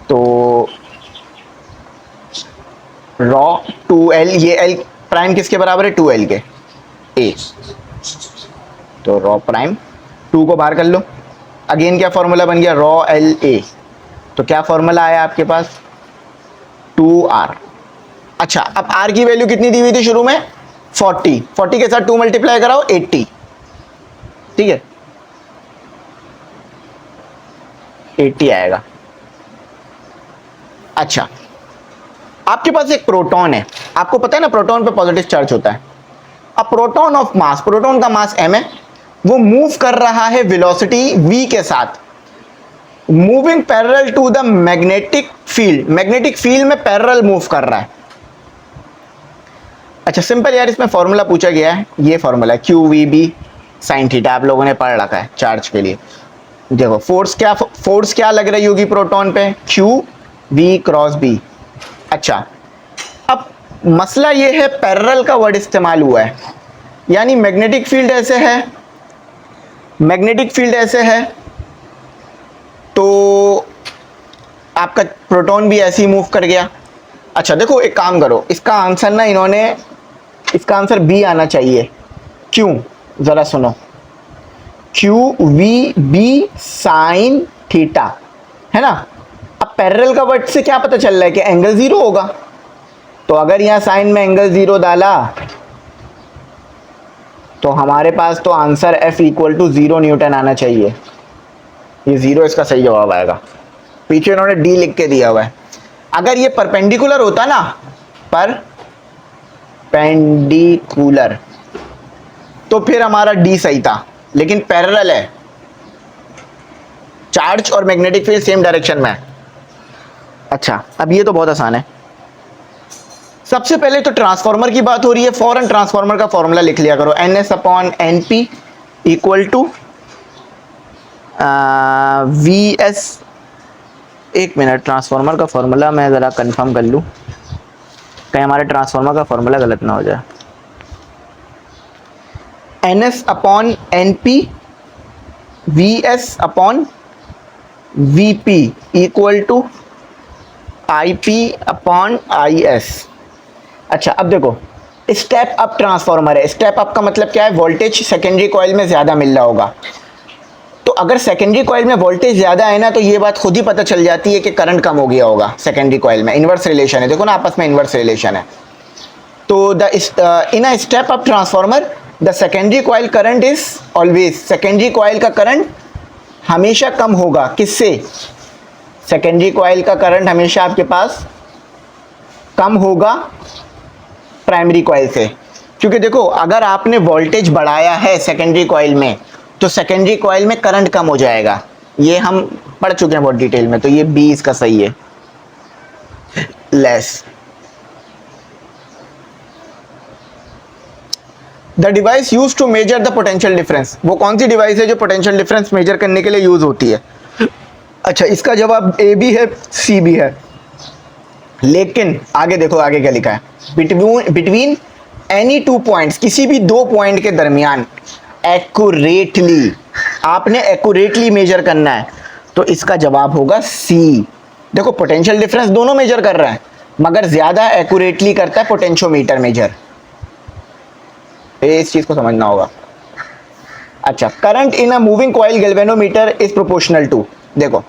तो रॉ 2L, ये L प्राइम किसके बराबर है, 2L के, A, तो रॉ प्राइम 2 को बाहर कर लो, अगेन क्या फॉर्मूला बन गया, रॉ L A, तो क्या फॉर्मूला आया आपके पास, 2R। अच्छा, अब R की वैल्यू कितनी दी हुई थी शुरू में, 40 के साथ 2 मल्टीप्लाई कराओ 80, ठीक है, 80 आएगा। अच्छा, आपके पास एक प्रोटॉन है, आपको पता है ना प्रोटॉन पे पॉजिटिव चार्ज होता है। अब प्रोटॉन ऑफ मास, प्रोटॉन का मास m है, वो मूव कर रहा है वेलोसिटी v के साथ, moving parallel to the magnetic field, magnetic field में पैरेलल मूव कर रहा है। अच्छा सिंपल यार, इसमें फॉर्मूला पूछा गया है, ये फॉर्मूला है QVB sin थीटा, आप लोगों ने पढ़ रखा है चार्ज के लिए। देखो फोर्स क्या लग रही होगी प्रोटॉन पे, QV क्रॉस B। अच्छा, अब मसला ये है पैरेलल का वर्ड इस्तेमाल हुआ है, यानी मैग्नेटिक फील्ड ऐसे है, मैग्नेटिक फील्ड ऐसे है, तो आपका प्रोटॉन भी ऐसे ही मूव कर गया। अच्छा देखो, एक काम करो, इसका आंसर ना इन्होंने, इसका आंसर बी आना चाहिए, क्यों, जरा सुनो, QVB साइन थीटा, है ना। अब पैरेलल का वर्ड से क्या पता चल रहा है कि एंगल 0 होगा, तो अगर यहाँ साइन में एंगल 0 डाला तो हमारे पास तो answer F equal to 0 newton आना चाहिए, ये 0 इसका सही जवाब आएगा, पीछे इन्होंने D लिख के दिया हुआ है। अगर ये परपेंडिकुलर होता ना, परपेंडिकुलर, तो फिर हमारा D सही था, लेकिन पैरेलल है, चार्ज और मैग्नेटिक फील्ड सेम डायरेक्शन में है। अच्छा, अब ये तो बहुत आसान है, सबसे पहले तो ट्रांसफार्मर की बात हो रही है, फॉरन ट्रांसफार्मर का फॉर्मूला लिख लिया करो, NS अपॉन NP इक्वल टू VS। एक मिनट, ट्रांसफार्मर का फॉर्मूला मैं ज़रा कंफर्म कर लूँ, कहीं हमारे ट्रांसफार्मर का फॉर्मूला गलत ना हो जाए। NS अपॉन NP VS upon VP equal to IP upon IS। अच्छा, अब देखो, स्टेप अप ट्रांसफार्मर है, स्टेप अप का मतलब क्या है, वोल्टेज सेकेंडरी कॉइल में ज़्यादा मिल रहा होगा, तो अगर सेकेंडरी कॉइल में वोल्टेज ज़्यादा है ना, तो ये बात खुद ही पता चल जाती है कि करंट कम हो गया होगा सेकेंडरी कॉइल में। इन्वर्स रिलेशन है, देखो ना आपस में इन्वर्स रिलेशन है। तो in a step up transformer the secondary coil current is always, secondary coil का करंट हमेशा कम होगा किससे? सेकेंडरी कॉइल का करंट हमेशा आपके पास कम होगा प्राइमरी कॉइल से, क्योंकि देखो अगर आपने वोल्टेज बढ़ाया है सेकेंडरी कॉइल में तो सेकेंडरी कॉइल में करंट कम हो जाएगा। ये हम पढ़ चुके हैं बहुत डिटेल में, तो ये बी इसका सही है, less. The device use to measure the potential difference, वो कौन सी डिवाइस है जो पोटेंशियल डिफरेंस मेजर करने के लिए यूज होती है? अच्छा, इसका जवाब ए भी है, सी भी है, लेकिन आगे देखो आगे क्या लिखा है, बिटवीन एनी टू पॉइंट्स, किसी भी दो पॉइंट के दरमियान एक्यूरेटली, आपने एक्यूरेटली मेजर करना है, तो इसका जवाब होगा सी। देखो पोटेंशियल डिफरेंस दोनों मेजर कर रहा है, मगर ज्यादा एक्यूरेटली करता है पोटेंशियोमीटर मेजर, इस चीज को समझना होगा। अच्छा, current in a moving coil galvanometer is proportional to, देखो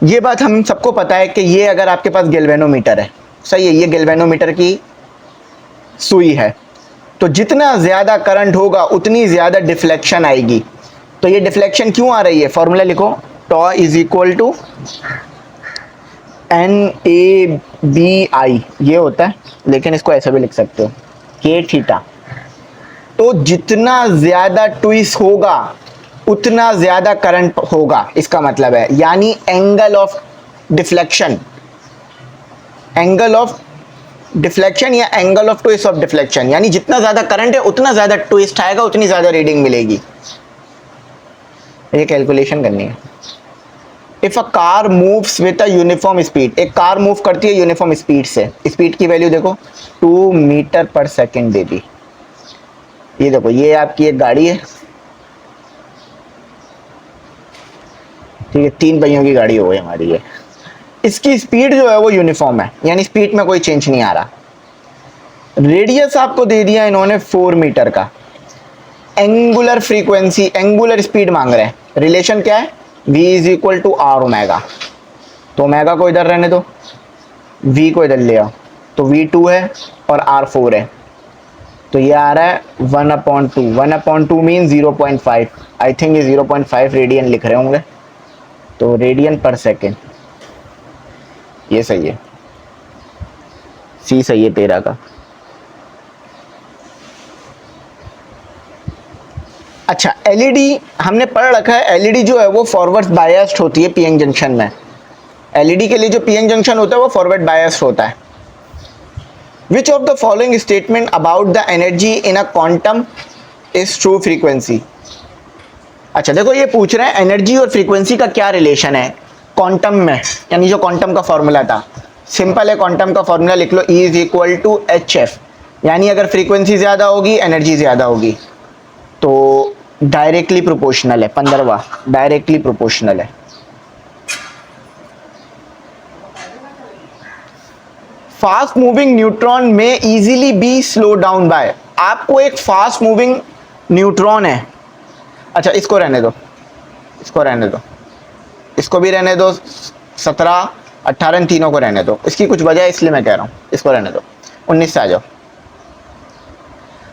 ये बात हम सबको पता है कि ये अगर आपके पास गैल्वेनोमीटर है, सही है, ये गैल्वेनोमीटर की सुई है, तो जितना ज्यादा करंट होगा उतनी ज्यादा डिफ्लेक्शन आएगी। तो ये डिफ्लेक्शन क्यों आ रही है? फॉर्मूला लिखो, tau is equal to NABI, ये होता है, लेकिन इसको ऐसे भी लिख सकते हो, K थीटा। तो जितना ज्यादा ट्विस्ट होगा उतना ज्यादा करंट होगा, इसका मतलब है, यानी angle of deflection, angle of deflection या angle of twist of deflection, यानी जितना ज्यादा करंट है उतना ज्यादा ट्विस्ट आएगा, उतनी ज्यादा रीडिंग मिलेगी। ये कैलकुलेशन करनी है। If a car moves with a uniform speed, एक कार मूव करती है यूनिफॉर्म स्पीड से, स्पीड की वैल्यू देखो 2 मीटर पर सेकेंड दे दी। ये देखो ये आपकी एक गाड़ी है, ठीक है, 3 पहियों की गाड़ी हो गई हमारी ये, इसकी स्पीड जो है वो यूनिफॉर्म है, यानी स्पीड में कोई चेंज नहीं आ रहा। रेडियस आपको दे दिया इन्होंने 4 मीटर का, एंगुलर फ्रीक्वेंसी, एंगुलर स्पीड मांग रहे हैं, रिलेशन क्या है? v is equal to r omega, तो ओमेगा को इधर रहने दो, v को इधर ले आओ, तो v2 है और r4 है, तो ये आ रहा है 1/2, 1/2 मीन 0.5, आई थिंक ये 0.5 रेडियन लिख रहे होंगे, तो रेडियन पर सेकेंड, ये सही है, सी सही है 13 का। अच्छा, एलईडी हमने पढ़ रखा है, एलईडी जो है वो फॉरवर्ड बायस्ड होती है पीएन जंक्शन में, एलईडी के लिए जो पीएन जंक्शन होता है वो फॉरवर्ड बायस्ड होता है। विच of the following statement about the energy in a quantum is true frequency? अच्छा देखो ये पूछ रहे हैं एनर्जी और फ्रीक्वेंसी का क्या रिलेशन है क्वांटम में, यानी जो क्वांटम का फॉर्मूला था, सिंपल है, क्वांटम का फॉर्मूला लिख लो, E is equal to HF, यानी अगर फ्रीक्वेंसी ज्यादा होगी एनर्जी ज्यादा होगी, तो डायरेक्टली प्रोपोर्शनल है, 15वां डायरेक्टली प्रोपोर्शनल है। फास्ट मूविंग न्यूट्रॉन में easily be slow down by, आपको एक फास्ट मूविंग न्यूट्रॉन है, अच्छा इसको रहने दो, इसको रहने दो, इसको भी रहने दो, 17, 18 इन तीनों को रहने दो, इसकी कुछ वजह है इसलिए मैं कह रहा हूं, इसको रहने दो, 19 से आ जाओ।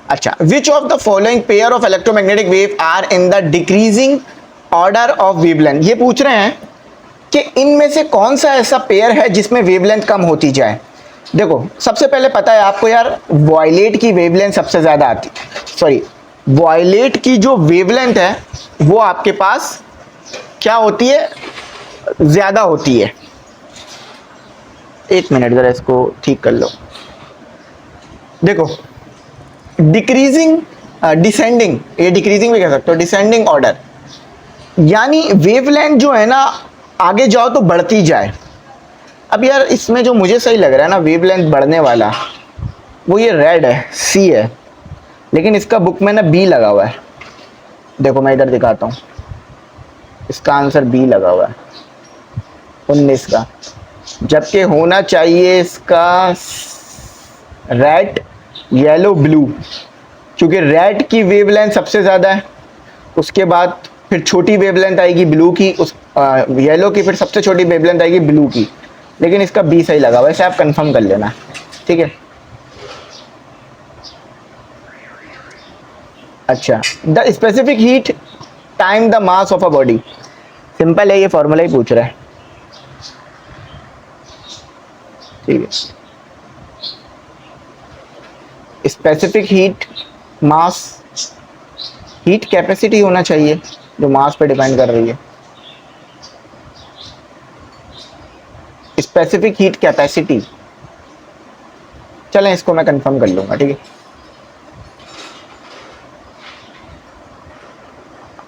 अच्छा, which of the following pair of electromagnetic wave are in the decreasing order of wavelength, ये पूछ रहे हैं कि इनमें से कौन सा ऐसा पेयर है जिसमें वेवलेंथ कम होती जाए। देखो सबसे पहले पता है आपको यार, वॉयलेट की वेवलेंथ सबसे ज्यादा आती, सॉरी वॉयलेट की जो वेवलेंथ है वो आपके पास क्या होती है, ज्यादा होती है। एक मिनट जरा इसको ठीक कर लो, देखो डिक्रीजिंग डिसेंडिंग, ये डिक्रीजिंग भी कह सकते हो, डिसेंडिंग ऑर्डर, यानी वेवलेंथ जो है ना आगे जाओ तो बढ़ती जाए। अब यार इसमें जो मुझे सही लग रहा है ना वेवलेंथ बढ़ने वाला, वो ये रेड है, सी है, लेकिन इसका बुक में ना बी लगा हुआ है, देखो मैं इधर दिखाता हूँ, इसका आंसर बी लगा हुआ है 19 का, जबकि होना चाहिए इसका रेड, येलो, ब्लू, क्योंकि रेड की वेवलेंथ सबसे ज़्यादा है, उसके बाद फिर छोटी वेवलेंथ आएगी ब्लू की, उस येलो की फिर सबसे छोटी वेवलेंथ आएगी ब्लू की, लेकिन इसका बी सही लगा, वैसे आप कंफर्म कर लेना, ठीक है। अच्छा, the specific heat time the mass of a body, simple है, ये फॉर्मूला ही पूछ रहा है, ठीक है। स्पेसिफिक हीट मास, हीट कैपेसिटी होना चाहिए जो मास पे डिपेंड कर रही है, स्पेसिफिक हीट कैपेसिटी, चलें इसको मैं कंफर्म कर लूंगा, ठीक है।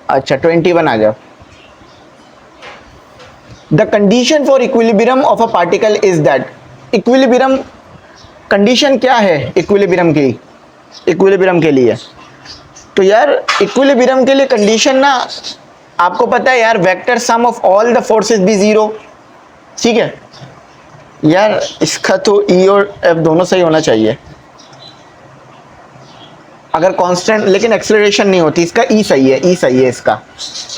अच्छा 21 आ जाओ। The condition for equilibrium of a particle is that, equilibrium condition क्या है इक्विलिब्रियम की, इक्विलिब्रियम के लिए, तो यार इक्विलिब्रियम के लिए कंडीशन ना आपको पता है यार, vector sum of all the forces be zero, ठीक है यार। इसका तो ई और एफ दोनों सही होना चाहिए, अगर कांस्टेंट लेकिन एक्सेलरेशन नहीं होती, इसका ई सही है, ई सही है इसका।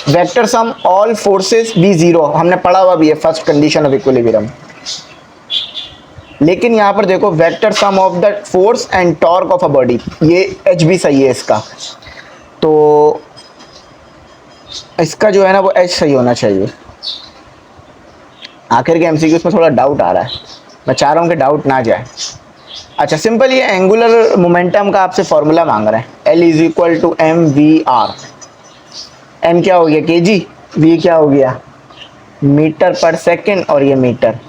Vector sum all forces be zero, हमने पढ़ा हुआ भी है फर्स्ट कंडीशन ऑफ इक्विलिब्रियम। लेकिन यहाँ पर देखो vector sum of the force and torque of a body, ये एच भी सही है इसका, तो इसका जो है ना वो एच सही होना चाहिए। आखिर के एमसीक्यू में थोड़ा डाउट आ रहा है, मैं चाह रहा हूँ कि डाउट ना जाए। अच्छा सिंपल, ये एंगुलर मोमेंटम का आपसे फॉर्मूला मांग रहे हैं, L is equal to m v r. M क्या हो गया केजी, वी क्या हो गया मीटर पर सेकंड, और ये मीटर,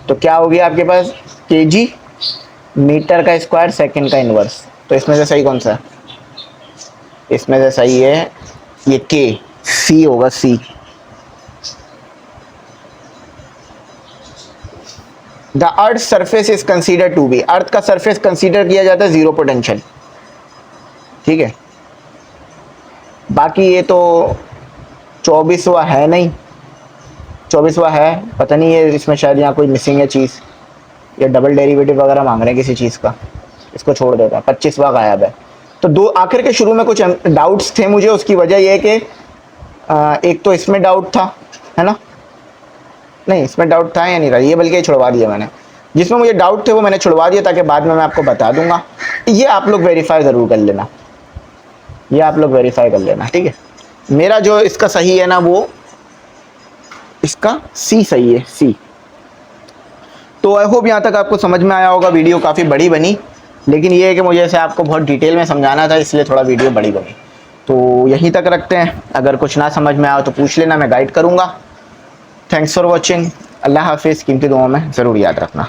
तो क्या हो गया आपके पास केजी मीटर का स्क्वायर सेकंड का इनवर्स। तो इसमें से सही कौन सा है, इसमें से सही है ये के, सी होगा C. The earth surface is consider to be, earth का सरफेस कंसीडर किया जाता है जीरो पोटेंशियल, ठीक है। बाकी ये तो 24वां है नहीं, 24वां है पता नहीं, ये इसमें शायद यहाँ कोई मिसिंग है चीज़, या डबल डेरिवेटिव वगैरह मांग रहे हैं किसी चीज़ का, इसको छोड़ देता है। 25वां गायब है। तो दो आखिर के शुरू में कुछ डाउट्स थे मुझे, उसकी वजह यह है कि एक तो इसमें डाउट था, है ना, नहीं इसमें डाउट था या नहीं था, ये बल्कि छुड़वा दिया मैंने, जिसमें मुझे डाउट थे वो मैंने छुड़वा दिया, ताकि बाद में मैं आपको बता दूंगा। ये आप लोग वेरीफाई ज़रूर कर लेना, ये आप लोग वेरीफाई कर लेना, ठीक है। मेरा जो इसका सही है ना, वो इसका सी सही है, सी। तो आई होप यहाँ तक आपको समझ में आया होगा। वीडियो काफ़ी बड़ी बनी, लेकिन ये है कि मुझे इसे आपको बहुत डिटेल में समझाना था, इसलिए थोड़ा वीडियो बड़ी बनी। तो यहीं तक रखते हैं, अगर कुछ ना समझ में आया तो पूछ लेना, मैं गाइड करूँगा। थैंक्स फॉर वॉचिंग, अल्लाह हाफिज़, कीमती दुआओं में ज़रूर याद रखना।